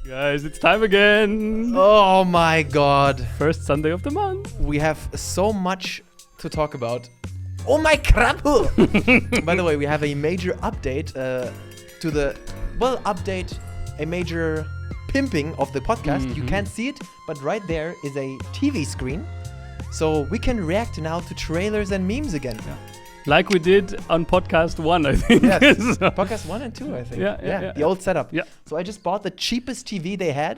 Guys, it's time again. Oh my god. First Sunday of the month. We have so much to talk about. Oh my crap! By the way, we have a major update a major pimping of the podcast. Mm-hmm. You can't see it, but right there is a TV screen. So we can react now to trailers and memes again. Yeah. Like we did on podcast 1, I think. Yes, So- podcast 1 and 2, I think. Yeah, the old setup. Yeah. So I just bought the cheapest TV they had,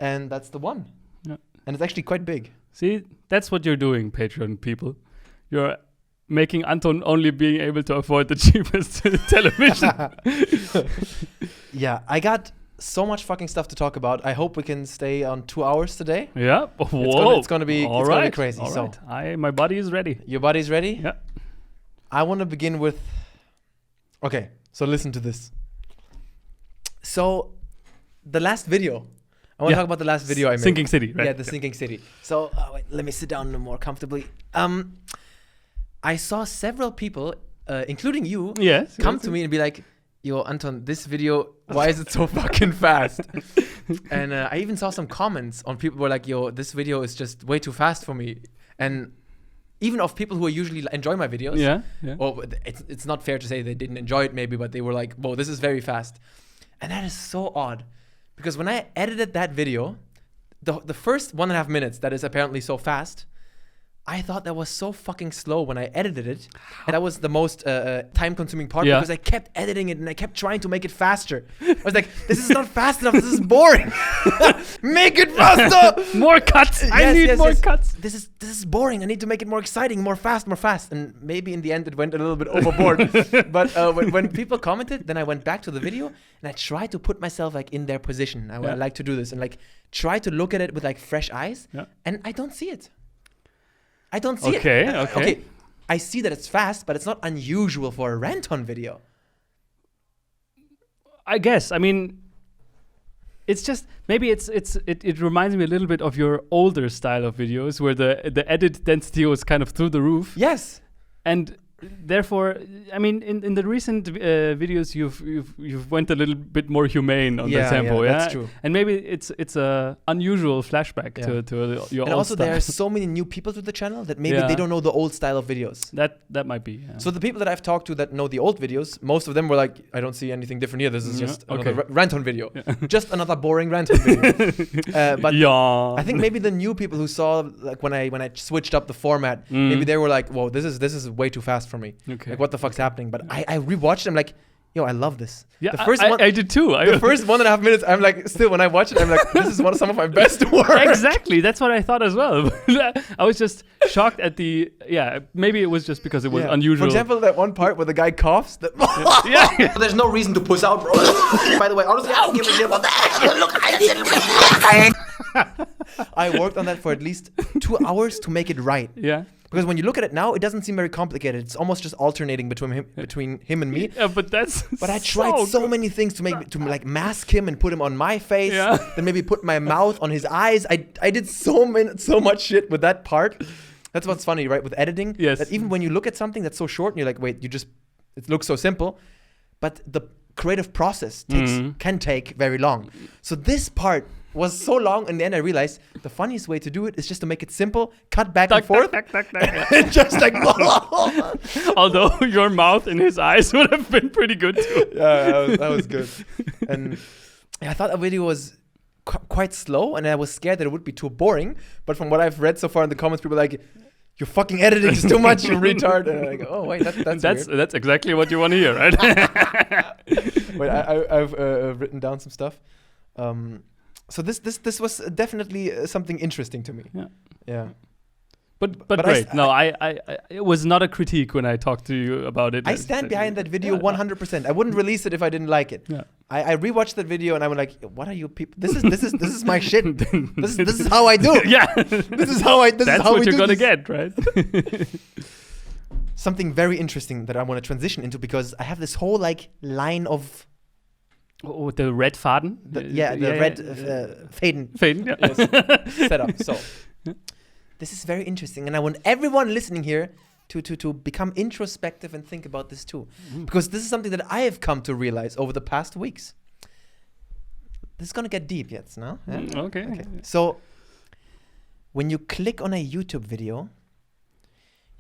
and that's the one. Yeah. And it's actually quite big. See, that's what you're doing, Patreon people. You're making Anton only being able to afford the cheapest television. Yeah, I got so much fucking stuff to talk about. I hope we can stay on 2 hours today. Yeah. Whoa. It's gonna be crazy. All So right. My body is ready. your body's ready? Yeah. I want to begin with. Okay, so listen to this. So, the last video. I want to talk about the last video I made. Sinking City, right? Yeah, the Sinking City. So, wait, let me sit down more comfortably. I saw several people, including you, come to me and be like, "Yo, Anton, this video, why is it so fucking fast?" And I even saw some comments on people who were like, "Yo, this video is just way too fast for me." And even of people who usually enjoy my videos. Yeah. Well, it's not fair to say they didn't enjoy it maybe, but they were like, whoa, this is very fast. And that is so odd. Because when I edited that video, the first 1.5 minutes that is apparently so fast, I thought that was so fucking slow when I edited it. And that was the most time-consuming part because I kept editing it and I kept trying to make it faster. I was like, this is not fast enough. This is boring. Make it faster. More cuts. I need more cuts. This is boring. I need to make it more exciting, more fast. And maybe in the end it went a little bit overboard. But when people commented, then I went back to the video and I tried to put myself like in their position. I like to do this and like try to look at it with like fresh eyes. Yeah. And I don't see it. I don't see it. Okay. I see that it's fast, but it's not unusual for a Ranton video. I guess. I mean, it's just maybe it reminds me a little bit of your older style of videos where the edit density was kind of through the roof. Yes. And therefore, I mean, in the recent videos, you've went a little bit more humane on the tempo. Yeah, that's true. And maybe it's a unusual flashback to your and old also style. there are so many new people to the channel that maybe they don't know the old style of videos. That might be. Yeah. So the people that I've talked to that know the old videos, most of them were like, I don't see anything different here. This is just another Ranton video. Yeah. Just another boring Ranton video. But I think maybe the new people who saw like when I switched up the format, maybe they were like, whoa, this is way too fast for me. Okay. Like what the fuck's happening? But I rewatched it, I'm like, yo, I love this. Yeah, the first I did too. The first 1.5 minutes, I'm like, still when I watch it, I'm like, this is some of my best work. Exactly, that's what I thought as well. I was just shocked at maybe it was just because it was unusual. For example, that one part where the guy coughs. There's no reason to puss out, bro. By the way, honestly, I don't give a shit about that. Look, I worked on that for at least 2 hours to make it right. Yeah. Because when you look at it now, it doesn't seem very complicated. It's almost just alternating between him and me. Yeah, but I tried so many things to like mask him and put him on my face. Yeah. Then maybe put my mouth on his eyes. I did so much shit with that part. That's what's funny, right? With editing. Yes. That even when you look at something that's so short and you're like, wait, it looks so simple, but the creative process can take very long. So this part was so long, and then I realized the funniest way to do it is just to make it simple, cut back and forth, and just like. Although your mouth and his eyes would have been pretty good too. Yeah, that was good. And I thought that video was quite slow, and I was scared that it would be too boring. But from what I've read so far in the comments, people are like, "You're fucking editing just too much, you retard." And I'm like, "Oh wait, that's exactly what you want to hear, right?" Wait, I've written down some stuff. So this was definitely something interesting to me. Yeah. But great. It was not a critique when I talked to you about it. I stand behind that video 100%. I wouldn't release it if I didn't like it. Yeah. I rewatched that video and I was like, what are you people? This is my shit. This is how I do. Yeah. This is how I. That's what you're gonna get, right? Something very interesting that I want to transition into because I have this whole like line of. Oh, the red Faden? Red Faden. Faden, yeah. Yes. Setup. So, this is very interesting, and I want everyone listening here to become introspective and think about this too. Because this is something that I have come to realize over the past weeks. this is gonna get deep yet, no? Yeah? Okay. So when you click on a YouTube video,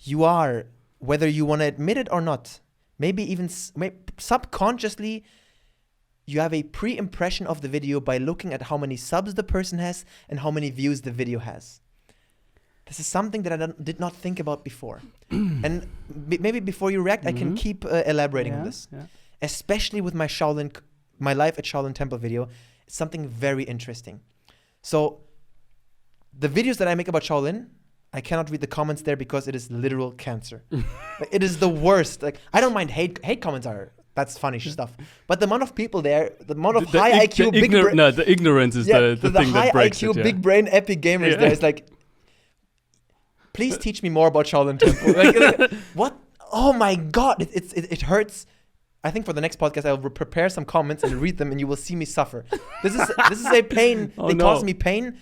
you are, whether you want to admit it or not, maybe even subconsciously, you have a pre-impression of the video by looking at how many subs the person has and how many views the video has. This is something that I did not think about before. And maybe before you react, I can keep elaborating on this. Yeah. Especially with my life at Shaolin Temple video, it's something very interesting. So the videos that I make about Shaolin, I cannot read the comments there because it is literal cancer. It is the worst. Like, I don't mind hate comments that's funny stuff. But the amount of people there, the amount of high IQ big brain. No, the ignorance is the thing that breaks it. The high IQ big brain epic gamers there is like, please teach me more about Shaolin Temple. Like, what? Oh my God, it hurts. I think for the next podcast I will prepare some comments and read them, and you will see me suffer. This is a pain. They cause me pain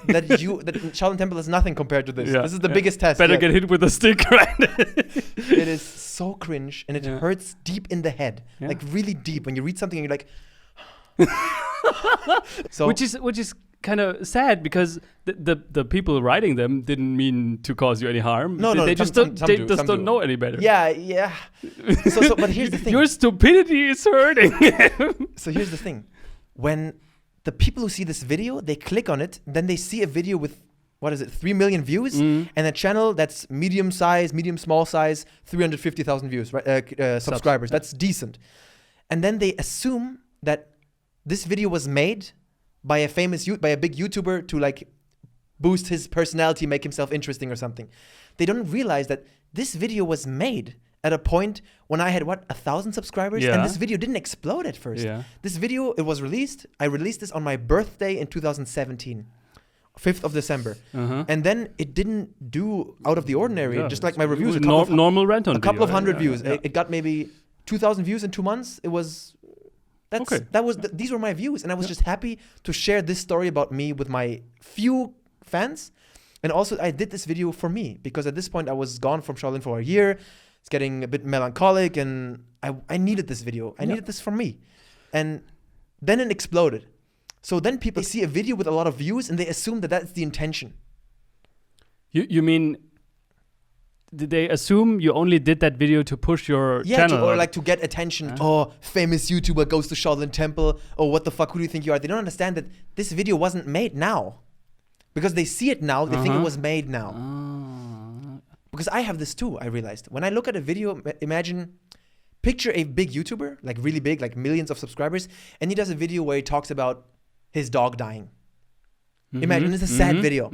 that Shaolin Temple is nothing compared to this. Yeah, this is the biggest test. Better get hit with a stick, right? It is so cringe, and it hurts deep in the head, like really deep. When you read something and you're like, so which is kind of sad because the people writing them didn't mean to cause you any harm. No, they just don't know any better. Yeah. So but here's the thing. Your stupidity is hurting. So here's the thing. When the people who see this video, they click on it, then they see a video with, 3 million views, and a channel that's medium small size, 350,000 views, right? Subscribers. That's decent. And then they assume that this video was made by a big YouTuber to like boost his personality, make himself interesting or something. They don't realize that this video was made at a point when I had 1,000 subscribers, and this video didn't explode at first. Yeah. This video, it was released. I released this on my birthday in 2017, 5th of December, and then it didn't do out of the ordinary. Just like my reviews, normal Ranton, a couple of hundred views. It got maybe 2,000 views in 2 months. It was. These were my views, and I was just happy to share this story about me with my few fans. And also I did this video for me because at this point I was gone from Shaolin for a year. It's getting a bit melancholic, and I needed this video. I needed this for me. And then it exploded. So then people see a video with a lot of views and they assume that that's the intention. You mean, did they assume you only did that video to push your channel? Or like to get attention. Oh, famous YouTuber goes to Shaolin Temple. Oh, what the fuck, who do you think you are? They don't understand that this video wasn't made now. Because they see it now, they think it was made now. Because I have this too, I realized. When I look at a video, picture a big YouTuber, like really big, like millions of subscribers, and he does a video where he talks about his dog dying. Imagine, it's a sad video.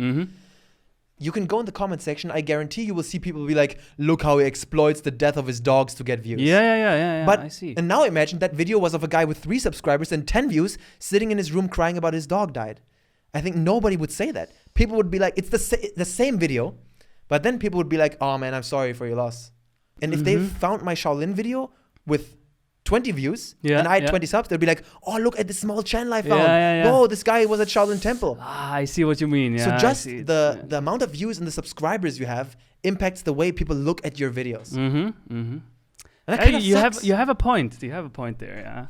You can go in the comment section. I guarantee you will see people be like, look how he exploits the death of his dogs to get views. Yeah. But, I see. And now imagine that video was of a guy with 3 subscribers and 10 views sitting in his room crying about his dog died. I think nobody would say that. People would be like, it's the same video. But then people would be like, oh man, I'm sorry for your loss. And if they found my Shaolin video with 20 views and I had 20 subs, they'd be like, oh, look at this small channel I found. Whoa, this guy was at Shaolin Temple. I see what you mean. So just the amount of views and the subscribers you have impacts the way people look at your videos. And that kind of sucks. You have a point. You have a point there, yeah.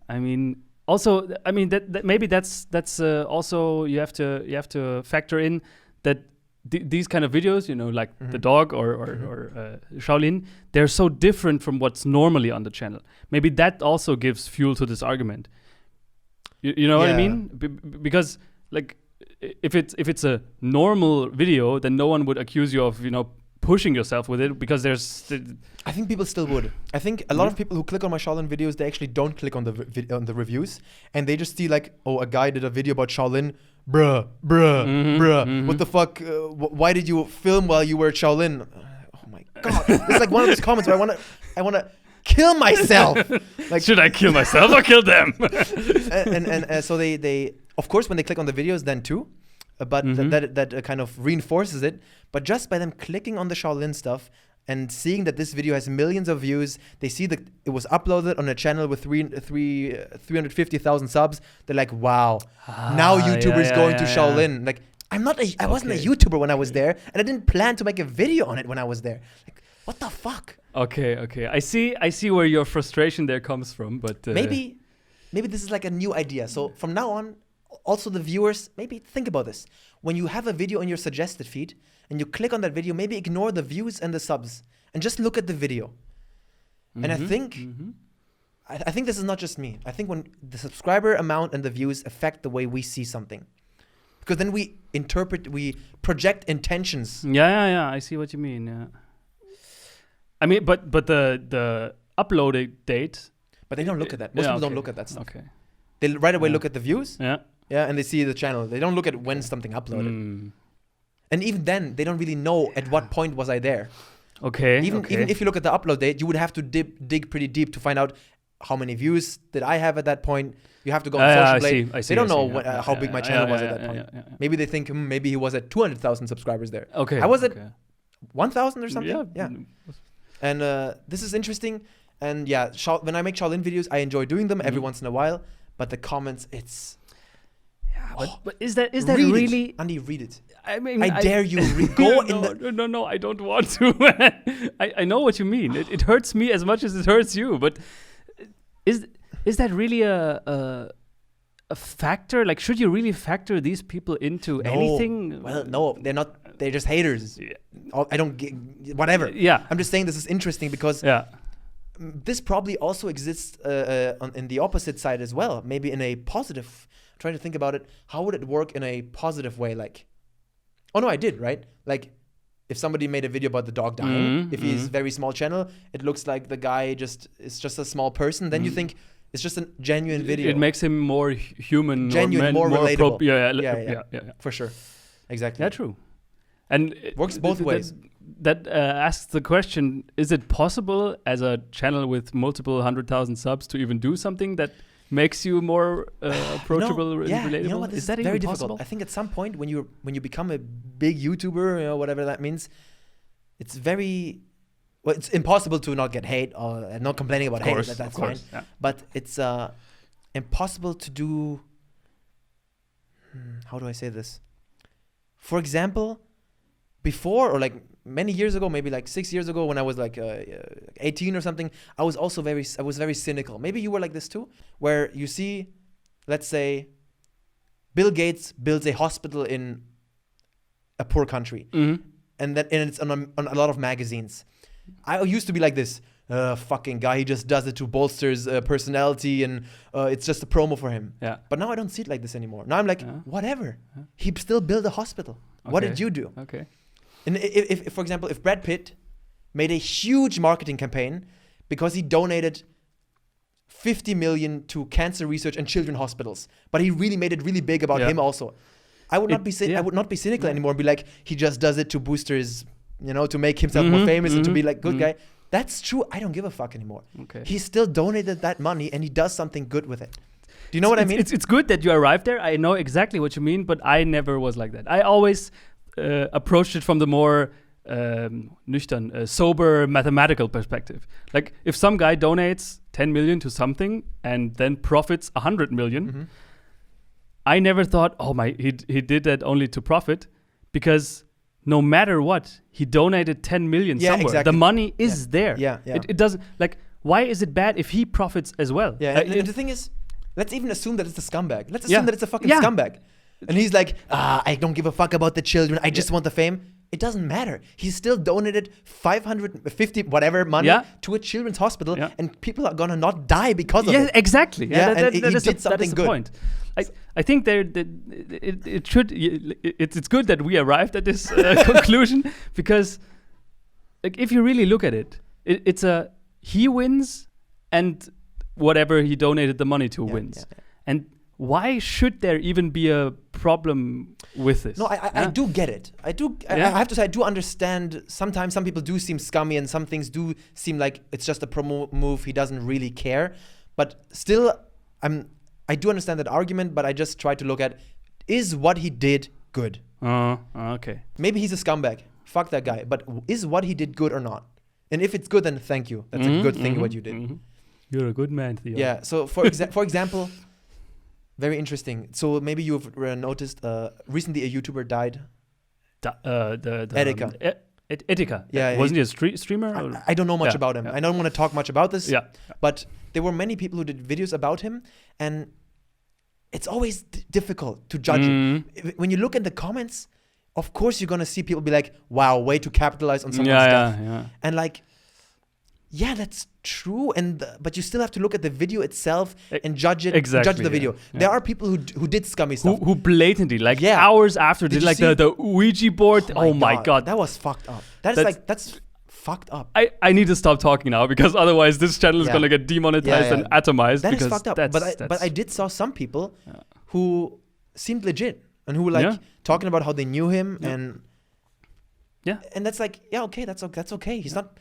I mean, also, that maybe that's also you have to factor in that these kind of videos, like the dog or Shaolin, they're so different from what's normally on the channel. Maybe that also gives fuel to this argument. You know what I mean? Because like if it's a normal video, then no one would accuse you of pushing yourself with it, because I think people still would. I think a lot of people who click on my Shaolin videos, they actually don't click on the reviews, and they just see like, oh, a guy did a video about Shaolin. Bruh. What the fuck? Why did you film while you were at Shaolin? Oh my god! It's like one of those comments where I wanna kill myself. Like, should I kill myself or kill them? and so they of course when they click on the videos then too, but that kind of reinforces it. But just by them clicking on the Shaolin stuff and seeing that this video has millions of views, they see that it was uploaded on a channel with 350,000 subs. They're like, wow, now YouTubers going to Shaolin. Like, I wasn't a YouTuber when I was there, and I didn't plan to make a video on it when I was there. Like, what the fuck? Okay. I see where your frustration there comes from, but maybe maybe this is like a new idea. So from now on, also the viewers, maybe think about this. When you have a video in your suggested feed and you click on that video, maybe ignore the views and the subs and just look at the video. And I think I think this is not just me. I think when the subscriber amount and the views affect the way we see something. Because then we project intentions. Yeah. I see what you mean. Yeah. I mean, but the uploaded date. But they don't look at that. Most people don't look at that stuff. Okay. They right away look at the views. Yeah. Yeah, and they see the channel. They don't look at when something uploaded. And even then, they don't really know at what point was I there. Okay. Even if you look at the upload date, you would have to dig pretty deep to find out how many views did I have at that point. You have to go on Social Blade. I see. They don't know how big my channel was at that point. Yeah. Maybe they think maybe he was at 200,000 subscribers there. Okay. I was at 1,000 or something. Yeah. And this is interesting. And yeah, when I make Shaolin videos, I enjoy doing them every once in a while. But the comments, it's... But is that really... Andi, read it. I mean, I dare you. Go No, I don't want to. I know what you mean. It hurts me as much as it hurts you. But is that really a factor? Like, should you really factor these people into anything? Well, no, they're not. They're just haters. Yeah. I don't get whatever. Yeah. I'm just saying this is interesting because this probably also exists in the opposite side as well. Maybe in a positive. Trying to think about it. How would it work in a positive way? Like, oh no, I did, right? Like, if somebody made a video about the dog dying, if he's very small channel, it looks like the guy is just a small person. Then you think it's just a genuine video. It makes him more human, genuine, more relatable. Yeah, for sure, exactly. Yeah, true. And it works both ways. That asks the question: is it possible as a channel with multiple 100,000 subs to even do something that makes you more approachable, relatable? You know what, is that very even difficult. possible? I think at some point when you become a big YouTuber, whatever that means, it's it's impossible to not get hate or not complaining about hate. That's fine. Yeah. But it's impossible to do. How do I say this? For example, before or like many years ago, maybe like 6 years ago, when I was like 18 or something, I was very cynical. Maybe you were like this too, where you see, let's say, Bill Gates builds a hospital in a poor country, and it's on a lot of magazines. I used to be like this, fucking guy, he just does it to bolster his personality, and it's just a promo for him. Yeah. But now I don't see it like this anymore. Now I'm like, whatever. He still built a hospital. Okay. What did you do? Okay. And if, for example, if Brad Pitt made a huge marketing campaign because he donated 50 million to cancer research and children hospitals, but he really made it really big about him also, I would not be cynical anymore and be like, he just does it to booster his, to make himself more famous and to be like good guy. That's true. I don't give a fuck anymore. Okay. He still donated that money and he does something good with it. Do you know what I mean? It's good that you arrived there. I know exactly what you mean, but I never was like that. I always approached it from the more nüchtern, sober, mathematical perspective. Like, if some guy donates 10 million to something and then profits 100 million, I never thought, he did that only to profit, because no matter what, he donated 10 million somewhere. Exactly. The money is there. It doesn't, like, why is it bad if he profits as well? And the thing is, let's even assume that it's a scumbag. Let's assume that it's a fucking scumbag. And he's like, I don't give a fuck about the children. I just want the fame. It doesn't matter. He still donated 550 whatever money to a children's hospital, and people are gonna not die because of it. Yeah, exactly. That is something good. Point. I think it's good that we arrived at this conclusion, because like, if you really look at it, he wins and whatever he donated the money to wins. And why should there even be a problem with this? No, I do get it. I have to say, I do understand. Sometimes some people do seem scummy, and some things do seem like it's just a promo move. He doesn't really care. But still, I do understand that argument, but I just try to look at, is what he did good? Okay. Maybe he's a scumbag. Fuck that guy. But is what he did good or not? And if it's good, then thank you. That's a good thing what you did. You're a good man, Theo. Yeah. So for example, very interesting. So maybe you've noticed recently a YouTuber died. The Erika. Etika. Yeah, Wasn't he a streamer? Or? I don't know much Yeah, about him. yeah. I don't want to talk much about this. Yeah. But there were many people who did videos about him, and it's always difficult to judge it. When you look at the comments, of course you're gonna see people be like, "Wow, way to capitalize on someone's stuff," and like, yeah, that's true. But you still have to look at the video itself and judge it. Exactly, Judge the video. yeah. There are people who did scummy stuff. Who blatantly, like hours after, did like the Ouija board. Oh my god, that was fucked up. That's fucked up. I need to stop talking now because otherwise this channel is gonna get demonetized and atomized. That is fucked up. But I did saw some people who seemed legit and who were like talking about how they knew him and that's like okay, that's okay. He's not.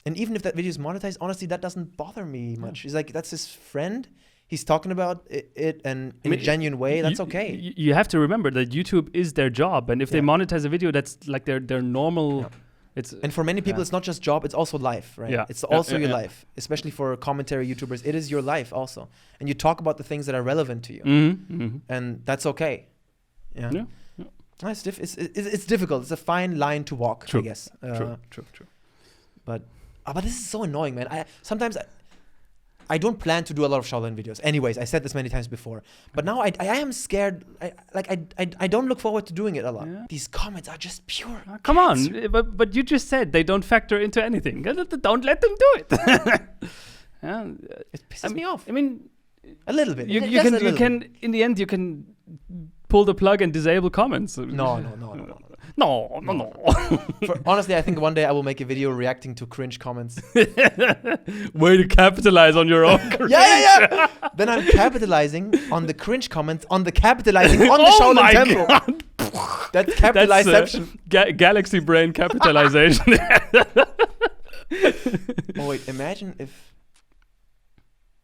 And even if that video is monetized, honestly, that doesn't bother me much. He's like, that's his friend. He's talking about it and in a genuine way. That's okay. You have to remember that YouTube is their job, and if they monetize a video, that's like their normal. Yeah. It's and for many people, it's not just job; it's also life, right? Yeah. It's also your life, especially for commentary YouTubers. It is your life also, and you talk about the things that are relevant to you, and that's okay. Yeah. It's difficult. It's a fine line to walk, I guess. True. But this is so annoying, man. Sometimes I don't plan to do a lot of Shaolin videos. Anyways, I said this many times before. But now I am scared. I don't look forward to doing it a lot. Yeah. These comments are just pure. Come on. But you just said they don't factor into anything. Don't let them do it. It pisses me off. I mean, a little bit. You can in the end you can pull the plug and disable comments. No. Honestly, I think one day I will make a video reacting to cringe comments. Way to capitalize on your own cringe. Yeah. Then I'm capitalizing on the cringe comments on the capitalizing on the Shaolin Temple. God. That's capitalization. Galaxy brain capitalization. Oh wait, imagine if.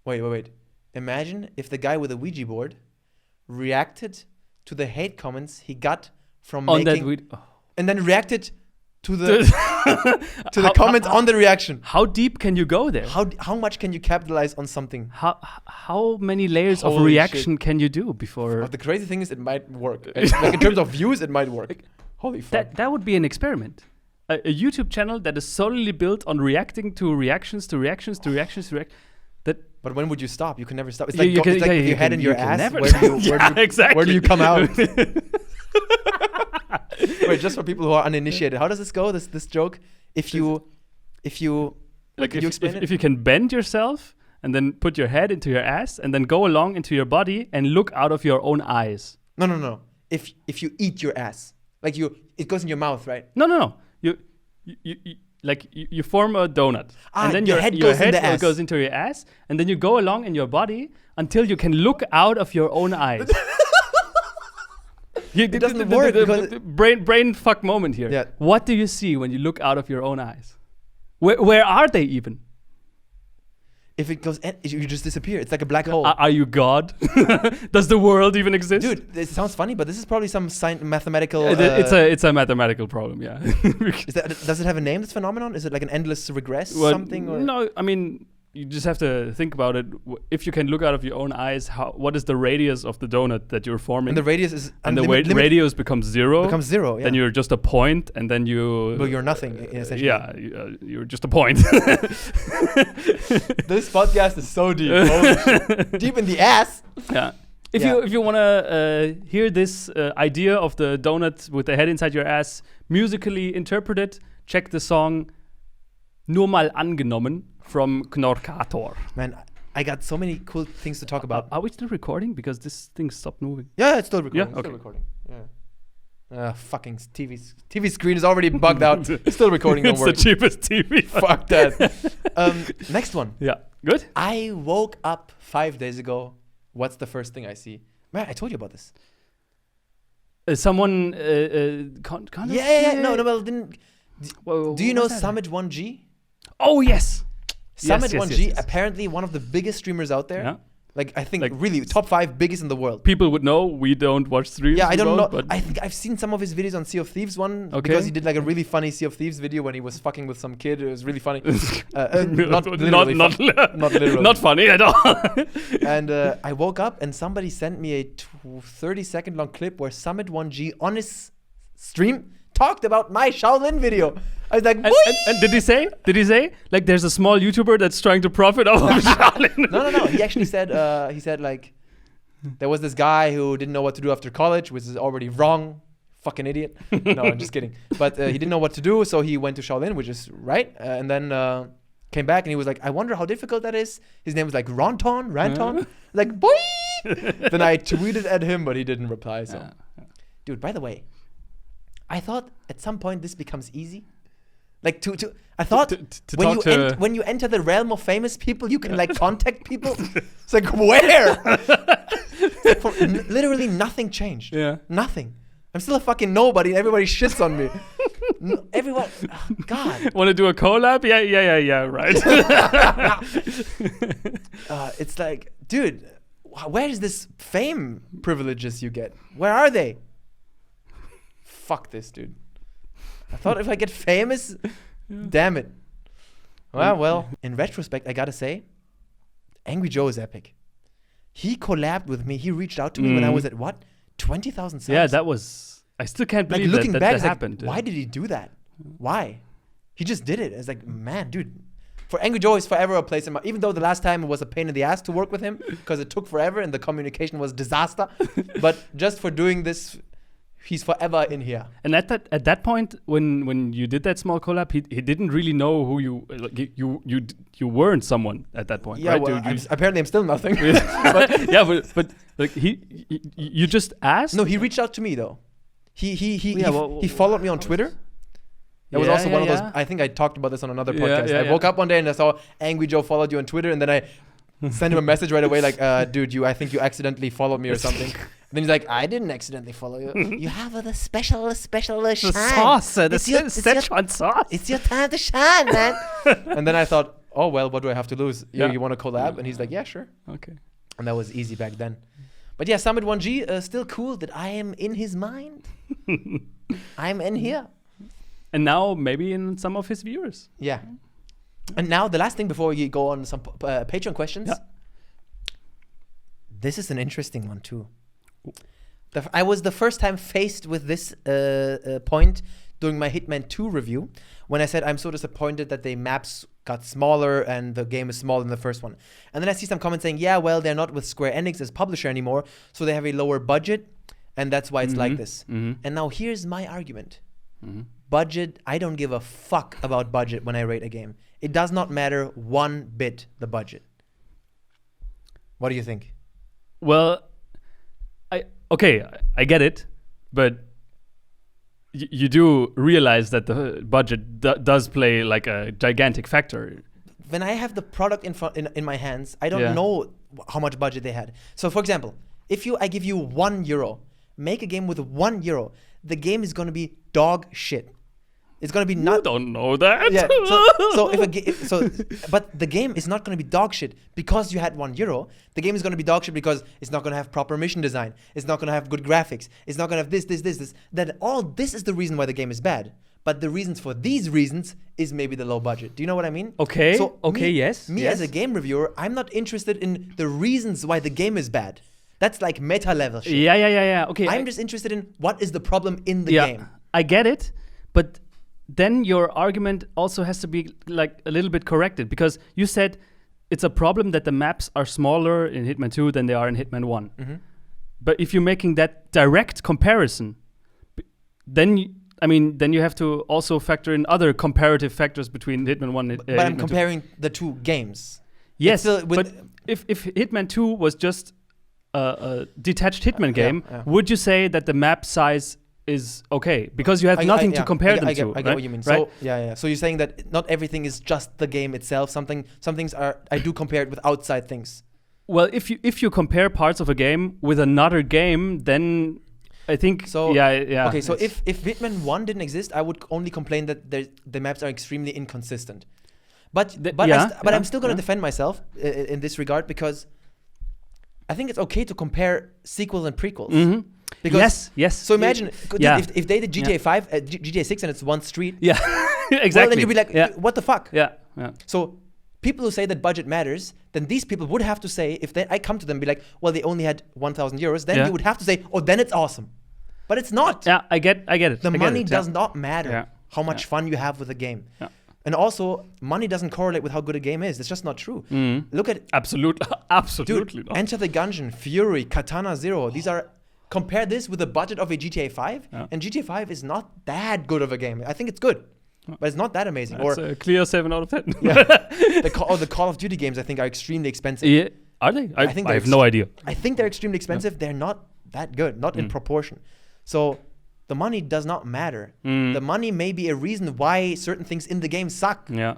Wait. Imagine if the guy with the Ouija board reacted to the hate comments he got from making, and then reacted to the comments on the reaction. How deep can you go there? How much can you capitalize on something? How many layers of reaction can you do before? Well, the crazy thing is, it might work. Like in terms of views, it might work. Holy fuck! That would be an experiment. A YouTube channel that is solely built on reacting to reactions. But when would you stop? You can never stop. It's like, if you head in your ass. Where do you come out? Wait, just for people who are uninitiated, how does this go? This joke? If you explain it? If you can bend yourself and then put your head into your ass and then go along into your body and look out of your own eyes. No. If you eat your ass, like it goes in your mouth, right? No. You form a donut, and then your head goes into your ass, and then you go along in your body until you can look out of your own eyes. It doesn't work. Brain fuck moment here. Yeah. What do you see when you look out of your own eyes? Where are they even? If it goes, you just disappear. It's like a black hole. Are you God? Does the world even exist? Dude, it sounds funny, but this is probably some mathematical. It's a mathematical problem, yeah. Does it have a name? This phenomenon? Is it like an endless regress something? Or? No, I mean, you just have to think about it. If you can look out of your own eyes, what is the radius of the donut that you're forming? And the radius is radius becomes zero. Yeah. Then you're just a point, and then you. Well, you're nothing essentially. Yeah, you're just a point. This podcast is so deep. Deep in the ass. Yeah. If you wanna hear this idea of the donut with the head inside your ass musically interpreted, check the song "Nur mal angenommen" from Knorkator. Man, I got so many cool things to talk about. Are we still recording? Because this thing stopped moving. Yeah, it's still recording. Yeah, okay. Still recording. Yeah. Fucking TV screen is already bugged out. It's still recording. It's the cheapest TV. Fuck that. Next one. Yeah. Good. I woke up 5 days ago. What's the first thing I see? Man, I told you about this. Someone. No. Well, didn't. Do you know Summit1G? Oh yes. Summit1G, apparently one of the biggest streamers out there. Yeah. Like, I think really top 5 biggest in the world. People would know. We don't watch streams. Yeah, I don't know. But I think I've seen some of his videos on Sea of Thieves because he did like a really funny Sea of Thieves video when he was fucking with some kid. It was really funny. Not literally. Not literally. Not funny at all. And I woke up and somebody sent me a 30-second long clip where Summit1G on his stream talked about my Shaolin video. I was like, and did he say? Like, there's a small YouTuber that's trying to profit off of Shaolin? No. He actually said, like, there was this guy who didn't know what to do after college, which is already wrong. Fucking idiot. No, I'm just kidding. But he didn't know what to do, so he went to Shaolin, which is right. And then came back and he was like, I wonder how difficult that is. His name was like Ranton. Like, boy. Then I tweeted at him, but he didn't reply. So, dude, by the way, I thought at some point this becomes easy. Like I thought when you enter the realm of famous people, you can like contact people. It's like, where? Literally nothing changed. Yeah. Nothing. I'm still a fucking nobody. Everybody shits on me. Everyone, God. Want to do a collab? Yeah, right. It's like, dude, where is this fame privileges you get? Where are they? Fuck this, dude. I thought if I get famous, damn it. Well, in retrospect, I gotta say, Angry Joe is epic. He collabed with me. He reached out to me when I was at what? 20,000 subs? Yeah, that was... I still can't believe like, looking back, that happened. Like, why did he do that? Why? He just did it. It's like, man, dude. For Angry Joe is forever a place in my... Even though the last time it was a pain in the ass to work with him because it took forever and the communication was disaster. But just for doing this... He's forever in here. And at that point, when you did that small collab, he didn't really know who you like. You weren't someone at that point, yeah, right? Well, apparently I'm still nothing. but like you just asked. No, he reached out to me though. He followed me on Twitter. That was also one of those. I think I talked about this on another podcast. I woke up one day and I saw Angry Joe followed you on Twitter, and then I sent him a message right away like, dude, I think you accidentally followed me or something. Then he's like, I didn't accidentally follow you. You have the special shine. The sauce, the Szechuan sauce. It's your time to shine, man. And then I thought, oh, well, what do I have to lose? You want to collab? And he's like, yeah, sure. Okay. And that was easy back then. But yeah, Summit1G, still cool that I am in his mind. I'm in here. And now maybe in some of his viewers. Yeah. And now the last thing before we go on some Patreon questions. Yeah. This is an interesting one too. I was the first time faced with this point during my Hitman 2 review when I said I'm so disappointed that the maps got smaller and the game is smaller than the first one. And then I see some comments saying, yeah, well, they're not with Square Enix as publisher anymore, so they have a lower budget, and that's why it's like this. And now here's my argument. Budget, I don't give a fuck about budget when I rate a game. It does not matter one bit, the budget. What do you think? Well, I get it, but you do realize that the budget does play like a gigantic factor. When I have the product in my hands, I don't know how much budget they had. So, for example, if I give you €1, make a game with €1, the game is going to be dog shit. It's going to be not. You don't know that. Yeah. But the game is not going to be dog shit because you had €1. The game is going to be dog shit because it's not going to have proper mission design. It's not going to have good graphics. It's not going to have this. That all this is the reason why the game is bad. But the reasons for these reasons is maybe the low budget. Do you know what I mean? Okay. So Yes. As a game reviewer, I'm not interested in the reasons why the game is bad. That's like meta level shit. Yeah. Okay. I'm just interested in what is the problem in the game. I get it, but then your argument also has to be like a little bit corrected, because you said it's a problem that the maps are smaller in Hitman 2 than they are in Hitman 1. But if you're making that direct comparison, then you have to also factor in other comparative factors between Hitman 1 and Hitman 2. But I'm comparing the two games. Yes, but if Hitman 2 was just a detached Hitman game, would you say that the map size is okay? Because you have nothing to compare them to. I get what you mean. Right? So, so you're saying that not everything is just the game itself. Some things are. I do compare it with outside things. Well, if you compare parts of a game with another game, then I think so. Yeah. Okay, so if Hitman 1 didn't exist, I would only complain that the maps are extremely inconsistent. But I'm still going to defend myself in this regard, because I think it's okay to compare sequels and prequels. Because yes. So imagine if they did GTA 5, GTA 6, and it's one street. Yeah, exactly. Well, then you'd be like, what the fuck? Yeah. So people who say that budget matters, then these people would have to say, I come to them and be like, well, they only had €1,000, then you would have to say, oh, then it's awesome. But it's not. Yeah, I get it. The I get money it, does not matter how much fun you have with a game. Yeah. And also, money doesn't correlate with how good a game is. It's just not true. Look at absolutely dude, not. Enter the Gungeon, Fury, Katana Zero. These are, compare this with the budget of a GTA 5, and GTA 5 is not that good of a game. I think it's good, but it's not that amazing. That's a clear 7 out of 10. The Call of Duty games, I think, are extremely expensive. Yeah. Are they? I have no idea. I think they're extremely expensive. They're not that good, not in proportion. So the money does not matter. The money may be a reason why certain things in the game suck. Yeah.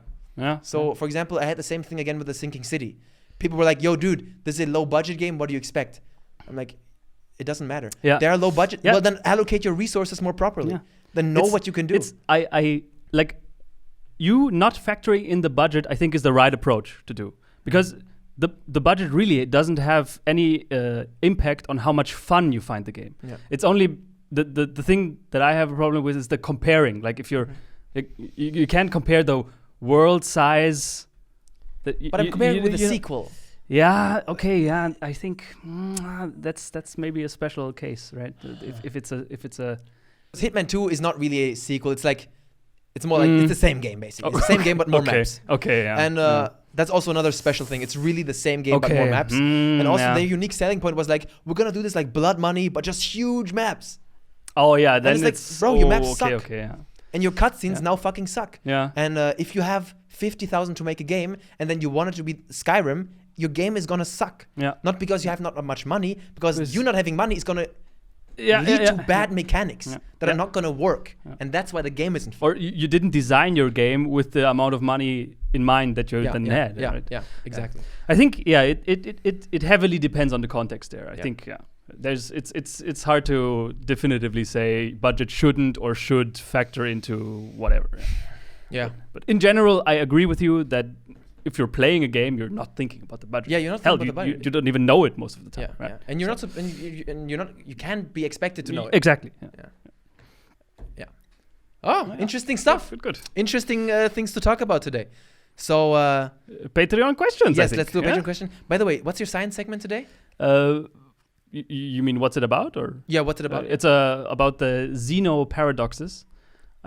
So, for example, I had the same thing again with the Sinking City. People were like, yo, dude, this is a low budget game. What do you expect? I'm like, it doesn't matter. Yeah. They're low budget. Yeah. Well, then allocate your resources more properly. Yeah. Then know what you can do. I like you not factoring in the budget, I think is the right approach to do. Because the budget really doesn't have any impact on how much fun you find the game. Yeah. It's only the thing that I have a problem with is the comparing. Like if you're like, you can't compare the world size. But I'm comparing with a sequel. Yeah. Okay. Yeah. I think that's maybe a special case, right? If it's a Hitman 2 is not really a sequel. It's like it's more like it's the same game basically. It's the same game but more maps. Okay. Yeah. And that's also another special thing. It's really the same game but more maps. And also their unique selling point was like, we're gonna do this like Blood Money but just huge maps. Oh yeah. Then and it's like, bro, your maps suck. Okay. Yeah. And your cutscenes now fucking suck. Yeah. And if you have 50,000 to make a game and then you want it to be Skyrim, your game is gonna suck. Yeah. Not because you have not much money, because you not having money is gonna lead to bad mechanics that are not gonna work. And that's why the game isn't fun. Or you didn't design your game with the amount of money in mind that you then had. Right? Yeah, exactly. I think it heavily depends on the context there. I think it's hard to definitively say budget shouldn't or should factor into whatever. Yeah. But in general, I agree with you that if you're playing a game, you're not thinking about the budget. Yeah, you're not thinking about the budget. You don't even know it most of the time, right? Yeah. And you're not. You can't be expected to know it. Exactly. Yeah. Oh, interesting stuff. Good. Interesting things to talk about today. So Patreon questions. Yes, let's do a Patreon question. By the way, what's your science segment today? You mean what's it about, or? Yeah, what's it about? It's about the Zeno paradoxes.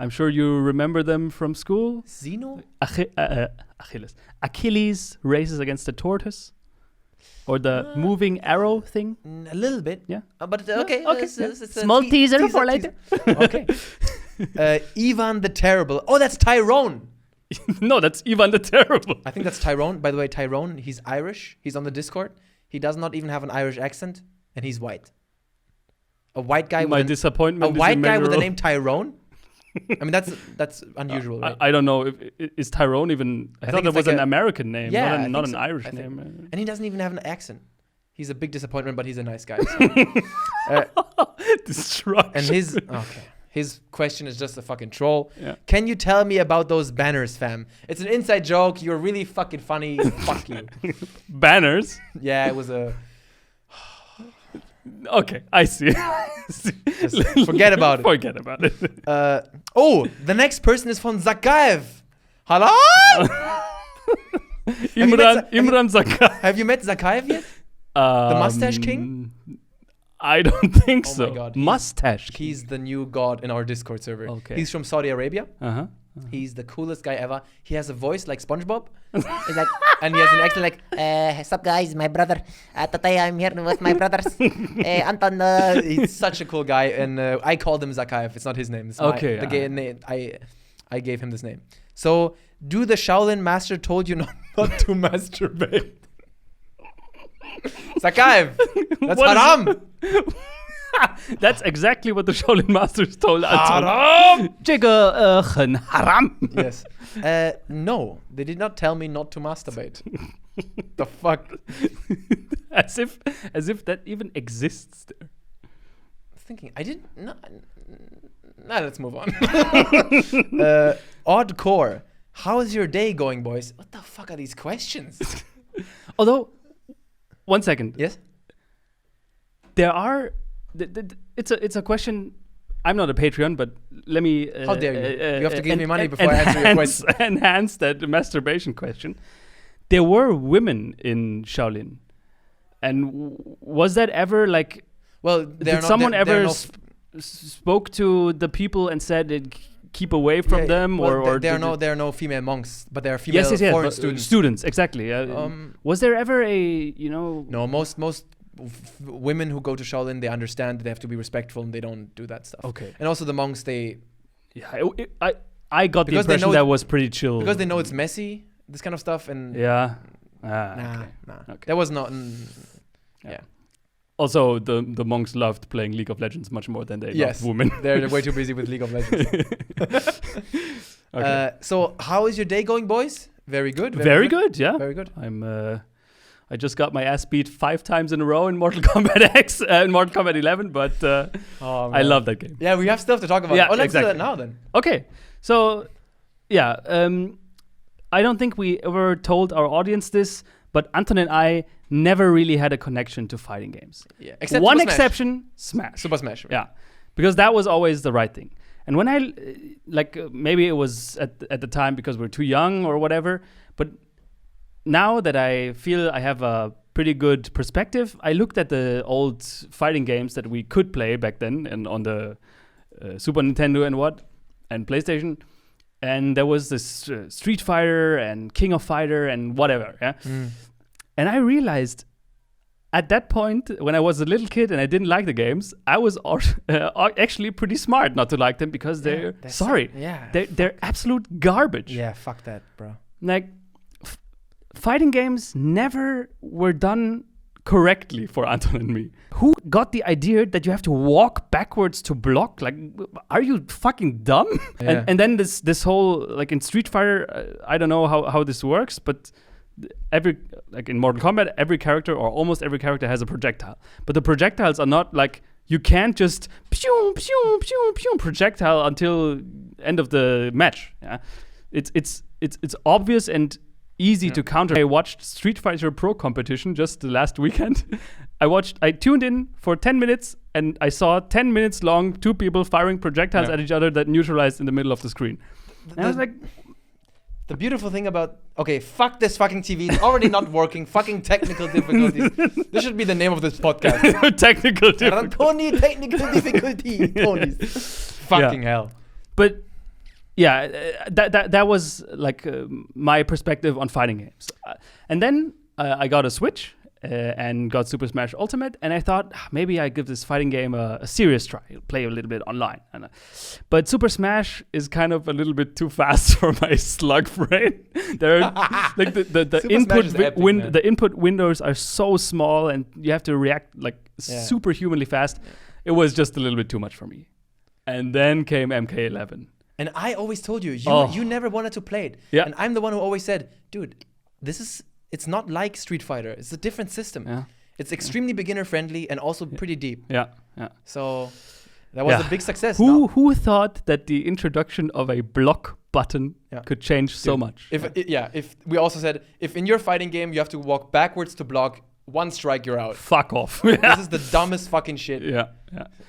I'm sure you remember them from school. Zeno? Achilles races against the tortoise. Or the moving arrow thing. A little bit. Yeah. But okay. It's small teaser for later. Okay. Ivan the Terrible. Oh, that's Tyrone. No, that's Ivan the Terrible. I think that's Tyrone. By the way, Tyrone, he's Irish. He's on the Discord. He does not even have an Irish accent. And he's white. A white guy with disappointment. A white guy with the name Tyrone? I mean, that's unusual, right? I don't know. Is Tyrone even... I thought it was like an American name, not an Irish name. And he doesn't even have an accent. He's a big disappointment, but he's a nice guy. So. Destruction. And his question is just a fucking troll. Yeah. Can you tell me about those banners, fam? It's an inside joke. You're really fucking funny. Fuck you. Banners? Yeah, it was a... Okay, I see. Just forget about it. Forget about it. The next person is from Zakhaev. Hello? Imran Zakhaev. Have you met Zakhaev yet? The Mustache King? I don't think so. Oh my God. Mustache King. He's the new god in our Discord server. Okay. He's from Saudi Arabia. He's the coolest guy ever. He has a voice like SpongeBob. It's like, and he has an accent like, sup guys, my brother. Today I'm here with my brothers. Anton. He's such a cool guy, and I called him Zakhaev. It's not his name. It's the gay name. I gave him this name. So, do the Shaolin master told you not to masturbate? Zakhaev, that's haram. That's exactly what the Shaolin masters told us. Haram! 这个很 haram. Yes. No, they did not tell me not to masturbate. The fuck? As if that even exists there. Thinking, I didn't. No, let's move on. Odd core. How is your day going, boys? What the fuck are these questions? Although, 1 second. Yes. There are. It's a question. I'm not a Patreon, but let me. How dare you? You have to give me money before I answer your question. Enhance that masturbation question. There were women in Shaolin, and was that ever like? Well, did someone ever spoke to the people and said keep away from them, well, or there are no female monks, but there are female yes, foreign but, students. Students, exactly. Was there ever a No, most women who go to Shaolin, they understand that they have to be respectful and they don't do that stuff. Okay. And also the monks, I got the impression that was pretty chill because they know it's messy, this kind of stuff, and nah. Okay. There was not. Yeah. Also, the monks loved playing League of Legends much more than they loved women. They're way too busy with League of Legends. Okay. So how is your day going, boys? Very good. Very good. Yeah. Very good. I just got my ass beat 5 times in a row in Mortal Kombat X and Mortal Kombat 11, but I love that game. Yeah, we have stuff to talk about. Yeah, let's do that now then. Okay. So, yeah, I don't think we ever told our audience this, but Anton and I never really had a connection to fighting games. Yeah, except one Super exception, Smash. Super Smash. Right? Yeah, because that was always the right thing. And when I, maybe it was at the time because we're too young or whatever, but now that I feel I have a pretty good perspective, I looked at the old fighting games that we could play back then and on the Super Nintendo and PlayStation. And there was this Street Fighter and King of Fighter and whatever, yeah? And I realized at that point, when I was a little kid and I didn't like the games, I was actually pretty smart not to like them because they're absolute garbage. Yeah, fuck that, bro. Like, fighting games never were done correctly for Anton and me. Who got the idea that you have to walk backwards to block? Like, are you fucking dumb? Yeah. And then this whole, like in Street Fighter, I don't know how this works, but in Mortal Kombat, every character or almost every character has a projectile. But the projectiles are not like, you can't just pew, pew, pew, pew, projectile until end of the match. Yeah, it's obvious and easy to counter. I watched Street Fighter Pro competition just the last weekend. I tuned in for 10 minutes and I saw 10 minutes long 2 people firing projectiles at each other that neutralized in the middle of the screen. And I was like, the beautiful thing about, fuck this fucking TV, it's already not working, fucking technical difficulties. This should be the name of this podcast. Technical difficulties. Tony, technical difficulties. Tony's. Fucking hell. But yeah, that was like my perspective on fighting games. And then I got a Switch and got Super Smash Ultimate, and I thought maybe I give this fighting game a serious try, play a little bit online. But Super Smash is kind of a little bit too fast for my slug brain. There, like the input windows are so small, and you have to react like superhumanly fast. Yeah. It was just a little bit too much for me. And then came MK11. And I always told you, you never wanted to play it. Yeah. And I'm the one who always said, dude, it's not like Street Fighter. It's a different system. Yeah. It's extremely beginner friendly and also pretty deep. Yeah. So that was a big success. Who thought that the introduction of a block button could change so much? If we also said, if in your fighting game you have to walk backwards to block, one strike you're out. Fuck off. This is the dumbest fucking shit. Yeah.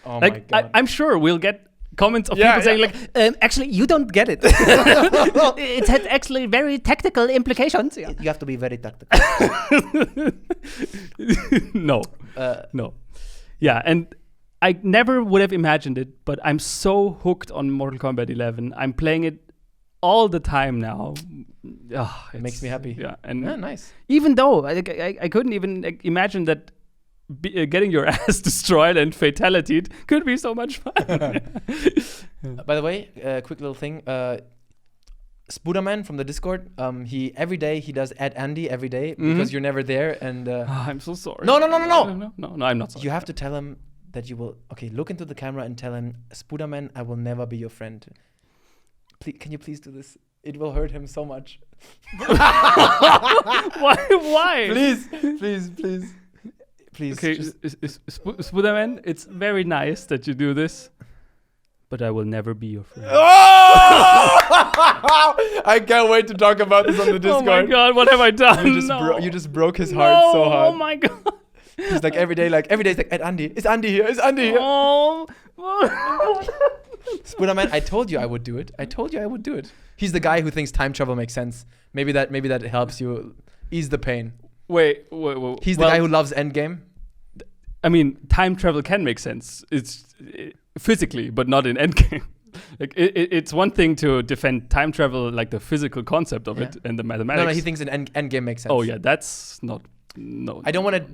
Oh my God. I'm sure we'll get comments of people saying like, actually, you don't get it. It had actually very technical implications. You have to be very tactical. No. Yeah, and I never would have imagined it, but I'm so hooked on Mortal Kombat 11. I'm playing it all the time now. It makes me happy. Yeah, and nice. Even though I couldn't even imagine that getting your ass destroyed and fatality could be so much fun. By the way, quick little thing. SPOODER-MAN from the Discord, he every day he does add Andi every day because you're never there. And I'm so sorry. No, I'm not sorry. You have to tell him that you will. Look into the camera and tell him, SPOODER-MAN, I will never be your friend. Can you please do this? It will hurt him so much. Why? Please. Okay, SPOODER-MAN, it's very nice that you do this, but I will never be your friend. I can't wait to talk about this on the Discord. Oh my God, what have I done? You just broke his heart so hard. Oh my God. He's like every day he's like, Andi, is Andi here? Oh. SPOODER-MAN, I told you I would do it. He's the guy who thinks time travel makes sense. Maybe that helps you ease the pain. Wait. He's the guy who loves Endgame. I mean, time travel can make sense. It's physically, but not in endgame. Like it's one thing to defend time travel, like the physical concept of it and the mathematics. No, he thinks an endgame makes sense. Oh yeah, that's not. No. I don't want to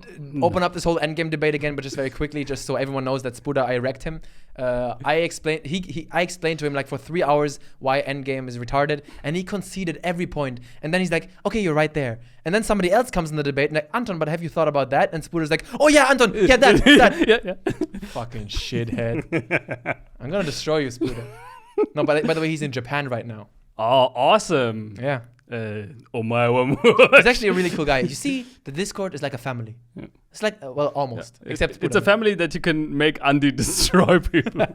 open up this whole endgame debate again, but just very quickly, just so everyone knows that Spooder, I wrecked him. I explained to him like for 3 hours why endgame is retarded, and he conceded every point. And then he's like, okay, you're right there. And then somebody else comes in the debate and like, Anton, but have you thought about that? And Spooder's like, oh yeah, Anton, yeah, that. yeah. Fucking shithead. I'm gonna destroy you, Spooder. No, but by the way, he's in Japan right now. Oh, awesome. Yeah. He's He's actually a really cool guy. You see, the Discord is like a family. Yeah. It's like, well, almost. Yeah. Except it's a family that you can make Andi destroy people.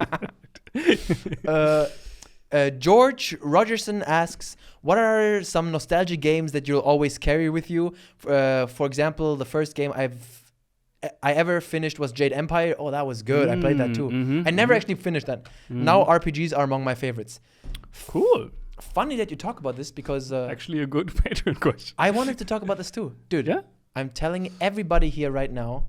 George Rogerson asks, what are some nostalgia games that you'll always carry with you? For example, the first game I ever finished was Jade Empire. Oh, that was good. I played that too. I never actually finished that. Now RPGs are among my favorites. Cool. Funny that you talk about this because actually a good Patreon question. I wanted to talk about this too, dude. Yeah, I'm telling everybody here right now,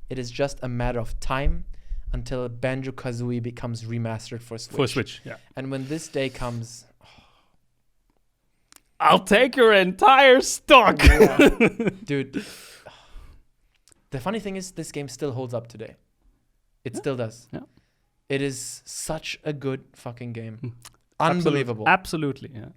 it is just a matter of time until Banjo-Kazooie becomes remastered for Switch. For Switch, yeah. And when this day comes, I'll take your entire stock, dude. The funny thing is, this game still holds up today. It still does. Yeah. It is such a good fucking game. Unbelievable. Absolutely, yeah.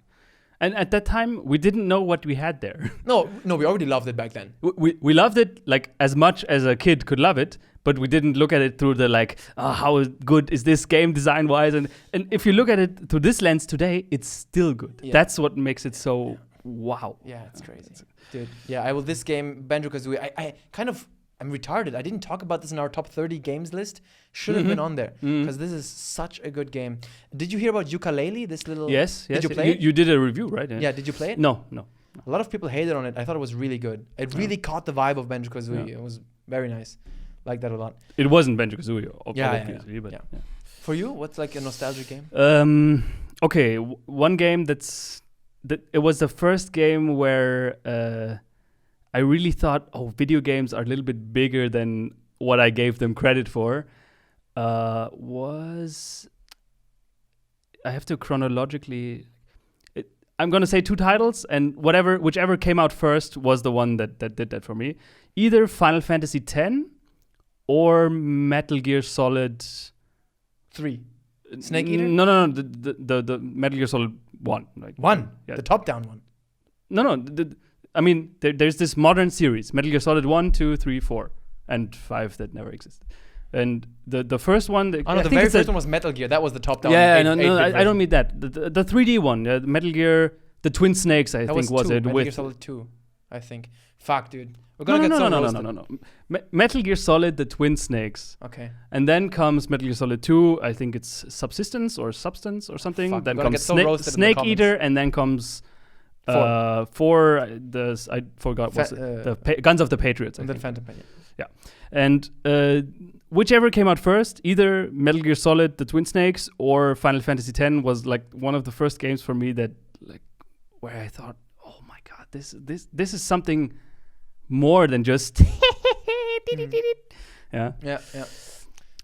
And at that time, we didn't know what we had there. No, we already loved it back then. We loved it like as much as a kid could love it, but we didn't look at it through the like, how good is this game design wise? And if you look at it through this lens today, it's still good. Yeah. That's what makes it so wow. Yeah, it's crazy, dude. Yeah, this game Banjo-Kazooie. I'm retarded. I didn't talk about this in our top 30 games list. Should have been on there because this is such a good game. Did you hear about Yooka-Laylee? This little. Yes. Did you play it? You did a review, right? Yeah. Did you play it? No. A lot of people hated on it. I thought it was really good. It really caught the vibe of Banjo-Kazooie. It was very nice. Like that a lot. It wasn't Banjo-Kazooie, obviously, but yeah. For you, what's like a nostalgic game? Okay, one game that it was the first game where I really thought, video games are a little bit bigger than what I gave them credit for. I have to chronologically. I'm gonna say 2 titles, and whichever came out first was the one that did that for me. Either Final Fantasy X or Metal Gear Solid 3. Snake Eater? No. The Metal Gear Solid 1. Like 1? Yeah. The top-down one? No. I mean, there's this modern series, Metal Gear Solid 1, 2, 3, 4, and 5 that never existed. And the first one... the very first one was Metal Gear. That was the top-down. Yeah, I don't mean that. The 3D one, Metal Gear, the Twin Snakes, I think was it. Metal Gear Solid 2, I think. Fuck, dude. We're gonna get no. Metal Gear Solid, the Twin Snakes. Okay. And then comes Metal Gear Solid 2, I think it's Subsistence or Substance or something. Fuck, then comes Snake Eater, and then comes... 4. I forgot Guns of the Patriots. And then Phantom Pain. Yeah. And whichever came out first, either Metal Gear Solid, the Twin Snakes, or Final Fantasy X was like one of the first games for me that like where I thought, oh my god, this is something more than just yeah.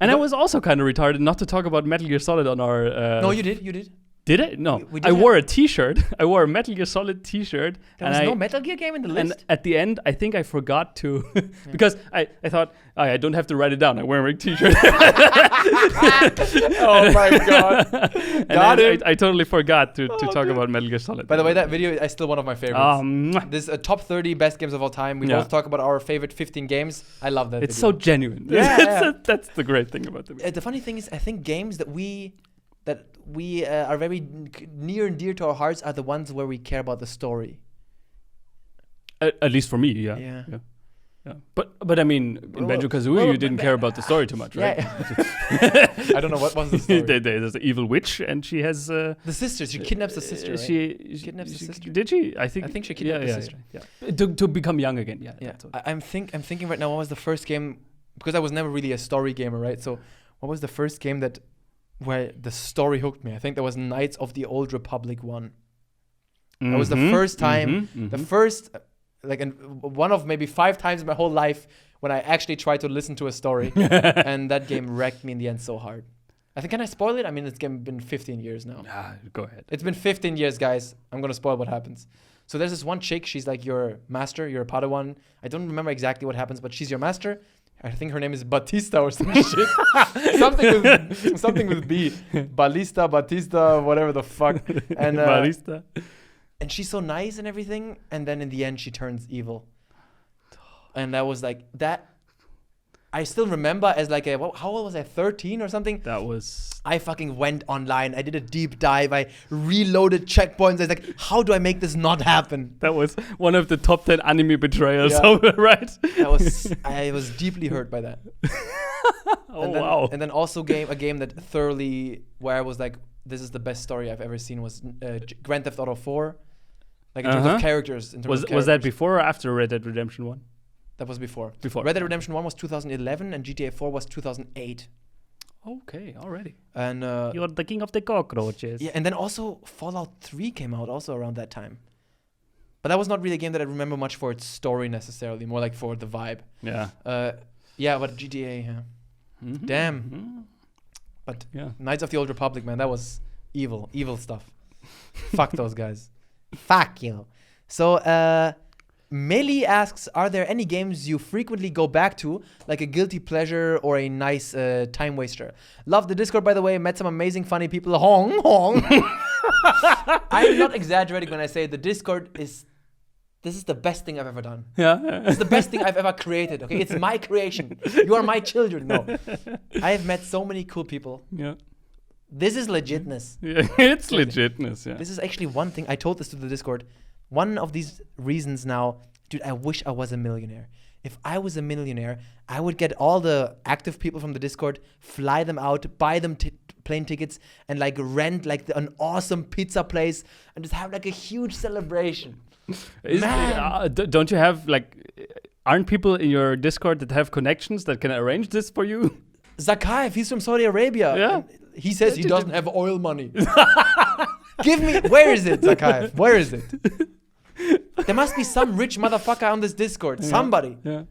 And I was also kind of retarded not to talk about Metal Gear Solid on our. No, you did. Did I? No. I wore a T-shirt. I wore a Metal Gear Solid T-shirt. There was no Metal Gear game in the list? And at the end, I think I forgot to... because I thought, I don't have to write it down. I'm wearing a T-shirt. Oh my God. I totally forgot to talk about Metal Gear Solid. By the way, that video is still one of my favorites. This is a top 30 best games of all time. We both talk about our favorite 15 games. I love that It's video. so genuine. That's the great thing about the video. The funny thing is, I think games that we are very near and dear to our hearts are the ones where we care about the story. At least for me, yeah. But I mean, in Banjo-Kazooie, you didn't care about the story too much, right? Yeah. I don't know what was the story. There's an evil witch, and she has the sister. She kidnaps the sister. Right? She kidnaps the sister. Did she? I think she kidnapped the sister. Yeah. To become young again. Yeah. I'm thinking right now. What was the first game? Because I was never really a story gamer, right? So, what was the first game where the story hooked me? I think that was Knights of the Old Republic 1. That was the first time, the first, and one of maybe 5 times in my whole life when I actually tried to listen to a story. And that game wrecked me in the end so hard. I think, can I spoil it? I mean, it's been 15 years now. Go ahead. It's been 15 years, guys. I'm going to spoil what happens. So there's this one chick. She's like your master, you're a Padawan. I don't remember exactly what happens, but she's your master. I think her name is Batista or some shit. something with B. Balista, Batista, whatever the fuck. And Balista. And she's so nice and everything. And then in the end, she turns evil. And that was like that. I still remember as like how old was I? 13 or something? I fucking went online. I did a deep dive. I reloaded checkpoints. I was like, how do I make this not happen? That was one of the top 10 anime betrayals, right? I was deeply hurt by that. Wow. And then also a game that thoroughly, where I was like, this is the best story I've ever seen, was Grand Theft Auto 4. Like in terms of characters. Was that before or after Red Dead Redemption 1? That was before. Red Dead Redemption 1 was 2011 and GTA 4 was 2008. Okay, already. And you're the king of the cockroaches. Yeah, and then also Fallout 3 came out also around that time. But that was not really a game that I remember much for its story necessarily, more like for the vibe. Yeah. Yeah, but GTA, yeah. Mm-hmm. Damn. Mm-hmm. But Knights of the Old Republic, man, that was evil stuff. Fuck those guys. Fuck you. So, Meli asks, are there any games you frequently go back to, like a guilty pleasure or a nice time waster? Love the Discord, by the way. Met some amazing, funny people. Hong, hong. I'm not exaggerating when I say the Discord this is the best thing I've ever done. Yeah. It's the best thing I've ever created, okay? It's my creation. You are my children. No. I have met so many cool people. Yeah. This is legitness. Yeah, it's legitness, yeah. This is actually one thing. I told this to the Discord. One of these reasons now, dude, I wish I was a millionaire. If I was a millionaire, I would get all the active people from the Discord, fly them out, buy them plane tickets, and like rent like an awesome pizza place and just have like a huge celebration. Don't you have like, aren't people in your Discord that have connections that can arrange this for you? Zakhaev, he's from Saudi Arabia. Yeah. He says he doesn't have oil money. Give me, where is it, Zakhaev? Where is it? There must be some rich motherfucker on this Discord. Yeah. Somebody. Yeah.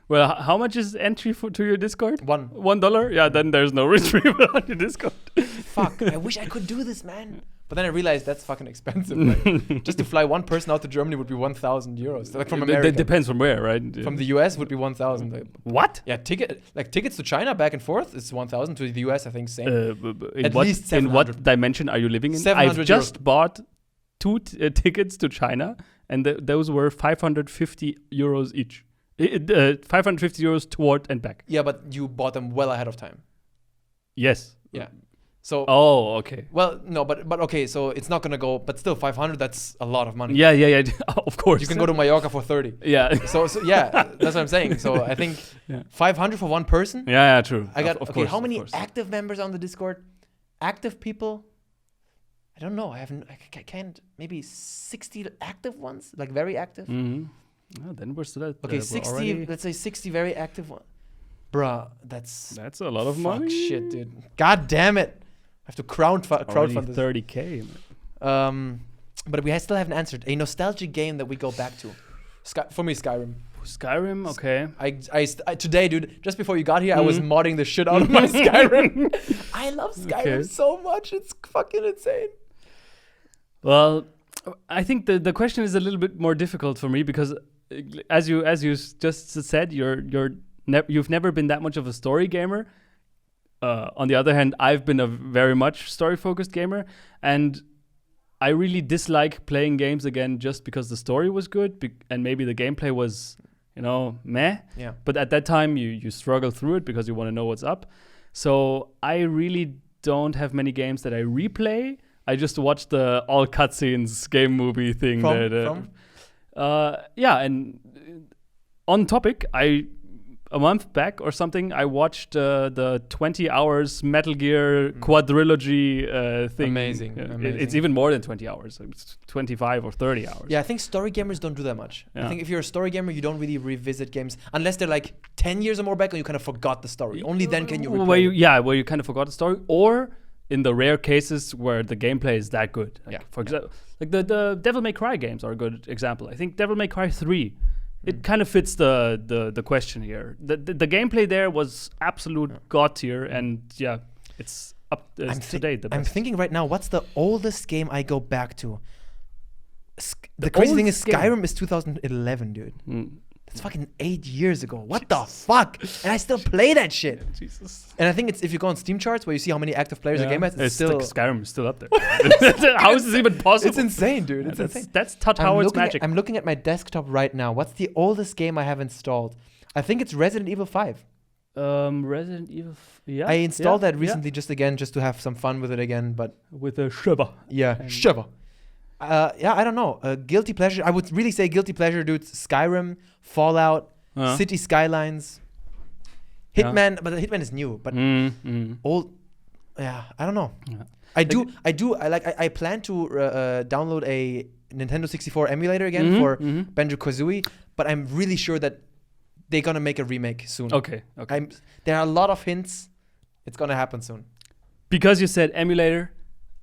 Well, how much is entry to your Discord? $1. Yeah, then there's no rich people on your Discord. Fuck, I wish I could do this, man. But then I realized that's fucking expensive. Like, just to fly one person out to Germany would be 1,000 euros. Like from America. That depends from where, right? From the US would be 1,000. Like, what? Yeah, tickets to China back and forth is 1,000. To the US, I think same. Least 700. In what dimension are you living in? I've just bought 2 tickets to China, and those were 550 euros each. 550 euros toward and back. Yeah, but you bought them well ahead of time. Yes. Yeah. So. Oh, okay. Well, no, but okay. So it's not gonna go, but still 500. That's a lot of money. Yeah. Of course. You can go to Mallorca for 30. Yeah. So yeah, that's what I'm saying. So I think 500 for one person. Yeah, true. I got of okay. Course, how many active members on the Discord? Active people. I don't know. I can't. Maybe 60 active ones, like very active. Mm-hmm. Oh, then we're still at 60. Let's say 60 very active ones. Bruh, that's a lot of money. Shit, dude. God damn it. I have to crowdfund this. 30K. But we still haven't answered. A nostalgic game that we go back to. For me, Skyrim. Skyrim, okay. I today, dude, just before you got here, I was modding the shit out of my Skyrim. I love Skyrim so much. It's fucking insane. Well, I think the question is a little bit more difficult for me because, as you just said, you've never been that much of a story gamer. On the other hand, I've been a very much story-focused gamer, and I really dislike playing games again just because the story was good and maybe the gameplay was, meh. Yeah. But at that time, you struggle through it because you want to know what's up. So I really don't have many games that I replay. I just watch the all cutscenes game movie thing. And on topic, a month back or something, I watched the 20 hours Metal Gear quadrilogy thing. Amazing. It's even more than 20 hours. It's 25 or 30 hours. Yeah, I think story gamers don't do that much. Yeah. I think if you're a story gamer, you don't really revisit games unless they're like 10 years or more back and you kind of forgot the story. Only then can you replay where you kind of forgot the story, or in the rare cases where the gameplay is that good. For example, like the Devil May Cry games are a good example. I think Devil May Cry 3, it kind of fits the question here. The gameplay there was absolute god tier, and it's up to date. The I'm best. thinking right now, what's the oldest game I go back to? The crazy thing is Skyrim is 2011, dude. That's fucking 8 years ago. What the fuck? And I still play that shit. Jesus. And I think it's if you go on Steam charts where you see how many active players a game has, it's still Skyrim is still up there. How is this even possible? It's insane, dude. It's insane. That's Todd Howard's magic. I'm looking at my desktop right now. What's the oldest game I have installed? I think it's Resident Evil 5. Resident Evil. Yeah. I installed that recently just to have some fun with it again, but with a shiver. Yeah, shiver. I don't know. Guilty pleasure. I would really say guilty pleasure, dude. Skyrim, Fallout, City Skylines, Hitman. But Hitman is new. But old. Yeah, I don't know. Yeah. I plan to download a Nintendo 64 emulator again for Banjo-Kazooie. But I'm really sure that they're gonna make a remake soon. Okay. There are a lot of hints. It's gonna happen soon. Because you said emulator,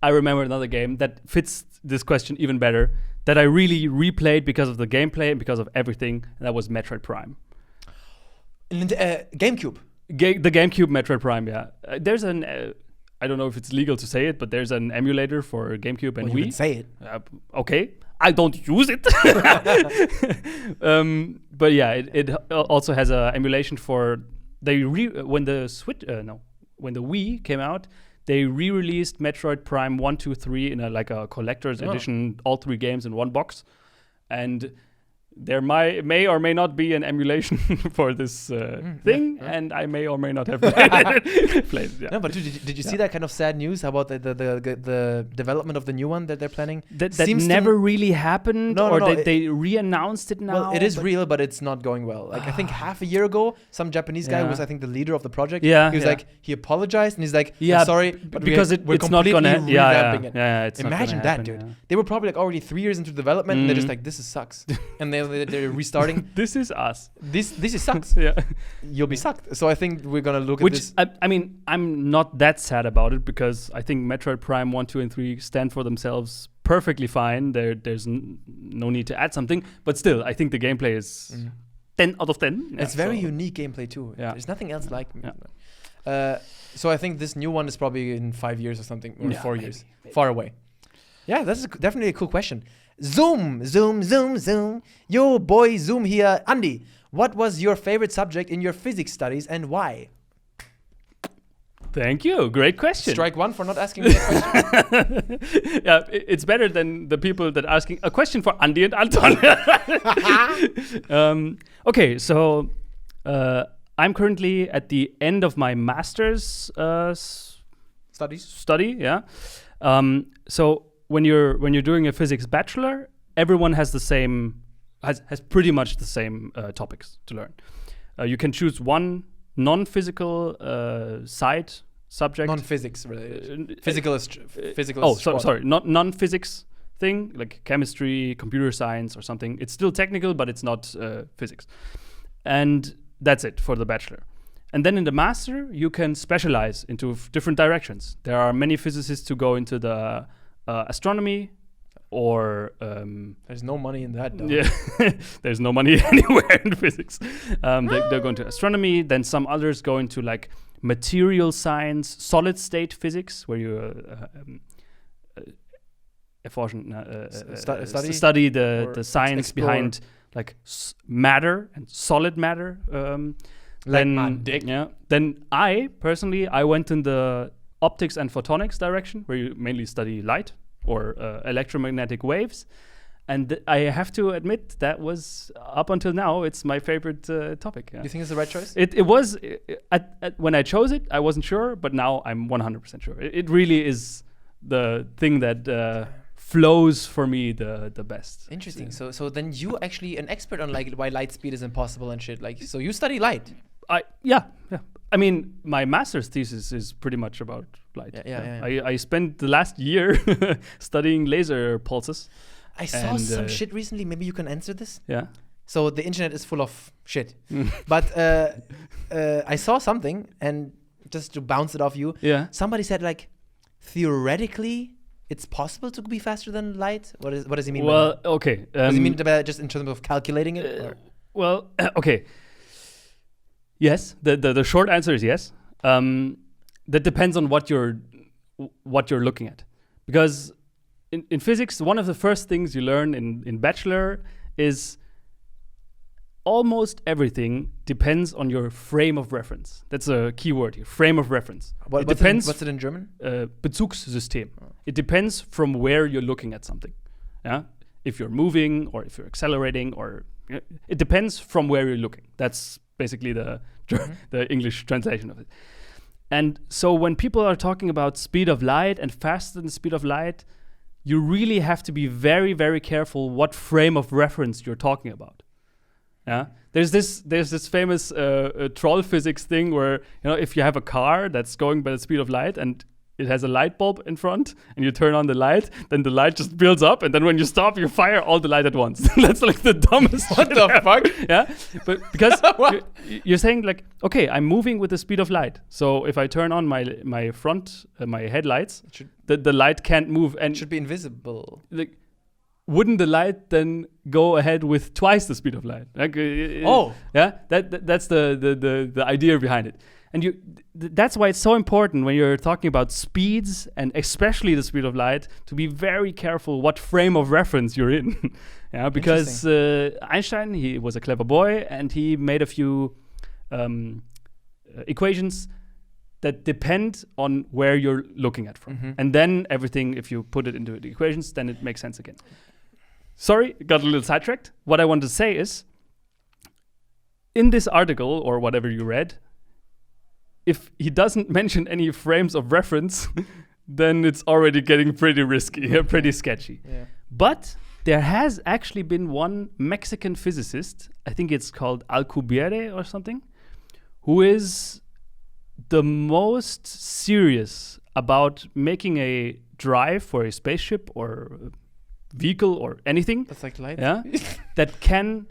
I remember another game that fits this question even better, that I really replayed because of the gameplay and because of everything, and that was Metroid Prime. GameCube. The GameCube Metroid Prime, yeah. There's an, I don't know if it's legal to say it, but there's an emulator for GameCube and Wii. You can say it. Okay. I don't use it. But yeah, it also has an emulation for, when the Wii came out, they re-released Metroid Prime 1, 2, 3 in a collector's edition, all 3 games in one box. And there may or may not be an emulation for this thing, and I may or may not have played it. Yeah. No, but did you see that kind of sad news about the development of the new one that they're planning? That never really happened, they re-announced it now? Well, it is real, but it's not going well. Like I think half a year ago, some Japanese guy was, I think, the leader of the project. Yeah, he was like, he apologized, and he's like, I'm sorry, but because we're it's not completely gonna revamping it. Yeah, it's Imagine not that, happen, dude. Yeah. They were probably like already 3 years into development, and they're just like, this sucks, and they're restarting. This is us. This is sucks. Yeah, you'll be sucked. So I think we're gonna look at this. I mean, I'm not that sad about it because I think Metroid Prime 1, 2, and 3 stand for themselves perfectly fine. There's no need to add something, but still, I think the gameplay is 10 out of 10. It's very unique gameplay too. Yeah. There's nothing else like it. Yeah. So I think this new one is probably in 5 years or something, or 4 years, far away. Yeah, that's definitely a cool question. Zoom. Yo, boy, Zoom here. Andi, what was your favorite subject in your physics studies and why? Thank you. Great question. Strike one for not asking me a question. Yeah, it's better than the people that are asking a question for Andi and Anton. Okay, so I'm currently at the end of my master's study. Yeah. So when you're doing a physics bachelor, everyone has has pretty much the same topics to learn. You can choose one non-physical side subject. Non-physics related. Physical is physical. Oh, sorry, not non-physics thing like chemistry, computer science, or something. It's still technical, but it's not physics. And that's it for the bachelor. And then in the master, you can specialize into different directions. There are many physicists who go into the astronomy, or there's no money in that, though. Yeah. There's no money anywhere in physics. They're going to astronomy. Then some others go into like material science, solid state physics, where you study the science behind like matter and solid matter. Then I personally went in the optics and photonics direction, where you mainly study light or electromagnetic waves. And I have to admit that was, up until now, it's my favorite topic. Yeah. Do you think it's the right choice? It was, when I chose it, I wasn't sure, but now I'm 100% sure. It really is the thing that flows for me the best. Interesting. So then you actually an expert on like why light speed is impossible and shit. Like, so you study light. Yeah. I mean, my master's thesis is pretty much about light. Yeah. I spent the last year studying laser pulses. I saw some shit recently. Maybe you can answer this. Yeah. So the internet is full of shit. But I saw something, and just to bounce it off you, somebody said like, theoretically, it's possible to be faster than light. What does he mean? Well, okay. Does he mean just in terms of calculating it? Okay. Yes. The short answer is yes. that depends on what you're looking at. Because in physics, one of the first things you learn in bachelor is almost everything depends on your frame of reference. That's a key word here, frame of reference. It depends. What's it in German? Bezugssystem. It depends from where you're looking at something. Yeah, if you're moving or if you're accelerating, or it depends from where you're looking. That's basically the English translation of it. And so when people are talking about speed of light and faster than the speed of light, you really have to be very, very careful what frame of reference you're talking about. Yeah, there's this famous troll physics thing where, you know, if you have a car that's going by the speed of light and it has a light bulb in front and you turn on the light, then the light just builds up, and then when you stop, you fire all the light at once. That's like the dumbest What the fuck? Yeah, but because you're saying like, okay, I'm moving with the speed of light. So if I turn on my front, my headlights, the light can't move. And it should be invisible. Like, wouldn't the light then go ahead with twice the speed of light? Like, yeah, that's the idea behind it. And that's why it's so important when you're talking about speeds, and especially the speed of light, to be very careful what frame of reference you're in. Yeah, because Einstein, he was a clever boy, and he made a few equations that depend on where you're looking at from. Mm-hmm. And then everything, if you put it into the equations, then it makes sense again. Sorry, got a little sidetracked. What I wanted to say is, in this article, or whatever you read, if he doesn't mention any frames of reference, then it's already getting pretty risky, pretty sketchy. Yeah. But there has actually been one Mexican physicist, I think it's called Alcubierre or something, who is the most serious about making a drive for a spaceship or a vehicle or anything. That's like light. Yeah, that can,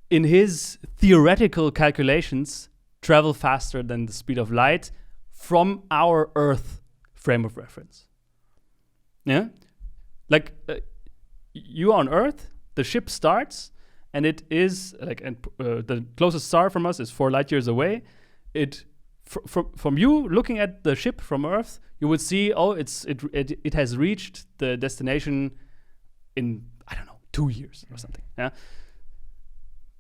in his theoretical calculations, travel faster than the speed of light from our Earth frame of reference. Yeah? Like, you on Earth, the ship starts, and it is, like, the closest star from us is 4 light years away. From you looking at the ship from Earth, you would see, it has reached the destination in, I don't know, 2 years or something. Yeah.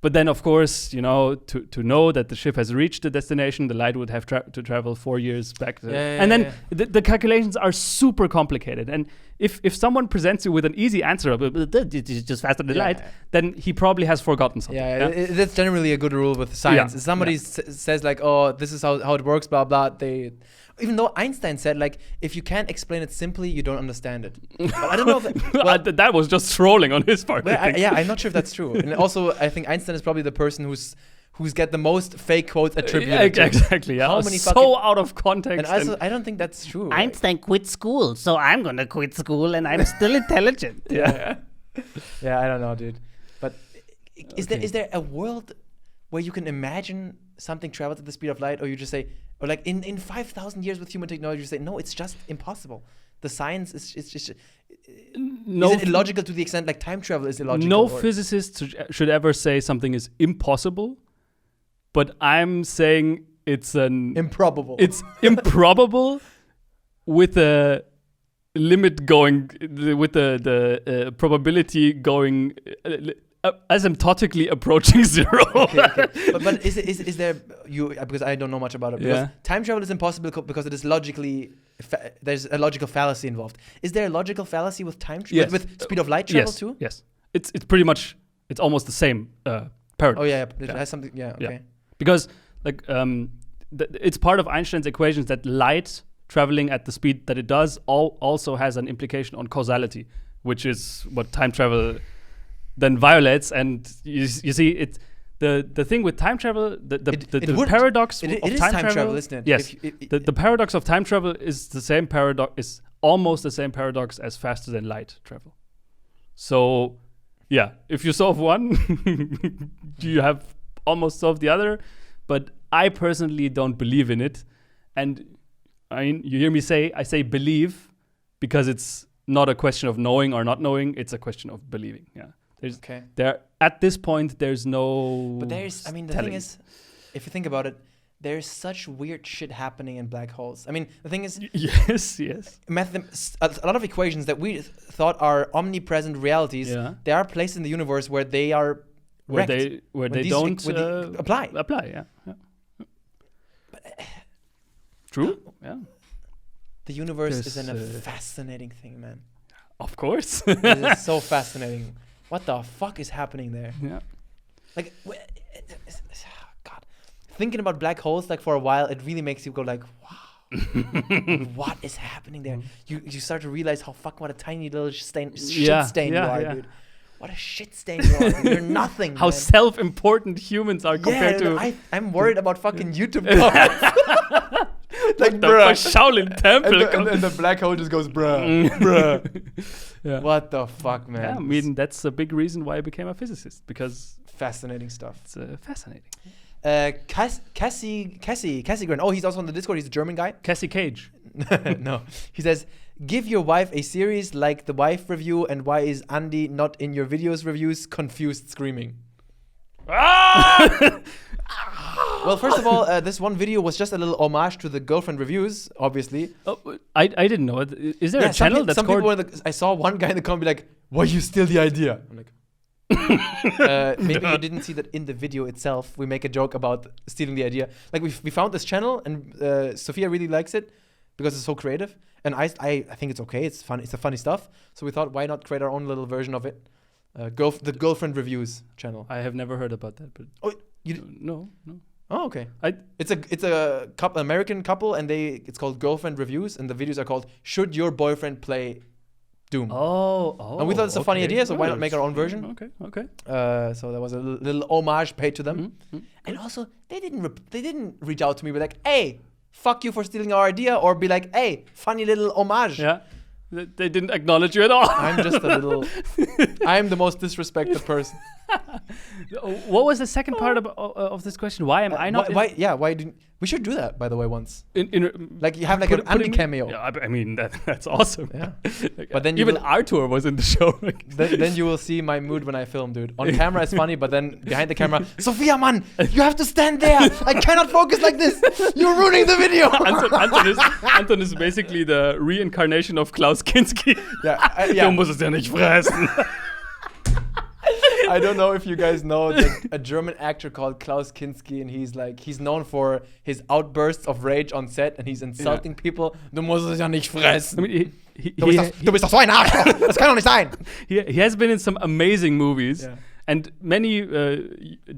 But then, of course, you know, to know that the ship has reached the destination, the light would have to travel 4 years back. The calculations are super complicated. And if someone presents you with an easy answer of it's just faster than light, then he probably has forgotten something. That's generally a good rule with science. If somebody says like, oh, this is how it works, blah, blah, even though Einstein said, like, if you can't explain it simply, you don't understand it. But I don't know if that was just trolling on his part. I'm not sure if that's true. And also, I think Einstein is probably the person who's get the most fake quotes attributed to. Exactly, yeah. How many so out of context. And also, I don't think that's true. Einstein quit school, so I'm going to quit school, and I'm still intelligent. Yeah, I don't know, dude. But is there a world where you can imagine something travels at the speed of light, or you just say, or like in 5,000 years with human technology, you say, no, it's just impossible. The science is just... Is it illogical to the extent like time travel is illogical? No physicist should ever say something is impossible, but I'm saying it's improbable. It's improbable with a limit going, with the probability going... asymptotically approaching 0. Okay. But is there because I don't know much about it. Because time travel is impossible because it is logically there's a logical fallacy involved. Is there a logical fallacy with time travel with speed of light travel too? Yes. It's pretty much, it's almost the same paradox. Oh yeah, it has something. Yeah. Okay. Yeah. Because like it's part of Einstein's equations that light traveling at the speed that it does also has an implication on causality, which is what time travel then violates. And you see it, the thing with time travel, the paradox of time travel, isn't it? Yes, the paradox of time travel is the same paradox, is almost the same paradox as faster than light travel. So yeah, if you solve one, you have almost solved the other. But I personally don't believe in it. And I mean, you hear me say, I say believe, because it's not a question of knowing or not knowing, it's a question of believing. Yeah. There at this point there's no. But the thing is, if you think about it, there's such weird shit happening in black holes. I mean, the thing is, Yes. a lot of equations that we thought are omnipresent realities, they are placed in the universe where they are where wrecked. they don't apply. Yeah. But, True. Yeah. the universe is a fascinating thing, man. Of course. It is so fascinating. What the fuck is happening there? Yeah. Like, God, thinking about black holes like for a while, it really makes you go like, wow, what is happening there? You start to realize what a tiny little shit stain you are, dude. What a shit stain you are. You're nothing. How self-important humans are compared to. I'm worried about fucking YouTube comments. Like, bruh. Shaolin Temple. And the black hole just goes, bruh. What the fuck, man? Yeah, I mean, that's a big reason why I became a physicist, because fascinating stuff. It's fascinating. Cassie Gren. Oh, he's also on the Discord. He's a German guy. Cassie Cage. No. He says, give your wife a series like the wife review, and why is Andi not in your videos reviews? Confused screaming. Well, first of all, this one video was just a little homage to the girlfriend reviews, obviously. Oh, I didn't know it. Is there a channel that's called... I saw one guy in the comment be like, why you steal the idea? I'm like, maybe you didn't see that in the video itself. We make a joke about stealing the idea. Like, we found this channel, and Sophia really likes it because it's so creative. And I think it's okay. It's fun. It's a funny stuff. So we thought, why not create our own little version of it? The girlfriend reviews channel. I have never heard about that. But no. Oh, okay. It's a American couple, and it's called Girlfriend Reviews, and the videos are called "Should Your Boyfriend Play Doom?" Oh. And we thought it's a funny idea, so why not make our own version? Okay. So that was a little homage paid to them, and also they didn't reach out to me, be like, "Hey, fuck you for stealing our idea," or be like, "Hey, funny little homage." Yeah. They didn't acknowledge you at all. I'm just a little. I'm the most disrespected person. What was the second part of this question? Why am I not? Why didn't we should do that, by the way, once? Like, you have like an Andi cameo. Yeah, I mean that's awesome. Yeah. Like, but then even Arthur was in the show. then you will see my mood when I film, dude. On camera it's funny, but then behind the camera, Sophia, man, you have to stand there. I cannot focus like this. You're ruining the video. Anton is basically the reincarnation of Klaus Kinski. Yeah. Du musst es ja nicht fressen. I don't know if you guys know a German actor called Klaus Kinski, and he's known for his outbursts of rage on set, and he's insulting people. Du musst es ja nicht fressen. I mean, du bist doch so ein Arschloch. Das kann doch nicht sein. He has been in some amazing movies, and many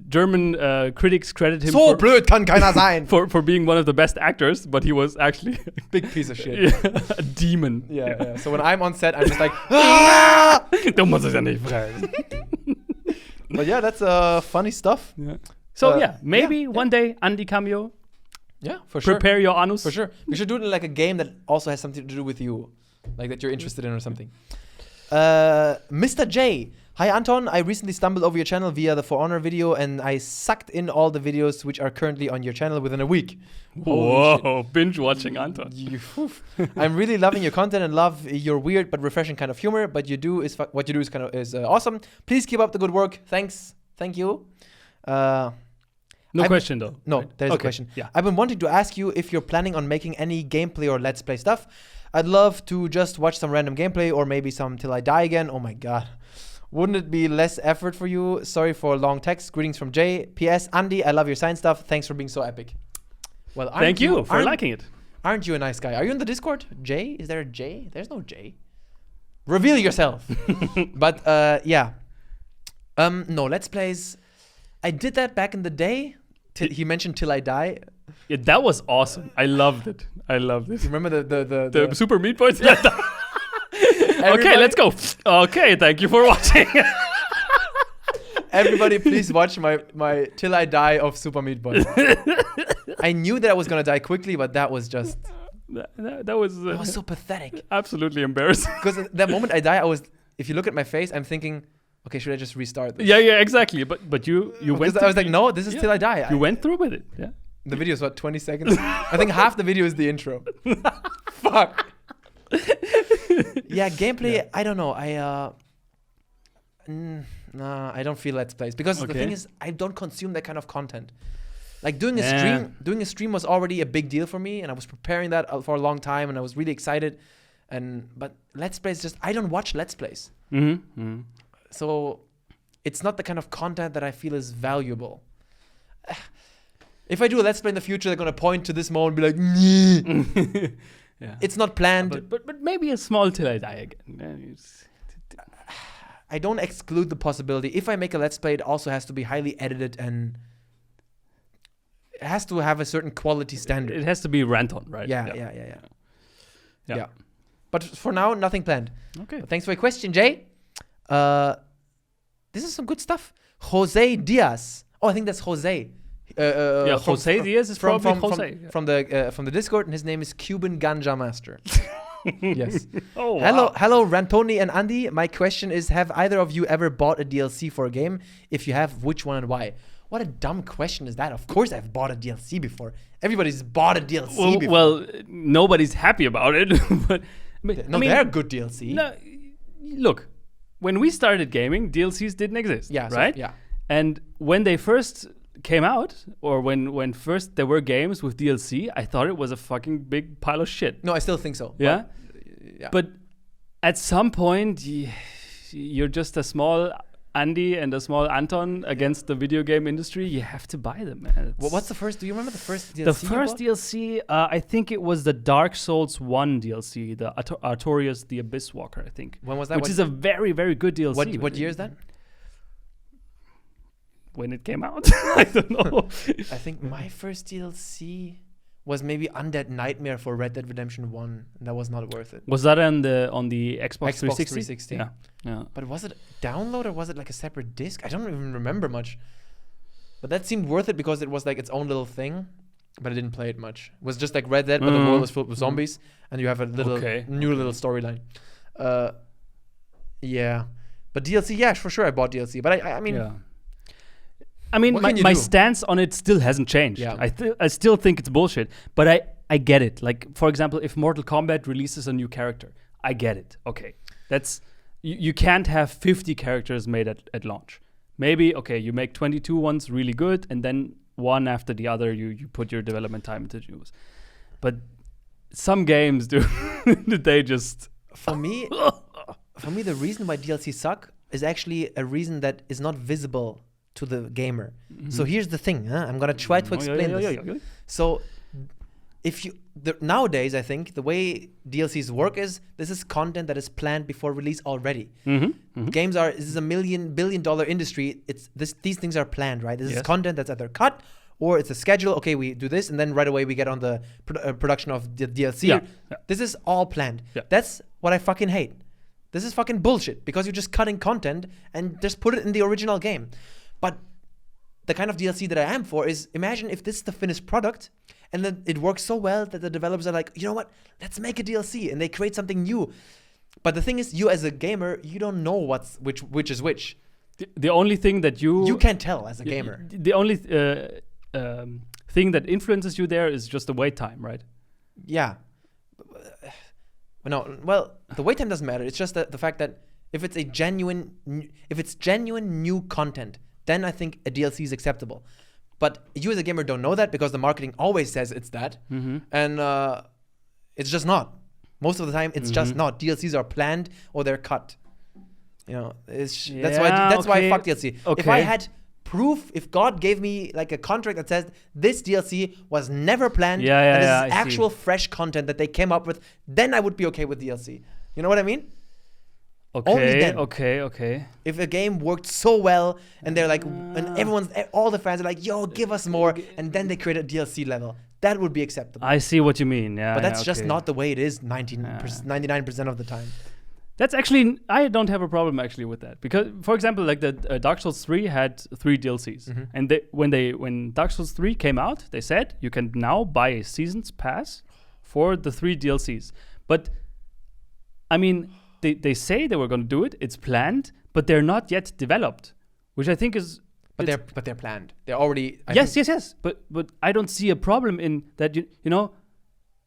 German critics credit him so blöd kann keiner sein. for being one of the best actors, but he was actually a big piece of shit. A demon. Yeah. So when I'm on set, I'm just like, du musst es ja nicht fressen. But yeah, that's funny stuff. Yeah. So maybe one day Andi cameo. Yeah, for sure. Prepare your anus. For sure. We should do it in like a game that also has something to do with you, like that you're interested in or something. Mr. J. Hi Anton, I recently stumbled over your channel via the For Honor video, and I sucked in all the videos which are currently on your channel within a week. Whoa, binge watching Anton. I'm really loving your content and love your weird but refreshing kind of humor. But what you do is awesome. Please keep up the good work. Thanks. Thank you. No question though. No, right? there's a question. Yeah. I've been wanting to ask you if you're planning on making any gameplay or let's play stuff. I'd love to just watch some random gameplay or maybe some Till I Die Again. Oh my god. Wouldn't it be less effort for you? Sorry for a long text. Greetings from Jay. P.S. Andi, I love your science stuff. Thanks for being so epic. Well, thank you for liking it. Aren't you a nice guy? Are you in the Discord? Jay? Is there a Jay? There's no Jay. Reveal yourself. But yeah. No, let's plays. I did that back in the day. He mentioned Till I Die. Yeah, that was awesome. I loved it. You remember the Super Meat Boys? Okay, let's go. Okay, thank you for watching. Everybody, please watch my Till I Die of Super Meat Boy. I knew that I was gonna die quickly, but that was just that was so pathetic. Absolutely embarrassing. Because the moment I die, if you look at my face, I'm thinking, okay, should I just restart this? Yeah, exactly. But you went. I was like, no, this is Till I Die. You went through with it. Yeah. The video is what, 20 seconds? I think half the video is the intro. Fuck. Yeah, gameplay. Yeah. I don't know. I don't feel let's plays because the thing is, I don't consume that kind of content. Like doing a stream was already a big deal for me, and I was preparing that for a long time, and I was really excited. But Let's Plays I don't watch Let's Plays. So it's not the kind of content that I feel is valuable. If I do a Let's Play in the future, they're gonna point to this moment and be like, "Nyeh." Yeah. It's not planned. But maybe a small till I die again. I don't exclude the possibility. If I make a Let's Play, it also has to be highly edited and it has to have a certain quality standard. It has to be Ranton, right? Yeah. But for now, nothing planned. Okay. But thanks for your question, Jay. This is some good stuff. Jose Diaz. Oh, I think that's Jose. Jose Diaz is probably Jose. From the Discord, and his name is Cuban Ganja Master. Yes. Oh, wow. Hello, Rantoni and Andi. My question is: have either of you ever bought a DLC for a game? If you have, which one and why? What a dumb question is that? Of course, I've bought a DLC before. Everybody's bought a DLC before. Well, nobody's happy about it, but they're good DLC. No, look, when we started gaming, DLCs didn't exist. Yeah. Right. Yeah. And when they first came out, or when first there were games with DLC, I thought it was a fucking big pile of shit. No, I still think so. Yeah. Yeah. But at some point, you're just a small Andi and a small Anton against the video game industry. You have to buy them, man. What's the first? Do you remember the first DLC? The first DLC, I think it was the Dark Souls 1 DLC, the Artorias the Abyss Walker, I think. When was that? Which is a very, very good DLC. What year is that? When it came out? I don't know. I think my first DLC was maybe Undead Nightmare for Red Dead Redemption 1. And that was not worth it. Was that on the Xbox 360? 360. Yeah. But was it download or was it like a separate disc? I don't even remember much. But that seemed worth it because it was like its own little thing. But I didn't play it much. It was just like Red Dead, but the world is filled with zombies. And you have a new little storyline. Yeah. But DLC, yeah, for sure I bought DLC. But I mean... Yeah. I mean, my stance on it still hasn't changed. Yeah. I still think it's bullshit, but I get it. Like, for example, if Mortal Kombat releases a new character, I get it. Okay, that's you can't have 50 characters made at launch. Maybe, okay, you make 22 ones really good, and then one after the other, you put your development time into use. But some games, dude, they just... For me, the reason why DLC suck is actually a reason that is not visible to the gamer. So here's the thing. I'm gonna try to explain this. So nowadays, I think the way DLCs work is this is content that is planned before release already. Games this is a $1 billion industry. These things are planned, right? This is content that's either cut or it's a schedule. Okay, we do this, and then right away we get on the production of the DLC. This is all planned. That's what I fucking hate. This is fucking bullshit because you're just cutting content and just put it in the original game. But the kind of DLC that I am for is, imagine if this is the finished product and then it works so well that the developers are like, you know what, let's make a DLC, and they create something new. But the thing is, you as a gamer, you don't know which is which. The only thing that you can't tell as a gamer. The only thing that influences you there is just the wait time, right? Yeah. Well, the wait time doesn't matter. It's just the fact that if it's genuine new content, then I think a DLC is acceptable. But you as a gamer don't know that because the marketing always says it's that. And it's just not. Most of the time, it's just not. DLCs are planned or they're cut. You know, that's why I fuck DLC. Okay. If I had proof, if God gave me like a contract that says this DLC was never planned, and this is actual fresh content that they came up with, then I would be okay with DLC. You know what I mean? Okay. If a game worked so well and they're like, and all the fans are like, yo, give us more, and then they create a DLC level, that would be acceptable. I see what you mean. Yeah, but that's just not the way it is 99% of the time. That's actually, I don't have a problem actually with that, because, for example, like the Dark Souls 3 had 3 DLCs, and when Dark Souls 3 came out, they said you can now buy a season's pass for the 3 DLCs. But I mean, they say they were going to do it. It's planned, but they're not yet developed, which I think is. But they're planned. They're already. Yes. But I don't see a problem in that. You know,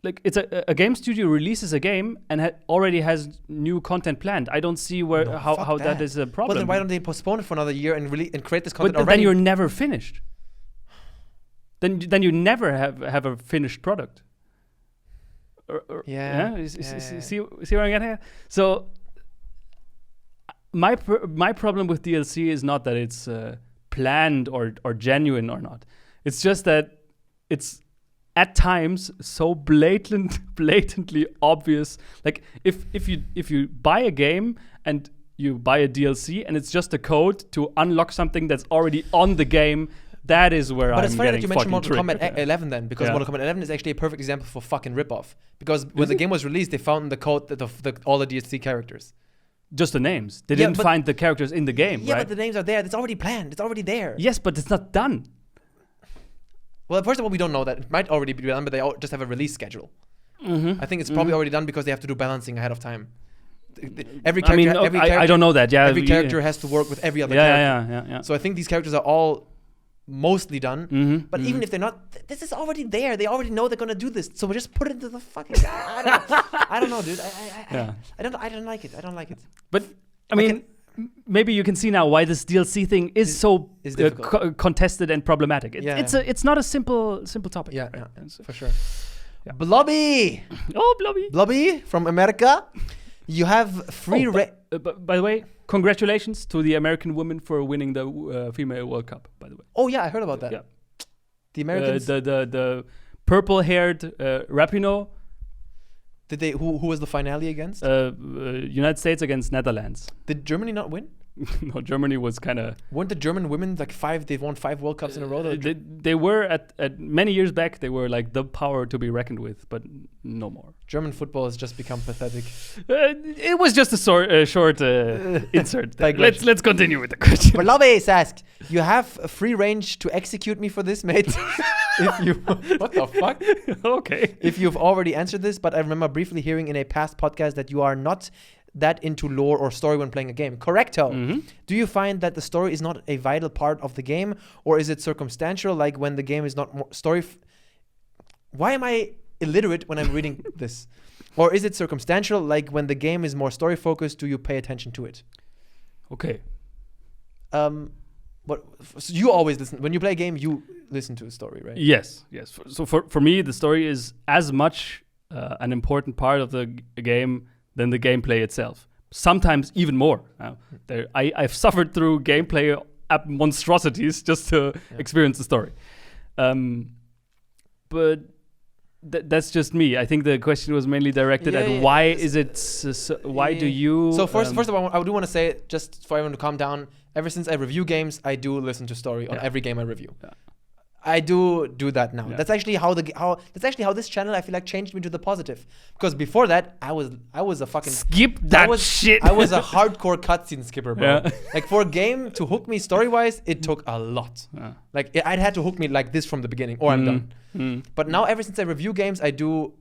like it's a game studio releases a game and already has new content planned. I don't see how that is a problem. Well, then why don't they postpone it for another year and create this content but already? Then you're never finished. then you never have a finished product. Yeah. See where I'm getting at? So my problem with DLC is not that it's planned or genuine or not. It's just that it's at times so blatantly obvious. Like if you buy a game and you buy a DLC and it's just a code to unlock something that's already on the game, that is where But I'm it's funny that getting you mentioned fucking Mortal Kombat triggered. 11 then, because Yeah. Mortal Kombat 11 is actually a perfect example for fucking ripoff. Because when the game was released, they found the code that all the DLC characters. Just the names. They Yeah, didn't but- find the characters in the game, Yeah, right? but the names are there. It's already planned. It's already there. Yes, but it's not done. Well, first of all, we don't know that. It might already be done, but they just have a release schedule. Mm-hmm. I think it's probably already done because they have to do balancing ahead of time. Every I character, mean, every character, I don't know that. Yeah, every character has to work with every other character. Yeah. So I think these characters are all mostly done. Mm-hmm. But even if they're not, this is already there. They already know they're gonna do this. So we just put it into the fucking. I don't know, dude. I don't like it. I don't like it. But I mean, maybe you can see now why this DLC thing is so difficult. contested and problematic. It's not a simple topic. Yeah, right? yeah, for sure. Yeah. Blobby, Oh, Blobby. Blobby from America. You have free. By the way, congratulations to the American women for winning the female World Cup. By the way. Oh yeah, I heard about that. Yeah. The Americans. The purple-haired Rapinoe. Did they? Who was the finale against? United States against Netherlands. Did Germany not win? No, Germany was kind of. Weren't the German women like five? They've won 5 World Cups in a row. They were at many years back. They were like the power to be reckoned with, but no more. German football has just become pathetic. It was just a short insert. Digression. Let's continue with the question. But Lobby's asked, you have free range to execute me for this, mate. If you what the fuck? Okay. If you've already answered this, but I remember briefly hearing in a past podcast that you are not that into lore or story when playing a game. Correcto. Mm-hmm. Do you find that the story is not a vital part of the game, or is it circumstantial, like when the game is not more story? Why am I illiterate when I'm reading this? Or is it circumstantial, like when the game is more story focused? Do you pay attention to it? Okay. What? So you always listen when you play a game. You listen to a story, right? Yes. So for me, the story is as much an important part of the game than the gameplay itself. Sometimes even more. I've suffered through gameplay monstrosities just to experience the story. But that's just me. I think the question was mainly directed at why is it? Why do you? So first of all, I do want to say, just for everyone to calm down. Ever since I review games, I do listen to story on every game I review. Yeah. I do that now. Yeah. That's actually how this channel, I feel like, changed me to the positive. Because before that, I was a fucking skip that shit. I was a hardcore cutscene skipper, bro. Yeah. Like for a game to hook me story wise, it took a lot. Yeah. Like I'd had to hook me like this from the beginning, or I'm done. But now, ever since I review games, I do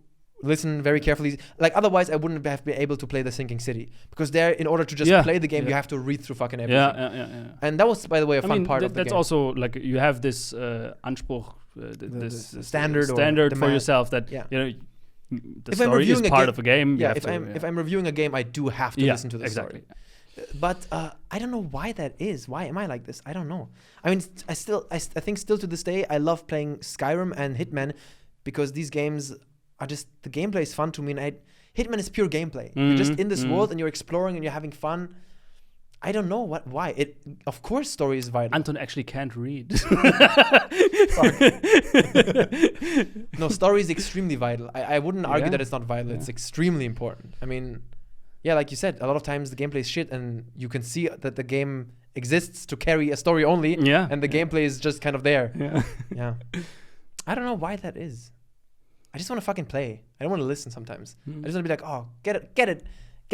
listen very carefully. Like otherwise, I wouldn't have been able to play The Sinking City, because there, in order to just play the game, you have to read through fucking everything. Yeah. And that was, by the way, a fun part of the game. That's also like you have this Anspruch, this standard for yourself that you know. The if story is part of a game. Yeah, if I'm reviewing a game, I do have to listen to the story. But I don't know why that is. Why am I like this? I don't know. I mean, I think still to this day, I love playing Skyrim and Hitman, because these games are just, the gameplay is fun to me. And Hitman is pure gameplay. You're just in this world and you're exploring and you're having fun. I don't know why. Of course, story is vital. Anton actually can't read. No, story is extremely vital. I wouldn't argue that it's not vital. It's extremely important. I mean, like you said, a lot of times the gameplay is shit, and you can see that the game exists to carry a story only. Yeah. And the gameplay is just kind of there. Yeah. I don't know why that is. I just want to fucking play. I don't want to listen sometimes. I just want to be like, oh, get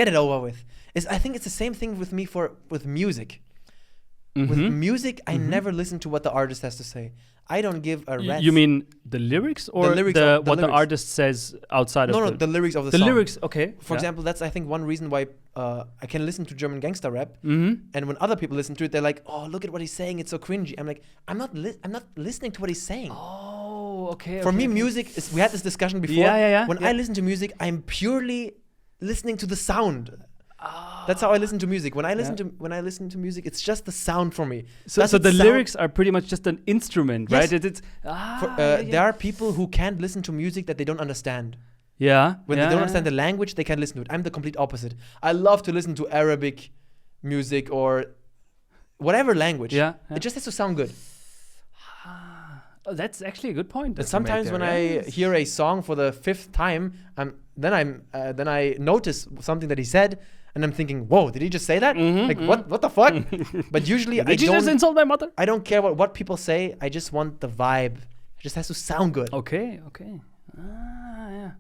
it over with. I think it's the same thing with me with music. With music, I never listen to what the artist has to say. I don't give a rat's. You mean the lyrics or the artist says outside of the lyrics of the song. The lyrics, okay. For example, that's, I think, one reason why I can listen to German gangster rap. And when other people listen to it, they're like, oh, look at what he's saying. It's so cringy. I'm like, I'm not listening to what he's saying. Oh, okay. For me, music is, we had this discussion before. Yeah. When I listen to music, I'm purely listening to the sound. That's how I listen to music. When I listen to music, it's just the sound for me. So the lyrics are pretty much just an instrument, Yes. right? There are people who can't listen to music that they don't understand. Yeah. When they don't understand the language, they can't listen to it. I'm the complete opposite. I love to listen to Arabic music or whatever language. Yeah. It just has to sound good. Oh, that's actually a good point. And sometimes when I hear a song for the 5th time, then I notice something that he said, and I'm thinking, "Whoa, did he just say that? What the fuck?" But usually Did you just insult my mother? I don't care what people say. I just want the vibe. It just has to sound good. Okay. Yeah.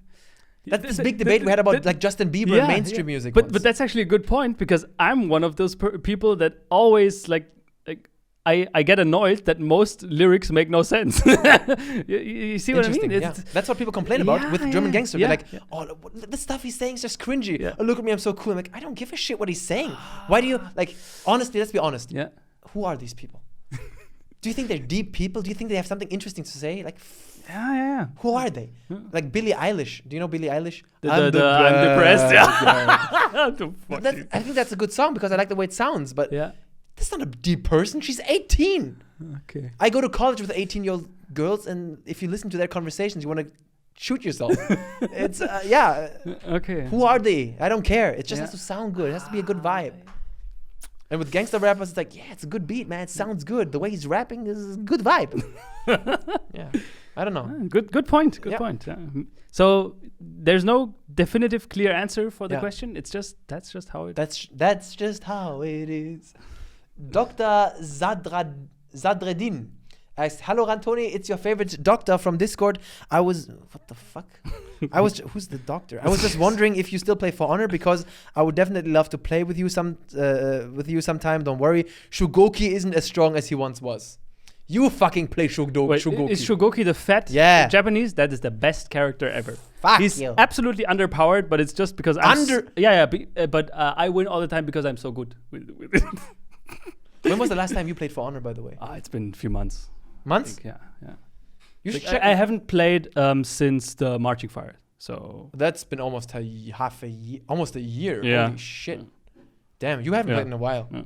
That's this big debate we had about like Justin Bieber and mainstream music. But that's actually a good point because I'm one of those people that always like I get annoyed that most lyrics make no sense. you see what I mean? That's what people complain about with German gangster. They're like, oh, the stuff he's saying is just cringy. Yeah. Oh, look at me, I'm so cool. I'm like, I don't give a shit what he's saying. Why do you, like, honestly, let's be honest. Yeah. Who are these people? Do you think they're deep people? Do you think they have something interesting to say? Like, yeah. who are they? Like Billie Eilish. Do you know Billie Eilish? I'm depressed. I think that's a good song because I like the way it sounds. But that's not a deep person. She's 18. Okay. I go to college with 18-year-old girls, and if you listen to their conversations, you want to shoot yourself. It's Okay. Who are they? I don't care. It just has to sound good. It has to be a good vibe. And with gangster rappers, it's like, it's a good beat, man. It sounds good. The way he's rapping is a good vibe. Yeah. I don't know. Good point. Good point. Yeah. So there's no definitive, clear answer for the question. It's just that's just how it. That's just how it is. Dr. Zadreddin asks, "Hello, Rantoni. It's your favorite doctor from Discord. What the fuck? Who's the doctor? I was just wondering if you still play For Honor because I would definitely love to play with you sometime. Don't worry. Shugoki isn't as strong as he once was. You fucking play Shugoki. Is Shugoki the fat Japanese? That is the best character ever. Fuck He's you. absolutely underpowered, but it's just because but I win all the time because I'm so good with it. When was the last time you played For Honor, by the way? It's been a few months. Months? Yeah. You should check. I haven't played since the Marching Fire, so that's been almost a year. Yeah. Holy shit! Damn, you haven't played in a while. Yeah.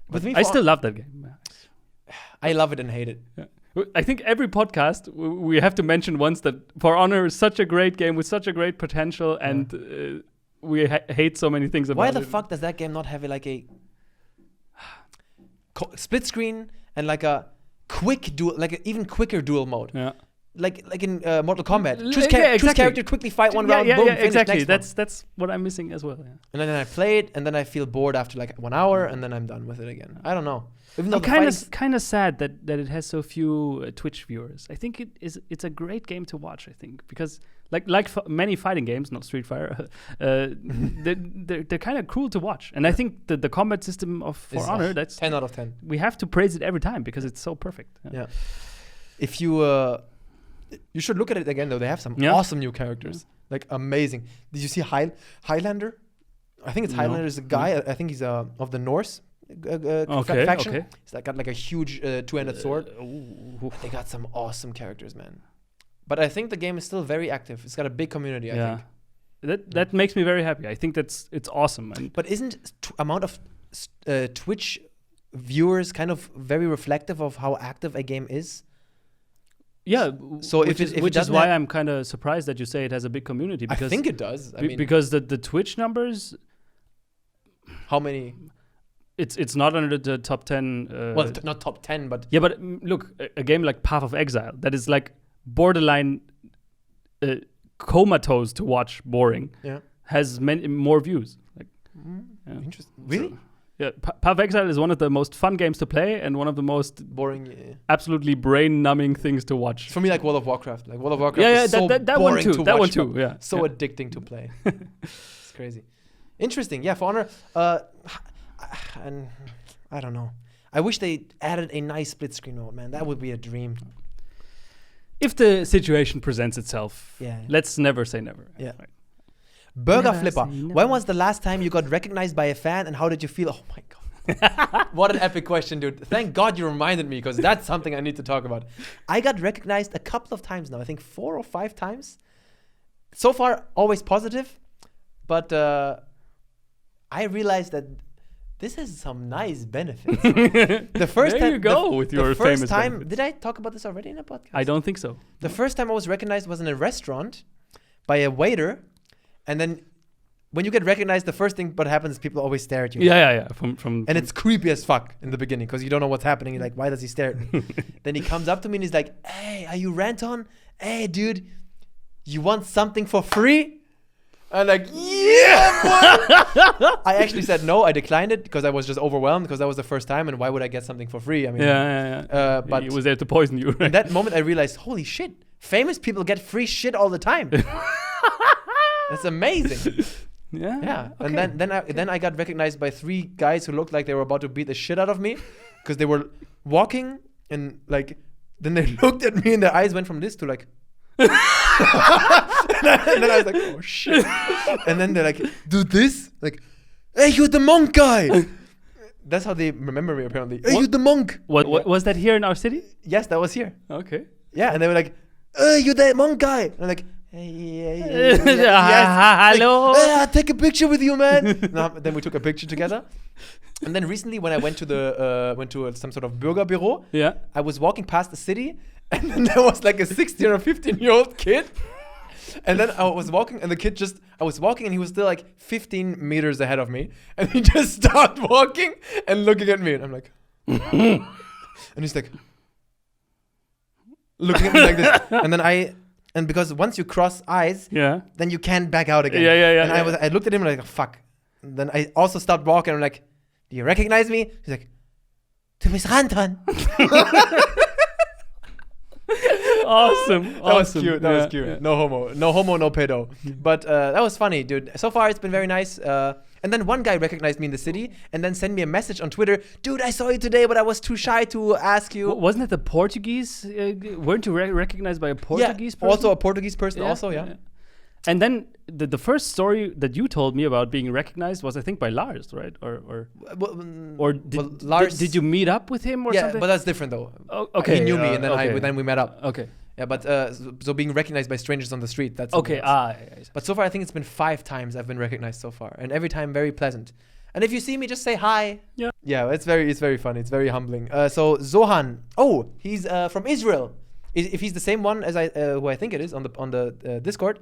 With me, I still love that game. I love it and hate it. Yeah. I think every podcast we have to mention once that For Honor is such a great game with such a great potential, and we hate so many things about it. Why the fuck does that game not have like a split screen and like a quick duel, like an even quicker duel mode? Yeah. Like in Mortal Kombat. Choose exactly. character, quickly fight one round, boom, finish, exactly. next That's what I'm missing as well. Yeah. And then I play it, and then I feel bored after like 1 hour, and then I'm done with it again. I don't know. Even though I'm kind of sad that it has so few Twitch viewers. I think it's a great game to watch. I think because like many fighting games, not Street Fighter, they're kind of cruel to watch. And I think the combat system of For Honor, that's 10 out of 10. We have to praise it every time because it's so perfect. Yeah. If you should look at it again though. They have some awesome new characters, like amazing. Did you see Highlander? I think it's Highlander is a guy. I think he's of the Norse. Faction. Okay. He's got like a huge two-handed sword. They got some awesome characters, man. But I think the game is still very active. It's got a big community. I think that makes me very happy. I think it's awesome. But isn't amount of Twitch viewers kind of very reflective of how active a game is? Yeah. So which is why I'm kind of surprised that you say it has a big community. Because I think it does. I mean, because the Twitch numbers. How many? It's not under the top 10. Well, not top 10, but but look, a game like Path of Exile that is like borderline comatose to watch, boring. Yeah, has many more views. Like, interesting. Really? So, Path of Exile is one of the most fun games to play and one of the most boring, absolutely brain-numbing things to watch. For me, like World of Warcraft. Like World of Warcraft. is so that boring one too. That one too. Yeah. So addicting to play. It's crazy. Interesting. Yeah, For Honor. And I don't know. I wish they added a nice split screen mode, man. That would be a dream. If the situation presents itself, let's never say never. Yeah. Right. Burger Flipper. When was the last time you got recognized by a fan, and how did you feel? Oh my god. What an epic question, dude. Thank God you reminded me, because that's something I need to talk about. I got recognized a couple of times now. I think 4 or 5 times. So far, always positive. But I realized that this has some nice benefits. The first there time, you go with your the first famous time. benefits. Did I talk about this already in a podcast? I don't think so. The first time I was recognized was in a restaurant by a waiter, and then when you get recognized, the first thing what happens is people always stare at you. Yeah. From And it's creepy as fuck in the beginning because you don't know what's happening. You're like, why does he stare at me? Then he comes up to me and he's like, hey, are you Ranton? Hey, dude, you want something for free? I'm like, yeah, boy. I actually said no. I declined it because I was just overwhelmed because that was the first time. And why would I get something for free? I mean, but he was there to poison you, right? In that moment, I realized, holy shit, famous people get free shit all the time. That's amazing. Yeah. Okay. And then I got recognized by 3 guys who looked like they were about to beat the shit out of me because they were walking and like then they looked at me and their eyes went from this to like and then I was like, oh shit. And then they're like, do this? Like, hey, you're the monk guy. That's how they remember me apparently. Hey, you're the monk. What was that here in our city? Yes, that was here. Okay. Yeah, and they were like, hey, you're the monk guy. And I'm like, hey, hello. Like, hey, I'll take a picture with you, man. Then we took a picture together. And then recently, when I went to some sort of Bürgerbüro, Yeah. I was walking past the city, and then there was like a 16 or 15-year-old kid. And then I was walking, and the kid I was walking, and he was still like 15 meters ahead of me. And he just stopped walking and looking at me. And I'm like, and he's like, looking at me like this. And because once you cross eyes, then you can't back out again. Yeah. And I looked at him and like, oh, fuck. And then I also stopped walking. I'm like, do you recognize me? He's like, du bist Ranton. Awesome. That was cute. That was cute. Yeah. No homo, no pedo. But that was funny, dude. So far, it's been very nice. And then one guy recognized me in the city and then sent me a message on Twitter. Dude, I saw you today, but I was too shy to ask you. Wasn't it the Portuguese? Weren't you recognized by a Portuguese person? Also a Portuguese person. Yeah. And then the first story that you told me about being recognized was, I think, by Lars, right? Or Lars, did you meet up with him or something? Yeah, but that's different though. Oh, okay. He knew me, and then we met up. Okay. Yeah, but so being recognized by strangers on the street, that's okay. But so far, I think it's been 5 times I've been recognized so far, and every time very pleasant. And if you see me, just say hi. Yeah. It's very funny. It's very humbling. So Zohan, he's from Israel. If he's the same one as who I think it is on the Discord.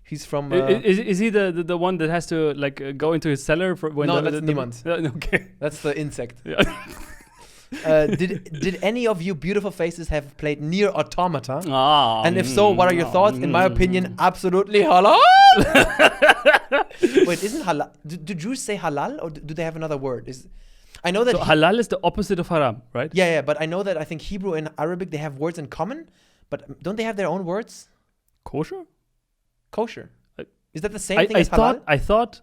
He's from. Is he the one that has to like go into his cellar for when? No, that's Niemand. Okay, that's the insect. Yeah. Did any of you beautiful faces have played Nier Automata? And if so, what are your thoughts? In my opinion, absolutely halal. Wait, isn't halal? Do Jews say halal or do they have another word? I know that halal is the opposite of haram, right? Yeah. But I know that I think Hebrew and Arabic they have words in common, but don't they have their own words? Kosher. Is that the same thing as halal? I thought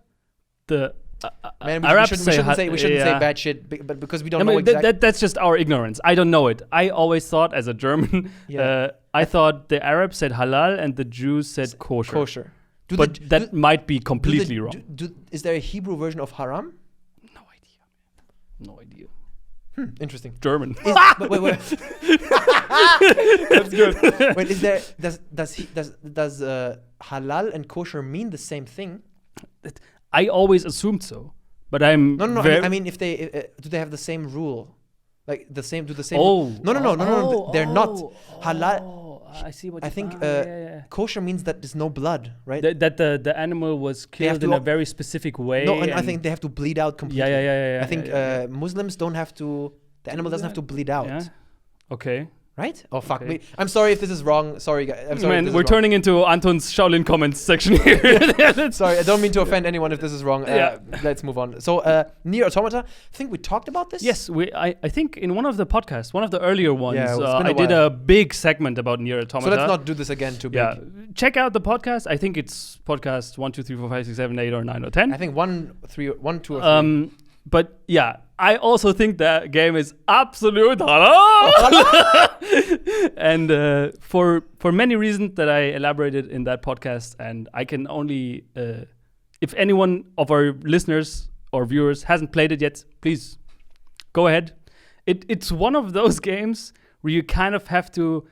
the Man, Arabs we shouldn't say bad shit, but because we don't know exactly. That's just our ignorance. I don't know it. I always thought, as a German, I thought the Arabs said halal and the Jews said kosher. But that might be completely wrong. Is there a Hebrew version of haram? No idea. Interesting. German. Wait. That's good. Wait, does halal and kosher mean the same thing? I always assumed so, but I'm no. I mean, if they do they have the same rule, like the same? Do the same? No. They're not halal. I see what I think. Kosher means that there's no blood, right? That the animal was killed in a very specific way. No, and I think they have to bleed out completely. Yeah. I think Muslims don't have to. The animal doesn't have to bleed out. Yeah. Okay. Right? Oh, fuck me. I'm sorry if this is wrong. Sorry, guys. I'm sorry. Man, we're turning into Anton's Shaolin comments section here. Sorry, I don't mean to offend anyone if this is wrong. Let's move on. So, Nier Automata, I think we talked about this? Yes, I think in one of the podcasts, one of the earlier ones, I did a big segment about Nier Automata. So let's not do this again too big. Yeah, check out the podcast. I think it's podcast 1, 2, 3, 4, 5, 6, 7, 8, or 9, or 10. I think 1, 2, or 3. But yeah, I also think that game is absolute halal. And for many reasons that I elaborated in that podcast, and I can only, if anyone of our listeners or viewers hasn't played it yet, please go ahead. It's one of those games where you kind of have to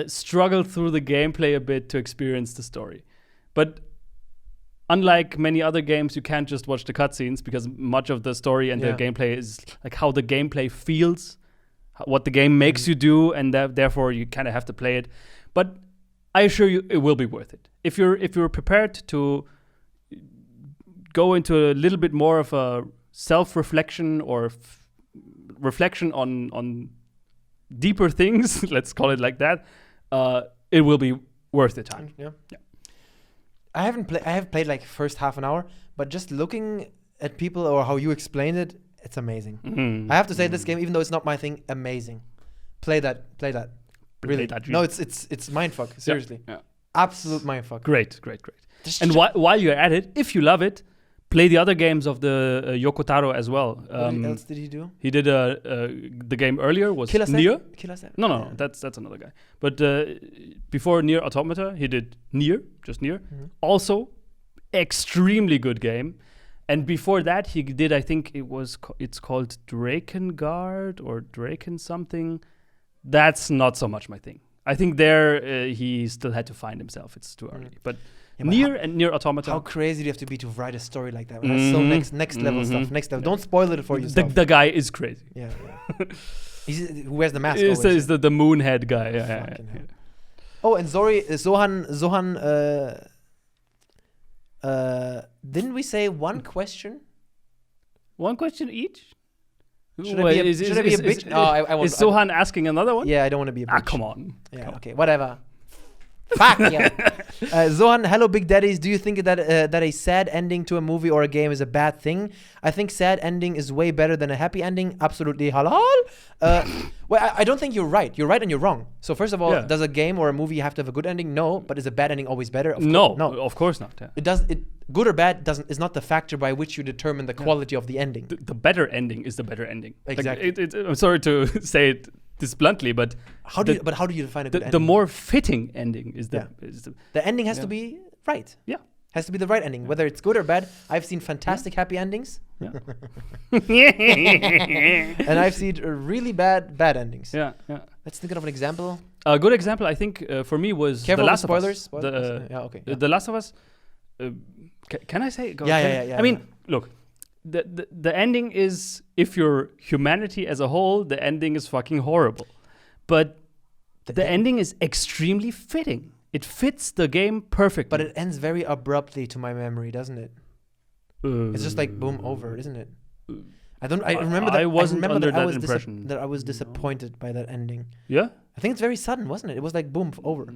struggle through the gameplay a bit to experience the story. But unlike many other games, you can't just watch the cutscenes because much of the story and the gameplay is like how the gameplay feels, what the game makes you do, and therefore you kind of have to play it. But I assure you, it will be worth it if you're prepared to go into a little bit more of a self-reflection or reflection on deeper things. Let's call it like that. It will be worth the time. Yeah. I have played like first half an hour, but just looking at people or how you explained it, it's amazing. I have to say this game, even though it's not my thing, amazing. Play that. Really. No, it's mindfuck. Seriously. Yeah. Absolute mindfuck. Great. And while you're at it, if you love it, play the other games of the Yoko Taro as well. What else did he do? He did the game earlier was Nier. No, that's another guy. But before Nier Automata, he did Nier, just Nier. Also, extremely good game. And before that, he did, I think it's called Drakengard or Draken something. That's not so much my thing. I think there he still had to find himself. It's too early. But Nier and Nier Automata. How crazy do you have to be to write a story like that? That's so next level stuff. Next level. Don't spoil it for yourself. The guy is crazy. Yeah. Who wears the mask? Is the Moonhead guy. Yeah. Oh, and Zohan. Didn't we say one question? One question each? Should I be a bitch? I won't. Is Zohan asking another one? Yeah, I don't want to be a bitch. Come on. Yeah, okay, whatever. Fuck yeah. Zohan, hello, Big Daddies. Do you think that a sad ending to a movie or a game is a bad thing? I think sad ending is way better than a happy ending. Absolutely halal. Well, I don't think you're right. You're right and you're wrong. So first of all, does a game or a movie have to have a good ending? No. But is a bad ending always better? No, of course not. Yeah. Good or bad is not the factor by which you determine the quality of the ending. The better ending is the better ending. Exactly. Like, I'm sorry to say it this bluntly, but how do you define a good ending? The more fitting ending is the ending has to be right. Yeah. Has to be the right ending, whether it's good or bad. I've seen fantastic happy endings. Yeah. And I've seen really bad endings. Yeah. Let's think of an example. A good example, I think, for me was Careful The Last with of Us. Spoilers. Okay. The Last of Us. Can I say? Yeah. I mean, look, the ending is, if you're humanity as a whole, the ending is fucking horrible. But the ending is extremely fitting. It fits the game perfectly. But it ends very abruptly to my memory, doesn't it? It's just like boom, over, isn't it? I remember that. I wasn't under that impression. That I was disappointed by that ending. Yeah? I think it's very sudden, wasn't it? It was like boom, over.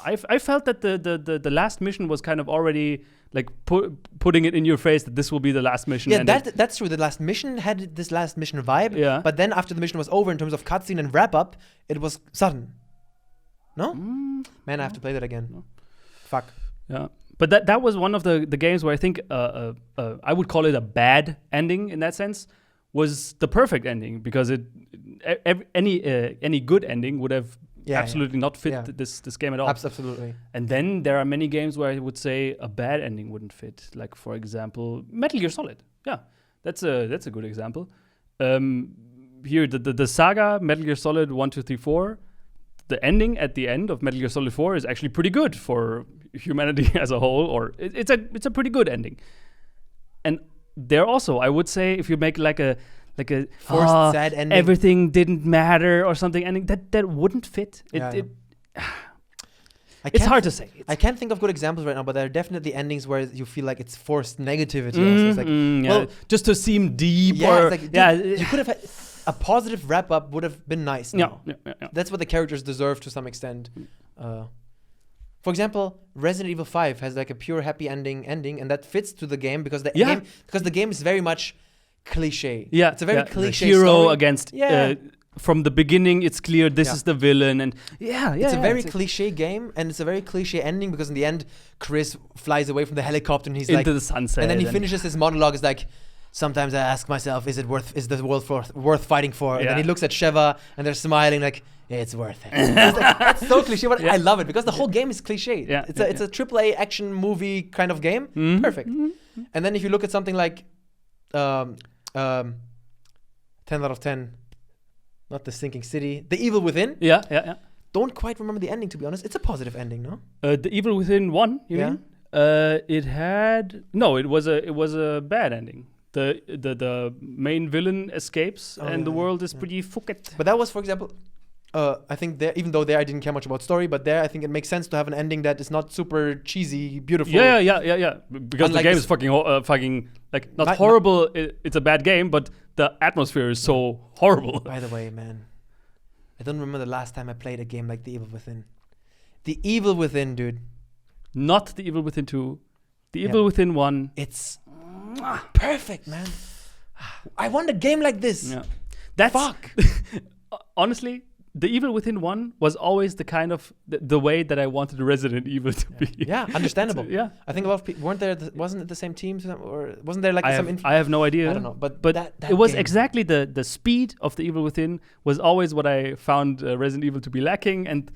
I felt that the last mission was kind of already like putting it in your face that this will be the last mission. Yeah, that's true. The last mission had this last mission vibe. Yeah. But then after the mission was over, in terms of cutscene and wrap up, it was sudden. No? Man, I have to play that again. No. Fuck. Yeah. But that was one of the games where I think I would call it a bad ending in that sense, was the perfect ending, because any good ending would have absolutely not fit this game at all. Absolutely. And then there are many games where I would say a bad ending wouldn't fit. Like, for example, Metal Gear Solid. Yeah, that's a good example. Here, the saga Metal Gear Solid 1, 2, 3, 4. The ending at the end of Metal Gear Solid 4 is actually pretty good for humanity as a whole, or it's a pretty good ending. And there also, I would say, if you make like a forced sad ending, everything didn't matter or something ending, that wouldn't fit. It's hard to say. I can't think of good examples right now, but there are definitely endings where you feel like it's forced negativity. So it's like, just to seem deep. You could have had a positive wrap up would have been nice. Yeah. That's what the characters deserve to some extent. For example, Resident Evil 5 has like a pure happy ending, and that fits to the game because the game is very much cliche. Yeah, it's a very cliche the hero story. Against. From the beginning, it's clear this is the villain, and it's a very cliche game, and it's a very cliche ending because in the end, Chris flies away from the helicopter and he's into the sunset, and then he finishes his monologue. It's like, sometimes I ask myself, is the world worth fighting for? And then he looks at Sheva and they're smiling like, it's worth it. That's so cliche, but I love it because the whole game is cliche. It's a AAA action movie kind of game. Perfect. And then if you look at something like 10 out of 10, not The Sinking City, The Evil Within. Yeah. Don't quite remember the ending, to be honest. It's a positive ending, no? The Evil Within 1, you mean? It was a bad ending. The main villain escapes and the world is pretty fucked. But that was, for example, I think there, even though there I didn't care much about story, but there I think it makes sense to have an ending that is not super cheesy, beautiful. Yeah. Because the game is fucking like not horrible. It's a bad game, but the atmosphere is so horrible. By the way, man, I don't remember the last time I played a game like The Evil Within. The Evil Within, dude. Not The Evil Within 2. The Evil Within 1. It's perfect, man. I want a game like this. Yeah. That's fuck. Honestly, The Evil Within 1 was always the kind of the way that I wanted Resident Evil to be. Yeah, understandable. Yeah. I think a lot of people wasn't it the same teams, or wasn't there like I have no idea. I don't know, but that it was game. Exactly the speed of The Evil Within was always what I found Resident Evil to be lacking, and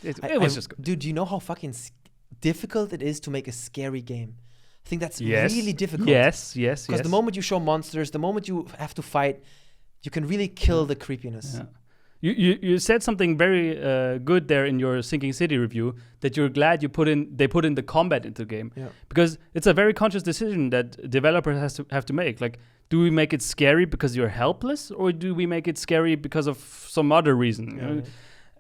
it was just good. Dude, do you know how fucking difficult it is to make a scary game? I think that's really difficult. Yes. Because the moment you show monsters, the moment you have to fight, you can really kill the creepiness. Yeah. You said something very good there in your Sinking City review, that you're glad they put in the combat into the game, because it's a very conscious decision that developers have to make. Like, do we make it scary because you're helpless, or do we make it scary because of some other reason? You know?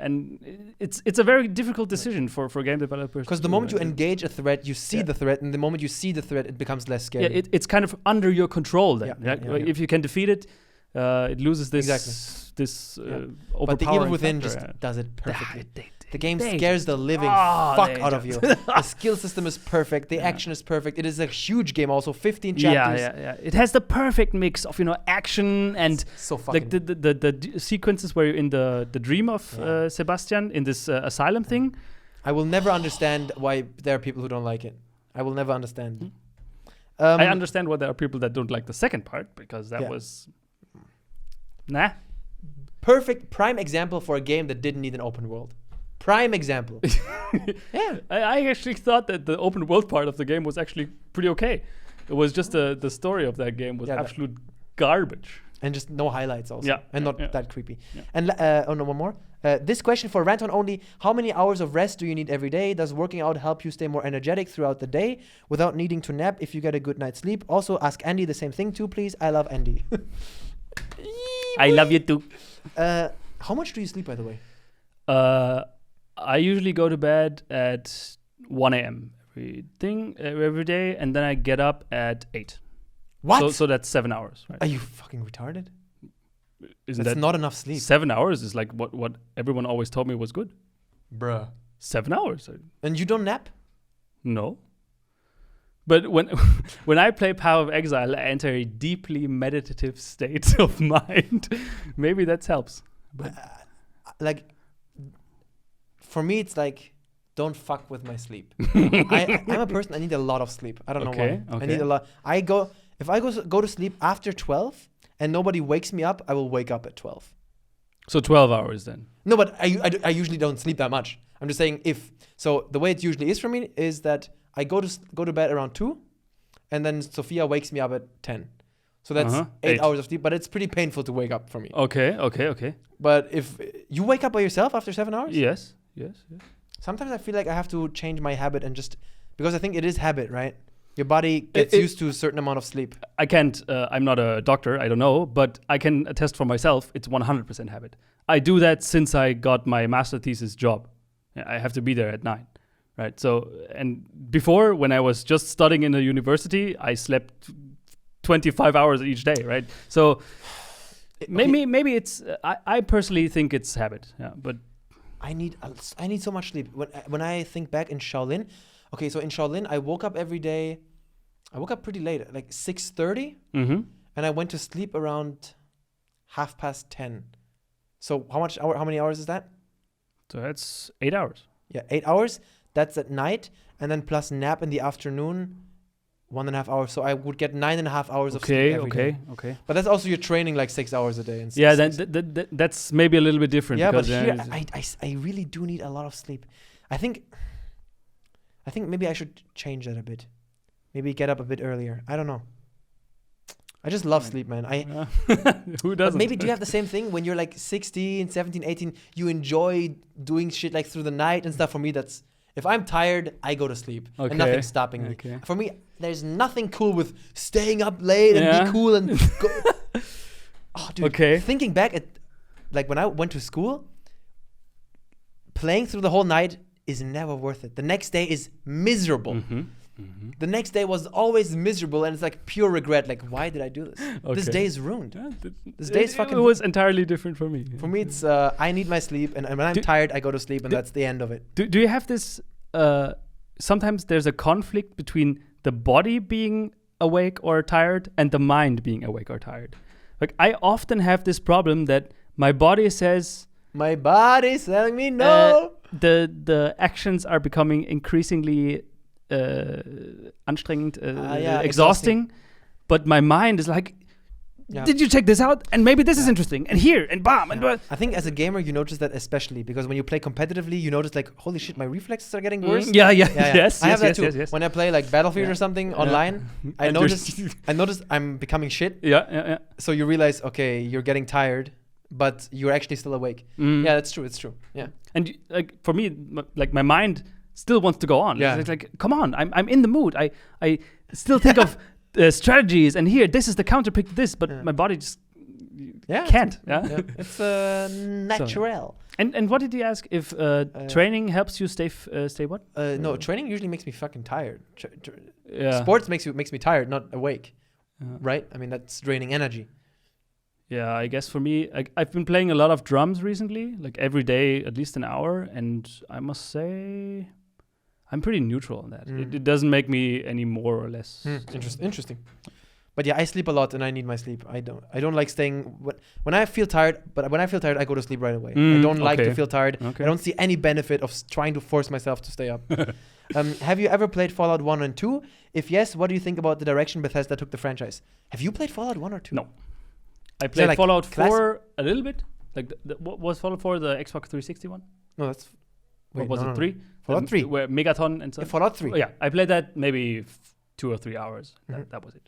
And it's a very difficult decision for game developers. Because the moment you engage a threat, you see the threat, and the moment you see the threat, it becomes less scary. Yeah, it's kind of under your control then. If you can defeat it, it loses this overpowering But The Evil Within factor, just does it perfectly. The game they scares the living fuck out of you. The skill system is perfect. The action is perfect. It is a huge game also. 15 chapters. Yeah. It has the perfect mix of, action and so fucking like the sequences where you're in the dream of Sebastian in this asylum thing. I will never understand why there are people who don't like it. I will never understand. I understand why there are people that don't like the second part, because that was perfect prime example for a game that didn't need an open world. Prime example. I actually thought that the open world part of the game was actually pretty okay. It was just the story of that game was absolute garbage. And just no highlights also. Yeah. And not that creepy. Yeah. And one more. This question for Ranton only. How many hours of rest do you need every day? Does working out help you stay more energetic throughout the day without needing to nap if you get a good night's sleep? Also, ask Andi the same thing too, please. I love Andi. I love you too. How much do you sleep, by the way? I usually go to bed at 1 a.m. every day, and then I get up at 8. What? So that's 7 hours, right? Are you fucking retarded? Isn't that's that not enough sleep? 7 hours is like what everyone always told me was good. Bruh. 7 hours. And you don't nap? No. But when I play Power of Exile, I enter a deeply meditative state of mind. Maybe that helps. But for me, it's like, don't fuck with my sleep. I'm a person, I need a lot of sleep. I don't know why. Okay. I need a lot. If I go to sleep after 12 and nobody wakes me up, I will wake up at 12. So 12 hours then. No, but I usually don't sleep that much. I'm just saying so the way it usually is for me is that I go to bed around 2, and then Sophia wakes me up at 10. So that's 8 hours of sleep, but it's pretty painful to wake up for me. Okay. But if you wake up by yourself after 7 hours? Yes. Sometimes I feel like I have to change my habit and just, because I think it is habit, right? Your body gets used to a certain amount of sleep. I can't, I'm not a doctor, I don't know, but I can attest for myself, it's 100% habit. I do that since I got my master thesis job. I have to be there at 9, right? So, and before, when I was just studying in the university, I slept 25 hours each day, right? So maybe it's, I personally think it's habit, but I need so much sleep. When I think back in Shaolin, okay, so in Shaolin, I woke up every day. I woke up pretty late, like 6:30, and I went to sleep around 10:30. So how many hours is that? So that's 8 hours. Yeah, 8 hours. That's at night, and then plus nap in the afternoon, 1.5 hours. So I would get 9.5 hours of sleep every day. Okay. But that's also you're training like 6 hours a day. And that's maybe a little bit different. Yeah, but here I really do need a lot of sleep. I think maybe I should change that a bit. Maybe get up a bit earlier. I don't know. I just love sleep, man. Who doesn't? Maybe do you have the same thing when you're like 16, 17, 18, you enjoy doing shit like through the night and stuff? For me, If I'm tired, I go to sleep, and nothing's stopping me. Okay. For me, there's nothing cool with staying up late and be cool and go. Oh, dude. Okay. Thinking back at, like, when I went to school, playing through the whole night is never worth it. The next day is miserable. The next day was always miserable, and it's like pure regret. Like, why did I do this? This day is ruined. This day is fucking. It was entirely different for me. For me, it's I need my sleep, and when I'm tired, I go to sleep, and that's the end of it. Do you have this? Sometimes there's a conflict between the body being awake or tired and the mind being awake or tired. Like, I often have this problem that my body says, my body's telling me no. The actions are becoming increasingly anstrengend, exhausting. But my mind is like, did you check this out? And maybe this is interesting. And here, and bam. And I think as a gamer, you notice that especially because when you play competitively, you notice like, holy shit, my reflexes are getting worse. Yes. I have that too. When I play like Battlefield or something online, I notice I'm becoming shit. Yeah. So you realize, okay, you're getting tired, but you're actually still awake. Yeah, that's true. It's true. Yeah. And like for me, like my mind still wants to go on. Yeah. It's like, come on, I'm in the mood. I still think of strategies, and here, this is the counter pick to this, but my body just can't. It's natural. And what did you ask? If training helps you stay what? No, training usually makes me fucking tired. Yeah. Sports makes me tired, not awake. Right? I mean, that's draining energy. Yeah, I guess for me, I've been playing a lot of drums recently, like every day, at least an hour, and I must say, I'm pretty neutral on that. It doesn't make me any more or less. Interesting. But yeah, I sleep a lot and I need my sleep. I don't like staying when I feel tired. But when I feel tired, I go to sleep right away. I don't like to feel tired. Okay. I don't see any benefit of trying to force myself to stay up. Have you ever played Fallout 1 and 2? If yes, what do you think about the direction Bethesda took the franchise? Have you played Fallout 1 or 2? No. I played like Fallout 4 a little bit. Like what was Fallout 4, the Xbox 360 one? No, that's. What was it, 3? Fallout 3. Where Megaton and stuff? Fallout 3. Oh, yeah, I played that maybe 2 or 3 hours. That was it.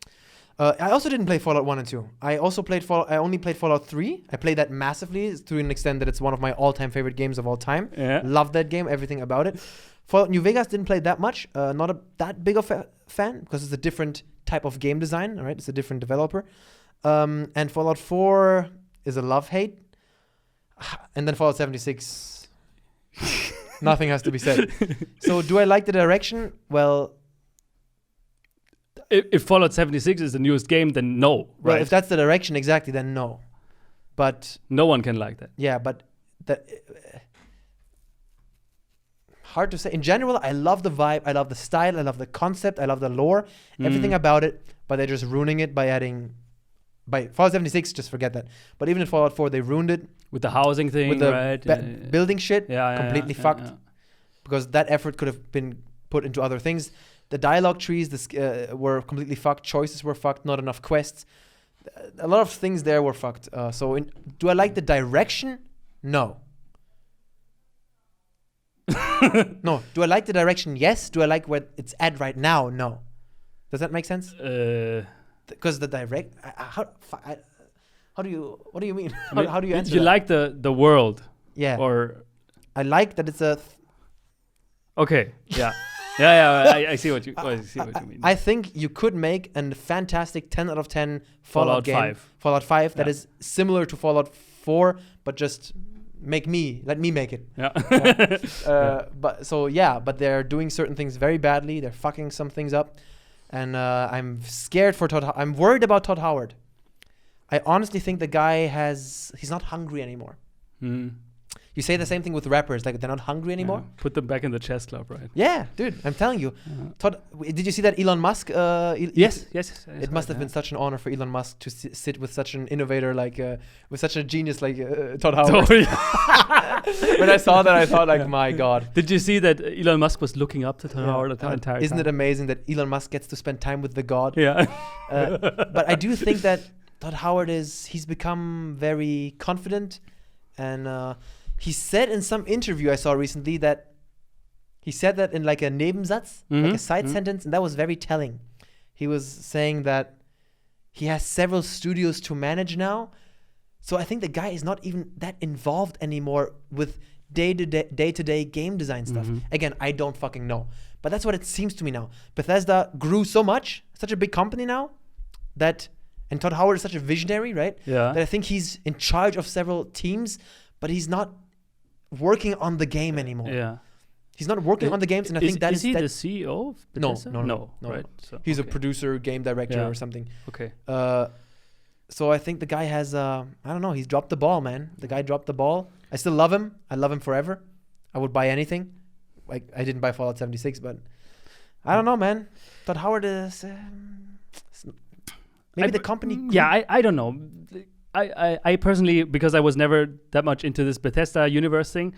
I also didn't play Fallout 1 and 2. I only played Fallout 3. I played that massively to an extent that it's one of my all-time favorite games of all time. Yeah. Love that game, everything about it. Fallout New Vegas didn't play that much. Not that big of a fan because it's a different type of game design. All right, it's a different developer. And Fallout 4 is a love-hate. And then Fallout 76, nothing has to be said. So do I like the direction? Well, if Fallout 76 is the newest game, then no, right? Well, if that's the direction exactly, then no. But no one can like that. Yeah, but that hard to say. In general, I love the vibe, I love the style, I love the concept, I love the lore, everything about it. But they're just ruining it by adding. By Fallout 76, just forget that. But even in Fallout 4, they ruined it with the housing thing, with the right? Building shit, completely fucked. Yeah. Because that effort could have been put into other things. The dialogue trees were completely fucked. Choices were fucked. Not enough quests. A lot of things there were fucked. Do I like the direction? No. No. Do I like the direction? Yes. Do I like where it's at right now? No. Does that make sense? Because the direct. What do you mean? How do you answer? You that? like the world? Yeah. Or I like that it's a. Okay. Yeah. Yeah. I see what you mean. I think you could make a fantastic 10 out of 10 Fallout game. 5. Fallout 5 that is similar to Fallout 4, but just let me make it. Yeah. But they're doing certain things very badly. They're fucking some things up. And I'm scared for Todd. I'm worried about Todd Howard. I honestly think the guy he's not hungry anymore. You say the same thing with rappers, like they're not hungry anymore. Yeah. Put them back in the chess club, right? Yeah, dude, I'm telling you. Todd, did you see that Elon Musk? Yes. It must have been such an honor for Elon Musk to sit with such an innovator, with such a genius like Todd Howard. When I saw that, I thought, my God. Did you see that Elon Musk was looking up to Todd Howard the entire time? Isn't it amazing that Elon Musk gets to spend time with the God? Yeah. But I do think that Todd Howard he's become very confident, and he said in some interview I saw recently that he said that in like a Nebensatz, like a side sentence, and that was very telling. He was saying that he has several studios to manage now. So I think the guy is not even that involved anymore with day-to-day game design stuff. Mm-hmm. Again, I don't fucking know. But that's what it seems to me now. Bethesda grew so much, such a big company now, and Todd Howard is such a visionary, right? Yeah. That I think he's in charge of several teams, but he's not working on the game anymore. Yeah. He's not working on the games, and I think that is he the CEO of Bethesda? No. Right. So, He's a producer, game director, or something. Okay. So I think the guy has, I don't know, he's dropped the ball, man. The guy dropped the ball. I still love him. I love him forever. I would buy anything. Like, I didn't buy Fallout 76, but I don't know, man. Todd Howard is, maybe the company. Yeah, I don't know. I personally, because I was never that much into this Bethesda universe thing,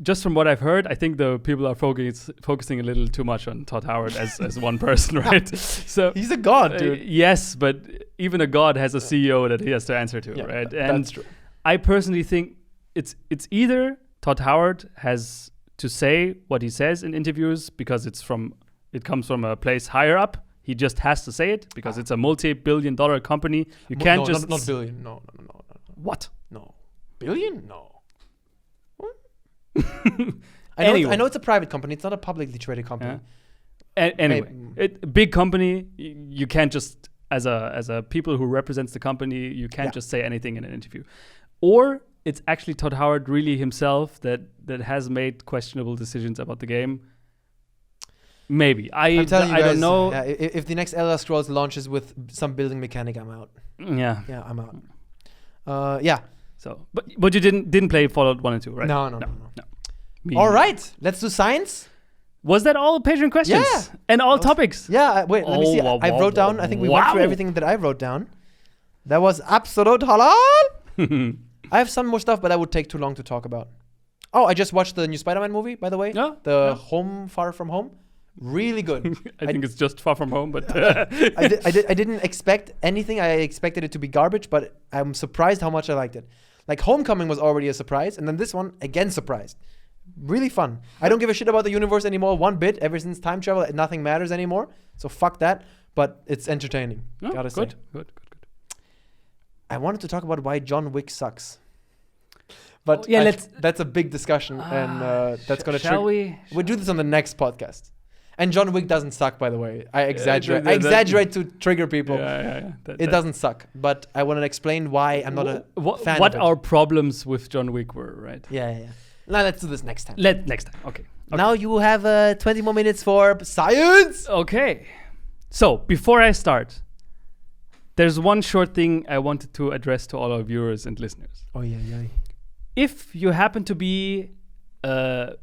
just from what I've heard, I think the people are focusing a little too much on Todd Howard as one person, right? So he's a god, dude. Yes, but even a god has a CEO that he has to answer to, right? And that's true. I personally think it's either Todd Howard has to say what he says in interviews because it comes from a place higher up. He just has to say it because it's a multi-billion-dollar company. You can't just not billion. No. What? No. Billion? No. Anyway. I know it's a private company. It's not a publicly traded company. Anyway, big company. You can't just as a people who represents the company. You can't just say anything in an interview, or it's actually Todd Howard really himself that has made questionable decisions about the game. Maybe I don't know. If the next Elder Scrolls launches with some building mechanic, I'm out. Yeah, I'm out. Yeah. So, but you didn't play Fallout 1 and 2, right? No. All right, let's do science. Was that all Patreon questions? Yeah. And all topics? Yeah. Wait, let me see. I wrote down. I think we went through everything that I wrote down. That was absolute halal. I have some more stuff, but that would take too long to talk about. Oh, I just watched the new Spider-Man movie, by the way. Yeah. Home Far From Home. Really good. I think it's just Far From Home, but I didn't expect anything. I expected it to be garbage, but I'm surprised how much I liked it. Like Homecoming was already a surprise, and then this one again surprised. Really fun. I don't give a shit about the universe anymore one bit. Ever since time travel, nothing matters anymore. So fuck that. But it's entertaining. Gotta say. Good. I wanted to talk about why John Wick sucks. But that's a big discussion, and that's gonna. Shall we? We'll do this on the next podcast. And John Wick doesn't suck, by the way. I exaggerate. I exaggerate to trigger people. Yeah. It doesn't suck, but I want to explain why I'm not a fan what of it. our problems with John Wick were, right? Yeah. Now let's do this next time. Next time. Okay. Now you have 20 more minutes for science. Okay. So before I start, there's one short thing I wanted to address to all our viewers and listeners. Oh yeah. If you happen to be at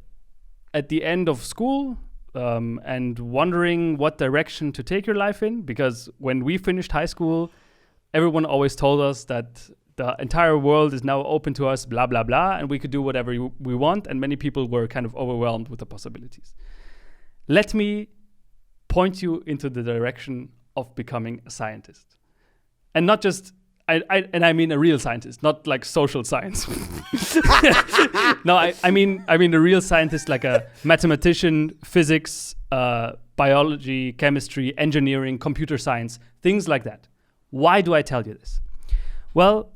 the end of school and wondering what direction to take your life in, because when we finished high school, everyone always told us that the entire world is now open to us, blah, blah, blah, and we could do whatever we want, and many people were kind of overwhelmed with the possibilities. Let me point you into the direction of becoming a scientist. And not just, I mean a real scientist, not like social science. No, I mean a real scientist, like a mathematician, physics, biology, chemistry, engineering, computer science, things like that. Why do I tell you this? Well,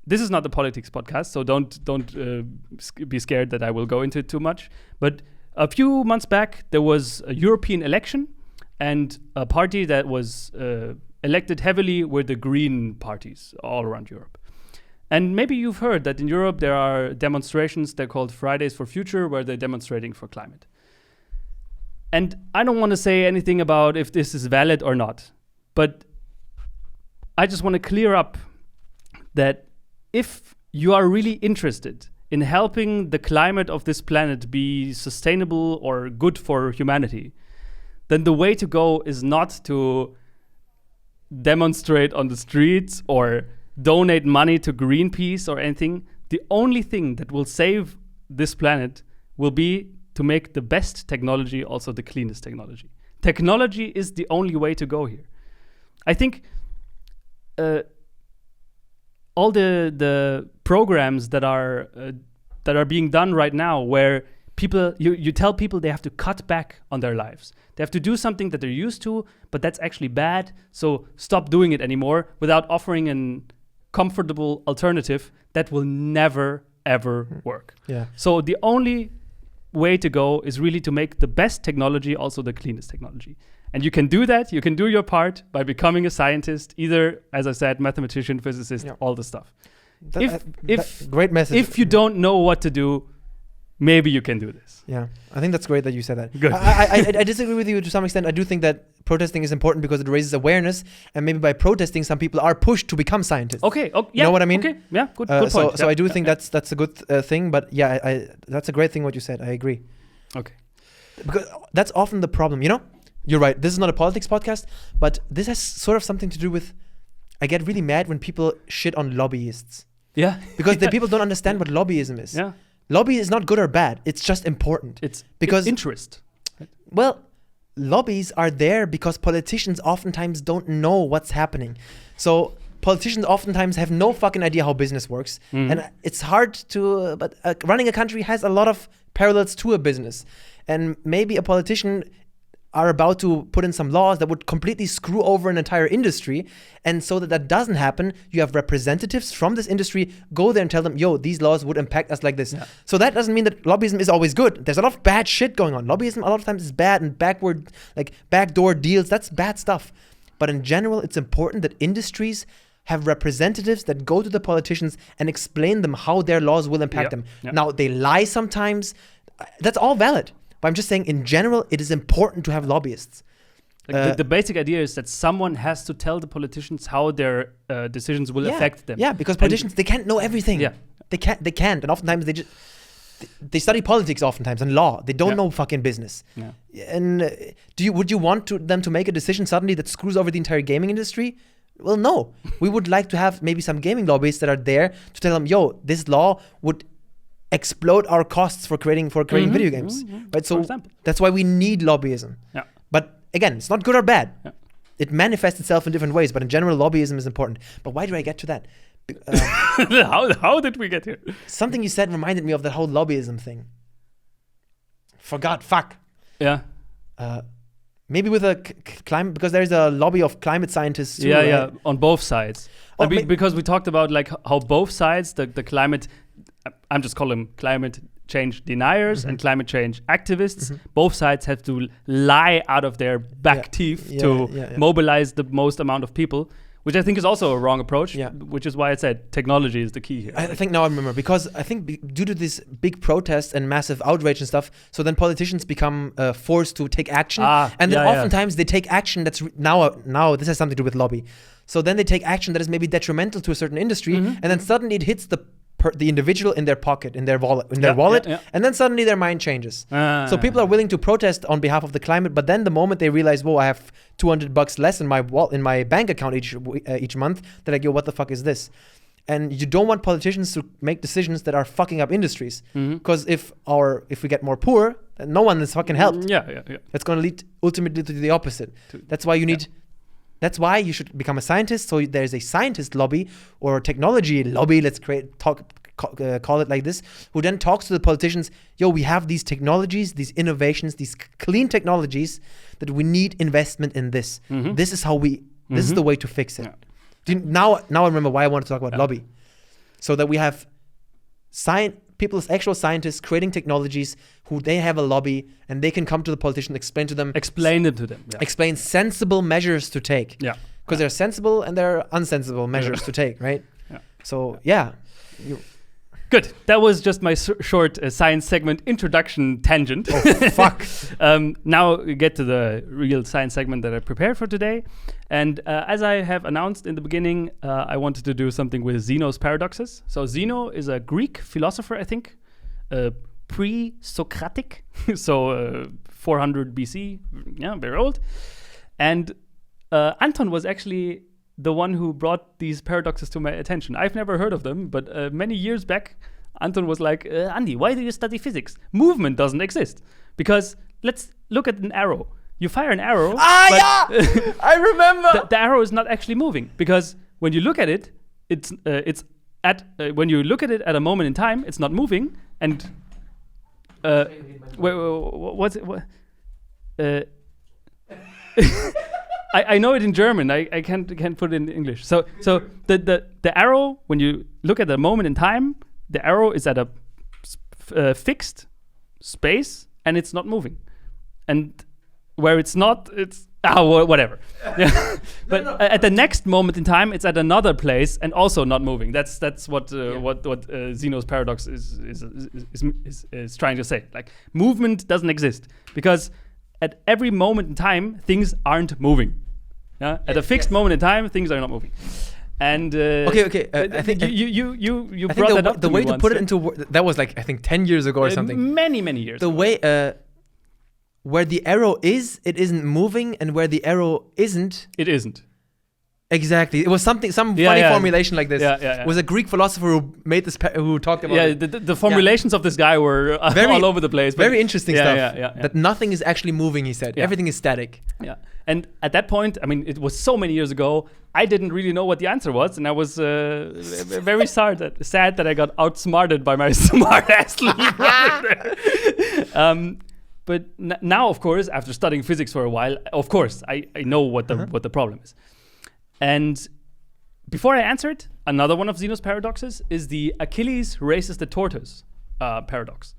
this is not the politics podcast, so don't be scared that I will go into it too much. But a few months back, there was a European election, and a party that was elected heavily were the green parties all around Europe. And maybe you've heard that in Europe there are demonstrations, they're called Fridays for Future, where they're demonstrating for climate. And I don't want to say anything about if this is valid or not, but I just want to clear up that if you are really interested in helping the climate of this planet be sustainable or good for humanity, then the way to go is not to demonstrate on the streets or donate money to Greenpeace or anything. The only thing that will save this planet will be to make the best technology also the cleanest technology. Technology is the only way to go here. I think all the programs that are being done right now, where people you tell people they have to cut back on their lives, they have to do something that they're used to, but that's actually bad, so stop doing it anymore, without offering a comfortable alternative, that will never ever work. Yeah. So the only way to go is really to make the best technology also the cleanest technology. And you can do that. You can do your part by becoming a scientist, either, as I said, mathematician, physicist, all the stuff. Great message. If you don't know what to do, maybe you can do this. Yeah, I think that's great that you said that. Good. I disagree with you to some extent. I do think that protesting is important because it raises awareness, and maybe by protesting, some people are pushed to become scientists. Okay. Yeah, you know what I mean? Okay. Yeah. Good point. So I do think that's a good thing. But yeah, that's a great thing what you said. I agree. Okay. Because that's often the problem. You know, you're right. This is not a politics podcast, but this has sort of something to do with. I get really mad when people shit on lobbyists. Yeah. Because the people don't understand what lobbyism is. Yeah. Lobby is not good or bad. It's just important. It's because interest. Well, lobbies are there because politicians oftentimes don't know what's happening. So politicians oftentimes have no fucking idea how business works. And it's hard to, but running a country has a lot of parallels to a business. And maybe a politician are about to put in some laws that would completely screw over an entire industry. And so that doesn't happen, you have representatives from this industry go there and tell them, yo, these laws would impact us like this. Yeah. So that doesn't mean that lobbyism is always good. There's a lot of bad shit going on. Lobbyism a lot of times is bad and backdoor deals. That's bad stuff. But in general, it's important that industries have representatives that go to the politicians and explain them how their laws will impact them. Yep. Now, they lie sometimes. That's all valid. But I'm just saying, in general, it is important to have lobbyists. The basic idea is that someone has to tell the politicians how their decisions will affect them. Yeah, because politicians, they can't know everything. Yeah. They can't. And oftentimes they study politics oftentimes and law. They don't know fucking business. Yeah. And would you want them to make a decision suddenly that screws over the entire gaming industry? Well, no. We would like to have maybe some gaming lobbyists that are there to tell them, yo, this law would explode our costs for creating video games, right? So that's why we need lobbyism. Yeah. But again, it's not good or bad. Yeah. It manifests itself in different ways, but in general, lobbyism is important. But why do I get to that? How did we get here? Something you said reminded me of that whole lobbyism thing. Forgot. Fuck. Yeah. Maybe with a climate, because there's a lobby of climate scientists too, right? Yeah, on both sides. Because we talked about like how both sides, the climate, I'm just calling them climate change deniers and climate change activists. Both sides have to lie out of their back teeth to mobilize the most amount of people, which I think is also a wrong approach, which is why I said technology is the key here. I think now I remember, because I think due to this big protests and massive outrage and stuff, so then politicians become forced to take action. And then oftentimes they take action that's now this has something to do with lobby. So then they take action that is maybe detrimental to a certain industry, and then suddenly it hits the individual in their pocket, in their wallet, and then suddenly their mind changes. So people are willing to protest on behalf of the climate, but then the moment they realize, whoa, I have $200 less in my bank account each month, they're like, yo, what the fuck is this? And you don't want politicians to make decisions that are fucking up industries, because if we get more poor, then no one is fucking helped. That's going to lead ultimately to the opposite. That's why you need. That's why you should become a scientist. So there's a scientist lobby or technology lobby, let's call it like this, who then talks to the politicians, yo, we have these technologies, these innovations, these clean technologies that we need investment in this. This is how this is the way to fix it. Now I remember why I want to talk about lobby. So that we have actual scientists creating technologies who they have a lobby, and they can come to the politician, explain them. Explain sensible measures to take. Yeah. Because there are sensible and there are unsensible measures to take, right? Yeah. So, Good. That was just my short science segment introduction tangent. Oh, fuck. Now we get to the real science segment that I prepared for today. And as I have announced in the beginning, I wanted to do something with Zeno's paradoxes. So Zeno is a Greek philosopher, I think, pre-Socratic, so 400 BC, very old. And Anton was actually the one who brought these paradoxes to my attention. I've never heard of them, but many years back, Anton was like, Andi, why do you study physics? Movement doesn't exist. Because let's look at an arrow. You fire an arrow. I remember. The arrow is not actually moving, because when you look at it, when you look at it at a moment in time, it's not moving. And what's it? What? I know it in German. I can't put it in English. So the arrow, when you look at the moment in time, the arrow is at a fixed space and it's not moving. And where it's not, it's whatever. Yeah. But at the next moment in time, it's at another place and also not moving. That's what Zeno's paradox is trying to say. Like, movement doesn't exist because at every moment in time, things aren't moving. Yeah? At a fixed moment in time, things are not moving. And okay. I think you brought that up. The way to put it into that was like, I think 10 years ago or something. Many years. The way where the arrow is, it isn't moving, and where the arrow isn't, it isn't. Exactly. It was some funny formulation like this. Yeah. It was a Greek philosopher who made this, who talked about it. The formulations of this guy were all over the place. Very interesting stuff. Yeah. That nothing is actually moving, he said. Yeah. Everything is static. Yeah. And at that point, I mean, it was so many years ago, I didn't really know what the answer was, and I was very sad that I got outsmarted by my smart-ass little brother. But now, of course, after studying physics for a while, of course, I know what the problem is. And before I answer it, another one of Zeno's paradoxes is the Achilles races the tortoise paradox.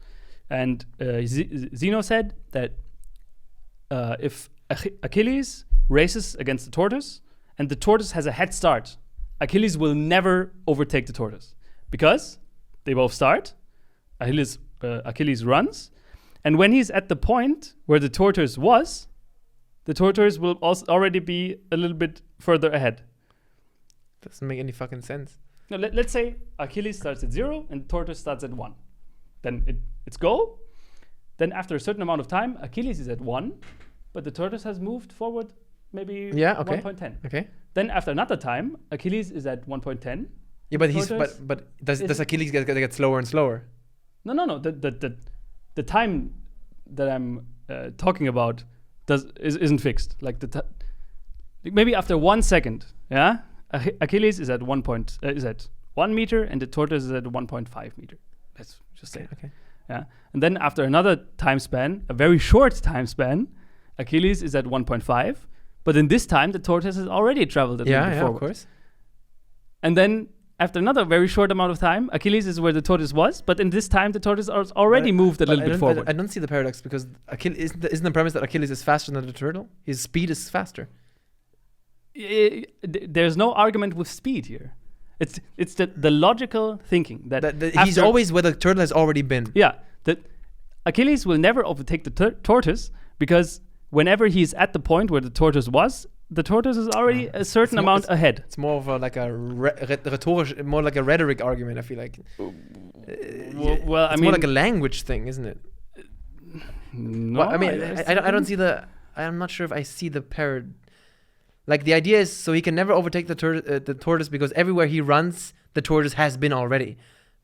And Zeno said that if Achilles races against the tortoise and the tortoise has a head start, Achilles will never overtake the tortoise because they both start. Achilles runs. And when he's at the point where the tortoise was, the tortoise will also already be a little bit further ahead. Doesn't make any fucking sense. Now, let's say Achilles starts at 0 and the tortoise starts at 1. Then it's go. Then after a certain amount of time, Achilles is at 1, but the tortoise has moved forward maybe 1.10. Okay. Then after another time, Achilles is at 1.10. Yeah, but does Achilles get slower and slower? No. The time that I'm talking about isn't fixed. Like maybe after 1 second, yeah, Achilles is at 1 meter and the tortoise is at 1.5 meter. Let's just say. Okay. Yeah, and then after another time span, a very short time span, Achilles is at 1.5. But in this time, the tortoise has already traveled a little bit forward. Of course. And then after another very short amount of time, Achilles is where the tortoise was, but in this time, the tortoise has already moved a little bit forward. I don't see the paradox because isn't the premise that Achilles is faster than the turtle? His speed is faster. There's no argument with speed here. It's the logical thinking that he's always where the turtle has already been. Yeah, that Achilles will never overtake the tortoise because whenever he's at the point where the tortoise was, the tortoise is already a certain amount ahead. It's more of more like a rhetoric argument, I feel like. It's more like a language thing, isn't it? No, well, I mean, I don't see I'm not sure if I see the like the idea is so he can never overtake the tortoise because everywhere he runs, the tortoise has been already.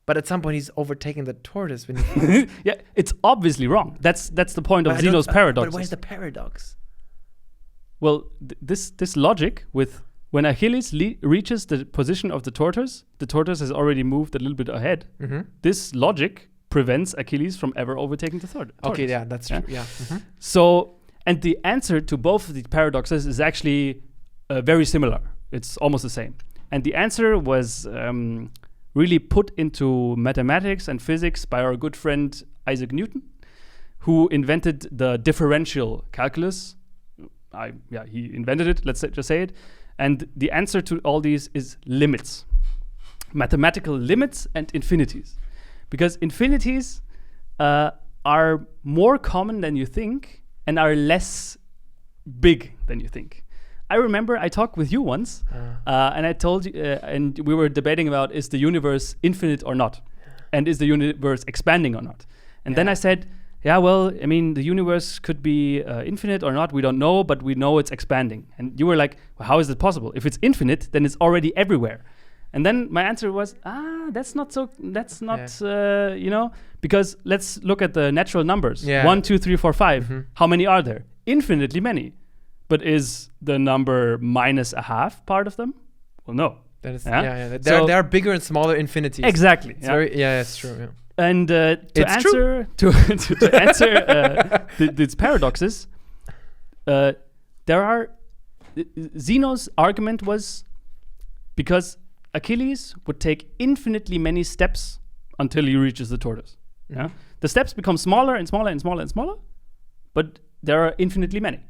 But at some point, he's overtaking the tortoise. When yeah, it's obviously wrong. That's the point of Zeno's paradox. But why is the paradox? Well, this logic with when Achilles reaches the position of the tortoise has already moved a little bit ahead. Mm-hmm. This logic prevents Achilles from ever overtaking the tortoise. Okay, yeah, that's true. Yeah. Mm-hmm. So, and the answer to both of these paradoxes is actually very similar. It's almost the same. And the answer was really put into mathematics and physics by our good friend Isaac Newton, who invented the differential calculus. He invented it, let's just say it. And the answer to all these is limits. Mathematical limits and infinities. Because infinities are more common than you think and are less big than you think. I remember I talked with you once and I told you, and we were debating about is the universe infinite or not? And is the universe expanding or not? And then I said, yeah, well, I mean, the universe could be infinite or not. We don't know, but we know it's expanding. And you were like, well, how is it possible? If it's infinite, then it's already everywhere. And then my answer was, that's not, because let's look at the natural numbers. Yeah. 1, 2, 3, 4, 5. Mm-hmm. How many are there? Infinitely many. But is the number -1/2 part of them? Well, no. That is, There are bigger and smaller infinities. Exactly. It's true. Yeah. And to answer these paradoxes, there are Zeno's argument was because Achilles would take infinitely many steps until he reaches the tortoise. Yeah, the steps become smaller and smaller and smaller and smaller, but there are infinitely many.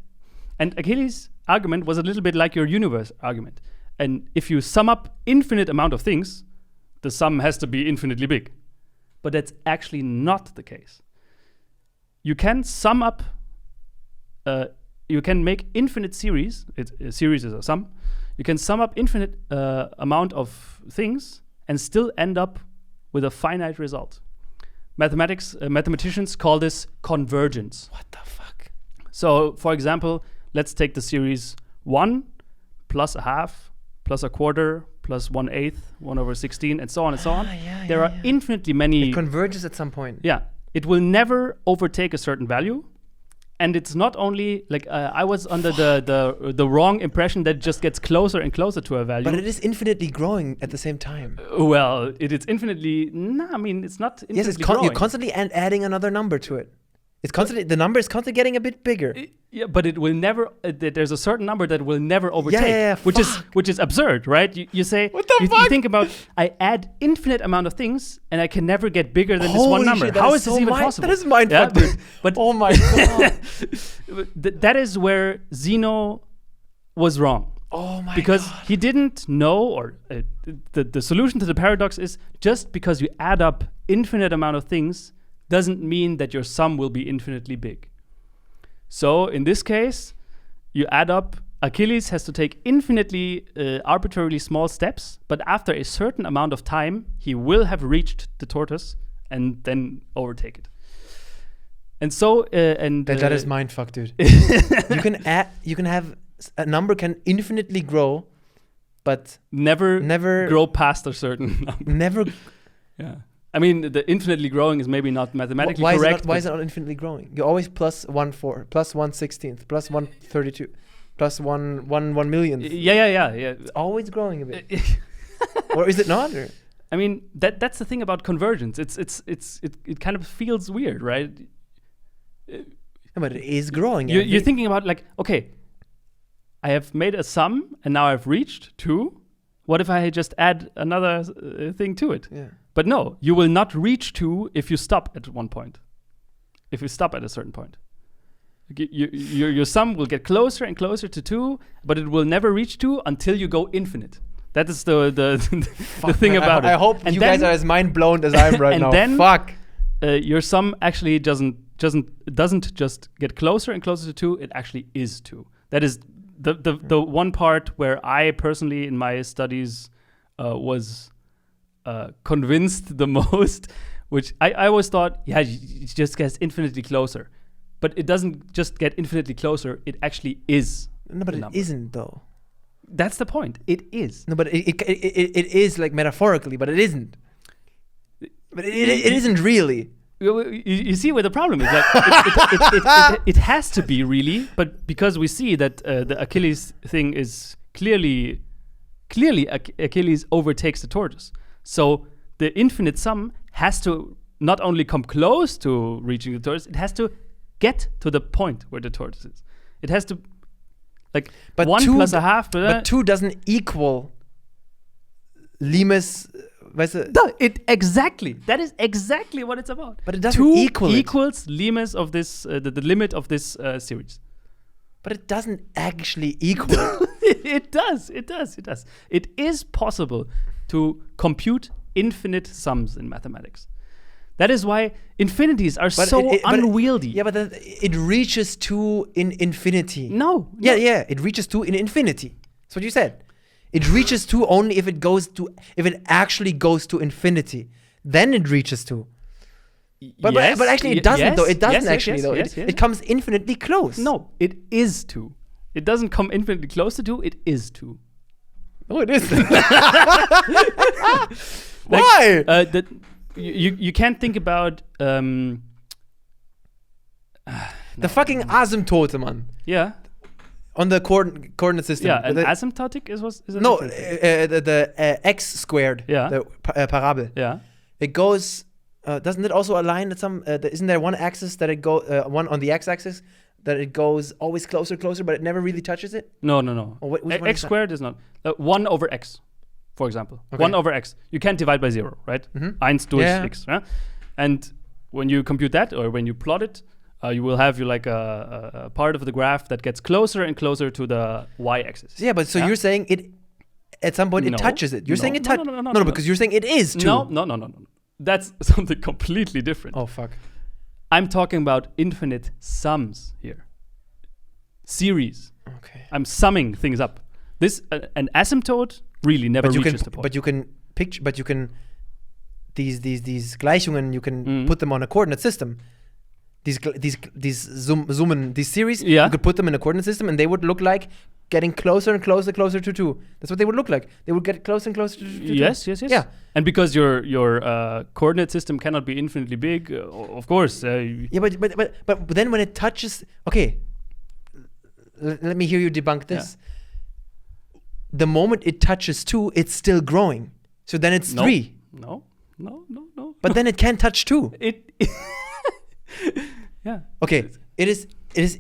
And Achilles' argument was a little bit like your universe argument. And if you sum up infinite amount of things, the sum has to be infinitely big. But that's actually not the case. You can sum up, you can make infinite series. A series is a sum. You can sum up infinite amount of things and still end up with a finite result. Mathematicians call this convergence. What the fuck? So, for example, let's take the series 1 plus a half plus a quarter plus 1/8, 1/16, and so on and so on. There are infinitely many. It converges at some point. Yeah, it will never overtake a certain value, and it's not only like I was under the wrong impression that it just gets closer and closer to a value. But it is infinitely growing at the same time. Well, it is infinitely. No, I mean it's not infinitely Yes, it's growing. you're constantly adding another number to it. It's constantly the number is constantly getting a bit bigger. Yeah, but it will never. There's a certain number that will never overtake, fuck. which is absurd, right? You say What the you fuck? think about I add infinite amount of things and I can never get bigger than this one number. Shit, How is this even possible? That is mindfuck, dude. But Oh my god. that is where Zeno was wrong. Oh my Because god. he didn't know, or the solution to the paradox is just because you add up infinite amount of things doesn't mean that your sum will be infinitely big. So in this case, you add up, Achilles has to take infinitely arbitrarily small steps, but after a certain amount of time, he will have reached the tortoise and then overtake it. And so, That is mindfuck, dude. you can have a number can infinitely grow, but never grow past a certain number. never. Yeah. I mean, the infinitely growing is maybe not mathematically Why correct. Why is it not infinitely growing? You're always plus 1/4, plus 1/16, plus 1/32, plus 1 millionth. Yeah. It's always growing a bit. Or is it not? Or? I mean, that's the thing about convergence. It kind of feels weird, right? Yeah, but it is growing. You're thinking about like, okay, I have made a sum and now I've reached 2. What if I just add another thing to it? Yeah. But no, you will not reach 2 if you stop at one point. If you stop at a certain point. Your sum will get closer and closer to 2, but it will never reach 2 until you go infinite. That is the thing about it. I hope and you then, guys are as mind blown as I am right and now. then, Fuck. Your sum actually doesn't just get closer and closer to 2. It actually is 2. That is the one part where I personally in my studies was convinced the most, which I always thought, yeah, it just gets infinitely closer. But it doesn't just get infinitely closer, it actually is. No, but it isn't though. That's the point. It is. No, but it is like metaphorically, but it isn't. But it isn't really. You see where the problem is. Like, it has to be really, but because we see that the Achilles thing is clearly Achilles overtakes the tortoise. So the infinite sum has to not only come close to reaching the tortoise, it has to get to the point where the tortoise is. It has to, like, but 1 2 plus a half. But 2 doesn't equal Limes. Exactly. That is exactly what it's about. But it doesn't 2 equal equals limes of this, the limit of this series. But it doesn't actually equal. It does. It is possible to compute infinite sums in mathematics. That is why infinities are so unwieldy. Yeah, but it reaches 2 in infinity. No. Yeah, it reaches 2 in infinity. That's what you said. It reaches 2 only if it actually goes to infinity. Then it reaches 2. But actually it doesn't though. It doesn't actually though. It comes infinitely close. No, it is 2. It doesn't come infinitely close to 2, it is 2. Oh, it is. Why? You can't think about the fucking asymptote, man. Yeah. On the coordinate system. Yeah, and asymptotic is a no, different thing. x squared. Yeah. The parabol. Yeah. It goes. Doesn't it also align at some? Isn't there one axis that it go one on the x-axis that it goes always closer, but it never really touches it? No. Which one X squared is not 1 over x. for example. Okay. 1 over x. You can't divide by 0, right? 1 durch x. Yeah? And when you compute that, or when you plot it, you will have like a part of the graph that gets closer and closer to the y-axis. Yeah, but so you're saying it at some point it touches it. You're saying it touches. No, because you're saying it is 2. No. That's something completely different. Oh fuck. I'm talking about infinite sums here. Series. Okay. I'm summing things up. This an asymptote really never reaches the point. But you can picture. But you can these Gleichungen. You can put them on a coordinate system. These Summen, these series. Yeah. You could put them in a coordinate system, and they would look like getting closer and closer to 2. That's what they would look like. They would get closer and closer to 2. Yes. Yeah. And because your coordinate system cannot be infinitely big, of course. Yeah, but then when it touches, okay. Let me hear you debunk this. Yeah. The moment it touches 2, it's still growing. So then it's 3. No. But then it can't touch 2. Yeah. Okay. It is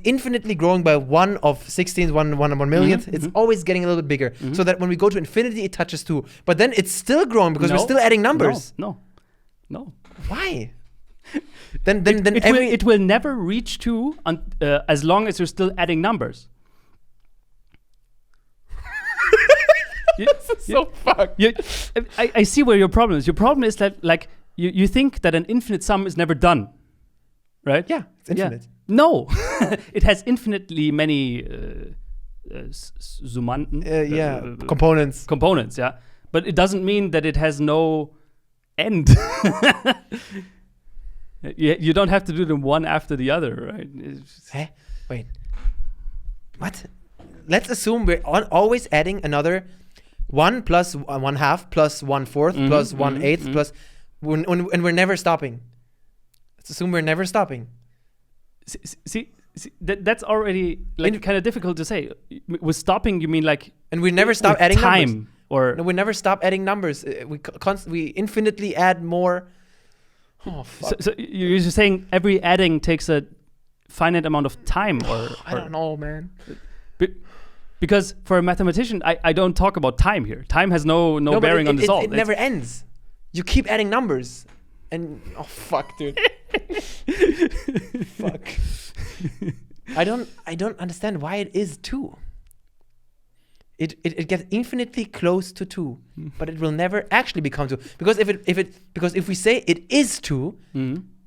infinitely growing by 1 of 16th, 1 millionth. It's always getting a little bit bigger. So that when we go to infinity, it touches 2. But then it's still growing because we're still adding numbers. No. Why? Then it will never reach 2 as long as you're still adding numbers. This is so fucked. I see where your problem is. Your problem is that like you think that an infinite sum is never done, right? Yeah, it's infinite. Yeah. No, it has infinitely many Summanden. Components. Components, yeah. But it doesn't mean that it has no end. You don't have to do them one after the other, right? Wait. What? Let's assume we're always adding another 1 plus 1/2 plus 1/4 plus 1/8 plus when we're never stopping. Let's assume we're never stopping. See that's already like kind of difficult to say. With stopping, you mean like, and we never stop adding time numbers. Or no, we never stop adding numbers. We infinitely add more. Oh fuck! So you're just saying every adding takes a finite amount of time, or I don't know, man. Because for a mathematician, I don't talk about time here. Time has no bearing on this all. It never ends. You keep adding numbers, and oh fuck, dude. Fuck. I don't understand why it is 2. It gets infinitely close to 2, but it will never actually become 2. Because if we say it is 2,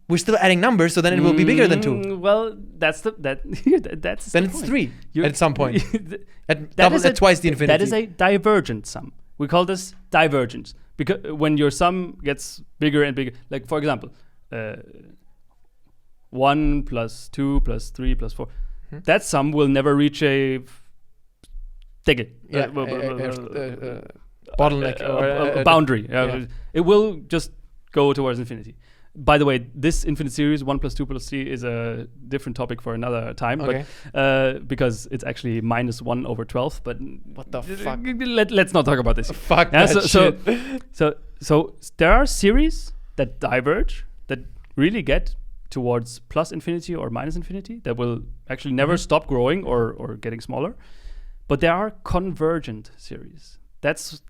we're still adding numbers, so then it will be bigger than 2. Well, that's then it's 3 at some point. at twice the infinity. That is a divergent sum. We call this divergence because when your sum gets bigger and bigger, like for example, 1 plus 2 plus 3 plus 4, that sum will never reach a bottleneck or boundary. It will just go towards infinity. By the way, this infinite series 1 plus 2 plus 3 is a different topic for another time, but because it's actually -1 over 12. But what the fuck? Let's not talk about this. Fuck that shit. So there are series that diverge that really get towards plus infinity or minus infinity that will actually never stop growing or getting smaller. But there are convergent series. It's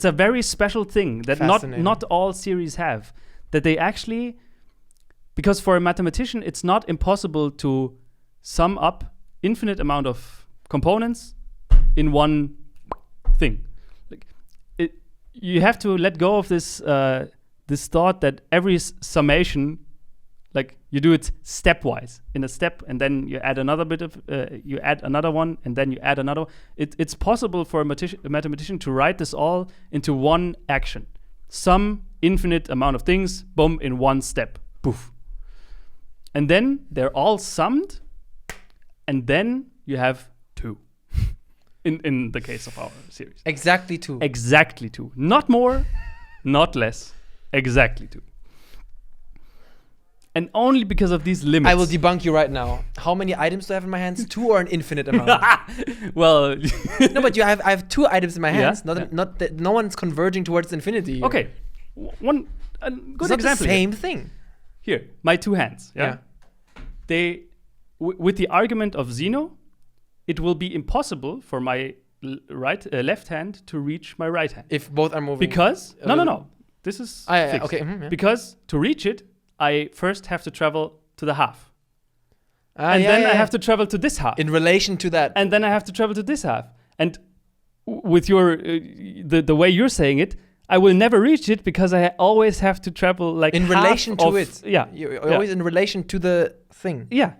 a very special thing that not all series have. That they actually, because for a mathematician, it's not impossible to sum up infinite amount of components in one thing. Like you have to let go of this thought that every summation, like you do it stepwise in a step, and then you add another bit of, you add another one, and then you add another one. It's possible for a mathematician to write this all into one action. Some infinite amount of things, boom, in one step, poof. And then they're all summed, and then you have 2. in the case of our series. Exactly 2. Exactly 2. Not more, not less. Exactly 2. And only because of these limits. I will debunk you right now. How many items do I have in my hands? 2 or an infinite amount? Well, no, but I have 2 items in my hands. Not that no one's converging towards infinity here. Okay, good it's example. Not the same thing. Here, my 2 hands. Yeah. They, with the argument of Zeno, it will be impossible for my left hand to reach my right hand. If both are moving. Because no. This is fixed. Okay. Yeah. Because to reach it, I first have to travel to the half. And then I have to travel to this half. In relation to that. And then I have to travel to this half. And with your the way you're saying it, I will never reach it because I always have to travel like in relation to it. Yeah. You're always in relation to the thing. Yeah.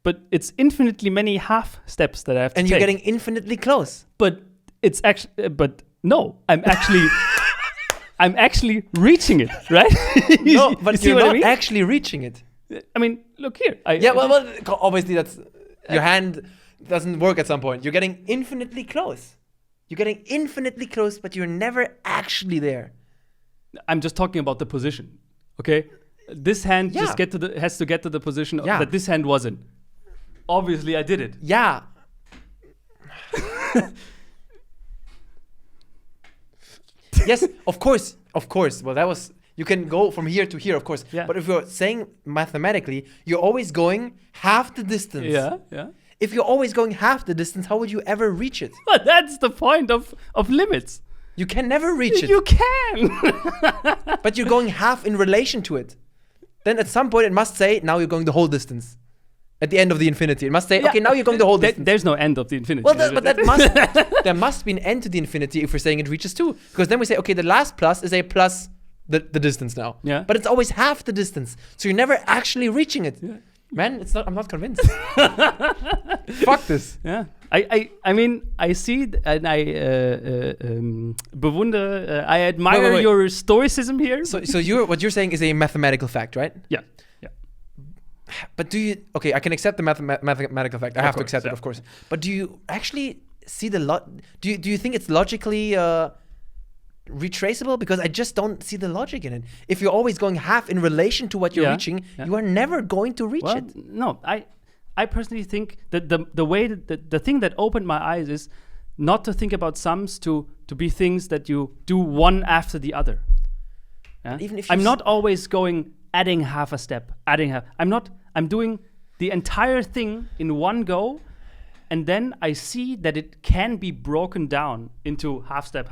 But it's infinitely many half steps that I have to take. And you're getting infinitely close. But it's actually no, I'm actually reaching it, right? No, but you're not I mean? actually reaching it. I mean, look here. Well, obviously that's your hand doesn't work at some point. You're getting infinitely close. You're getting infinitely close, but you're never actually there. I'm just talking about the position, okay? This hand just has to get to the position that this hand was in. Obviously, I did it. Yeah. Yes, of course. Well, that was. You can go from here to here, of course. Yeah. But if you're saying mathematically, you're always going half the distance. Yeah. If you're always going half the distance, how would you ever reach it? But that's the point of limits. You can never reach it. You can. But you're going half in relation to it. Then at some point it must say, now you're going the whole distance. At the end of the infinity. It must say, okay, now you're going the whole distance. There's no end of the infinity. Well, there must be an end to the infinity if we're saying it reaches 2. Because then we say, okay, the last plus is a plus the distance now. Yeah. But it's always half the distance. So you're never actually reaching it. Yeah. Man, I'm not convinced. Fuck this. Yeah. I mean, I see and I bewundere, I admire your stoicism here. So what you're saying is a mathematical fact, right? Yeah. But do you... Okay, I can accept the mathematical fact. I have to accept it, of course. But do you actually see the... Do you think it's logically retraceable? Because I just don't see the logic in it. If you're always going half in relation to what you're reaching, you are never going to reach it. No, I personally think that the way that the thing that opened my eyes is not to think about sums to be things that you do one after the other. Yeah? Even if I'm not always going adding half a step, I'm doing the entire thing in one go, and then I see that it can be broken down into half step.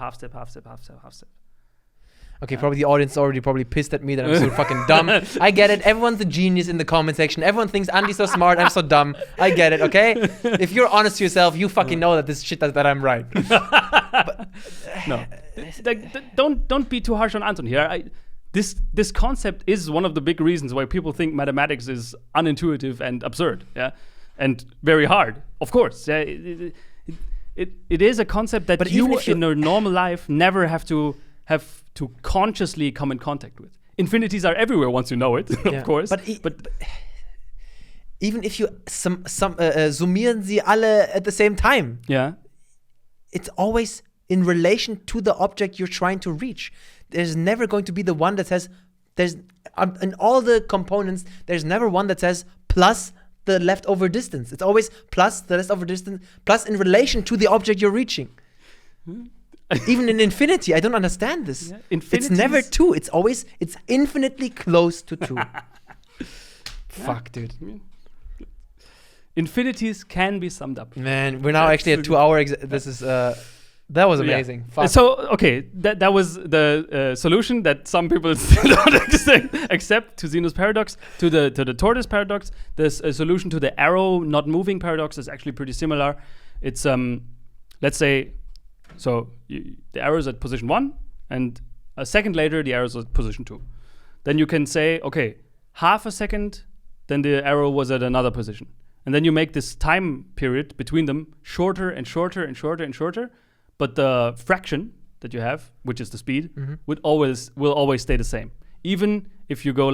Okay, probably the audience already probably pissed at me that I'm so fucking dumb. I get it. Everyone's a genius in the comment section. Everyone thinks Andi's so smart, I'm so dumb. I get it, okay? If you're honest to yourself, you fucking know that this shit that I'm right. But, no. Don't be too harsh on Anton here. This concept is one of the big reasons why people think mathematics is unintuitive and absurd, and very hard. Of course, it is a concept that you in your normal life never have to consciously come in contact with. Infinities are everywhere once you know it, of course. But even if you summieren sie alle at the same time, it's always in relation to the object you're trying to reach. There's never going to be the one that says in all the components. There's never one that says plus the leftover distance. It's always plus the leftover distance plus in relation to the object you're reaching. Even in infinity, I don't understand this. It's never 2. It's infinitely close to 2. Fuck, dude. Infinities can be summed up. Man, we're now actually at 2 hour. This is that was amazing. Yeah. So okay, that was the solution that some people still don't accept to Zeno's paradox, to the tortoise paradox. There's a solution to the arrow not moving paradox is actually pretty similar. It's let's say, so the arrow is at position 1, and a second later the arrow is at position 2. Then you can say, okay, half a second, then the arrow was at another position, and then you make this time period between them shorter and shorter and shorter and shorter. But the fraction that you have, which is the speed, will always stay the same. Even if you go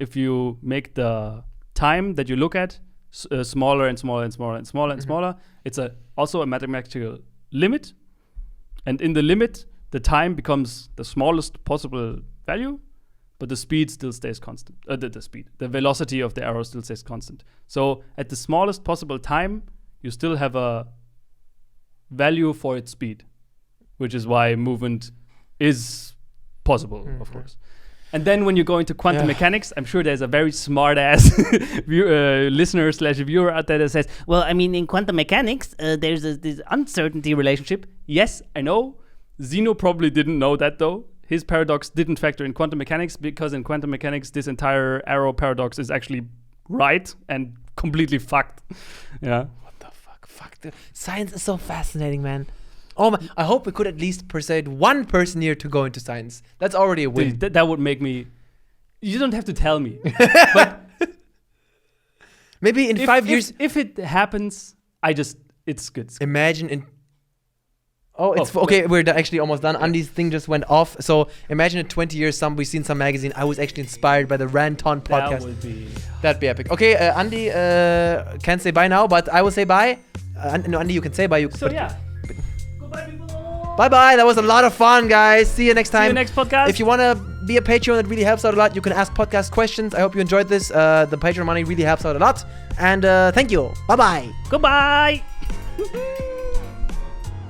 if you make the time that you look at smaller and smaller and smaller and smaller and smaller, it's also a mathematical limit. And in the limit, the time becomes the smallest possible value, but the speed still stays constant. The velocity of the arrow still stays constant. So at the smallest possible time, you still have a value for its speed, which is why movement is possible, of course. And then when you go into quantum mechanics, I'm sure there's a very smart ass listener/viewer out there that says, well, I mean, in quantum mechanics, there's this uncertainty relationship. Yes, I know. Zeno probably didn't know that though. His paradox didn't factor in quantum mechanics because in quantum mechanics, this entire arrow paradox is actually right and completely fucked. Yeah. What the fuck? Fuck. Science is so fascinating, man. Oh my, I hope we could at least persuade one person here to go into science. That's already a win. Dude, that would make me... You don't have to tell me. But maybe in 5 years... If it happens, it's good. Imagine in... Oh, it's okay. We're actually almost done. Andi's thing just went off. So imagine in 20 years, we've seen some magazine. I was actually inspired by the Ranton podcast. That'd be epic. Okay, Andi can't say bye now, but I will say bye. No, Andi, you can say bye. Goodbye, people. Bye-bye. That was a lot of fun, guys. See you next time. See you next podcast. If you want to be a Patreon, it really helps out a lot. You can ask podcast questions. I hope you enjoyed this. The Patreon money really helps out a lot. And thank you. Bye-bye. Goodbye.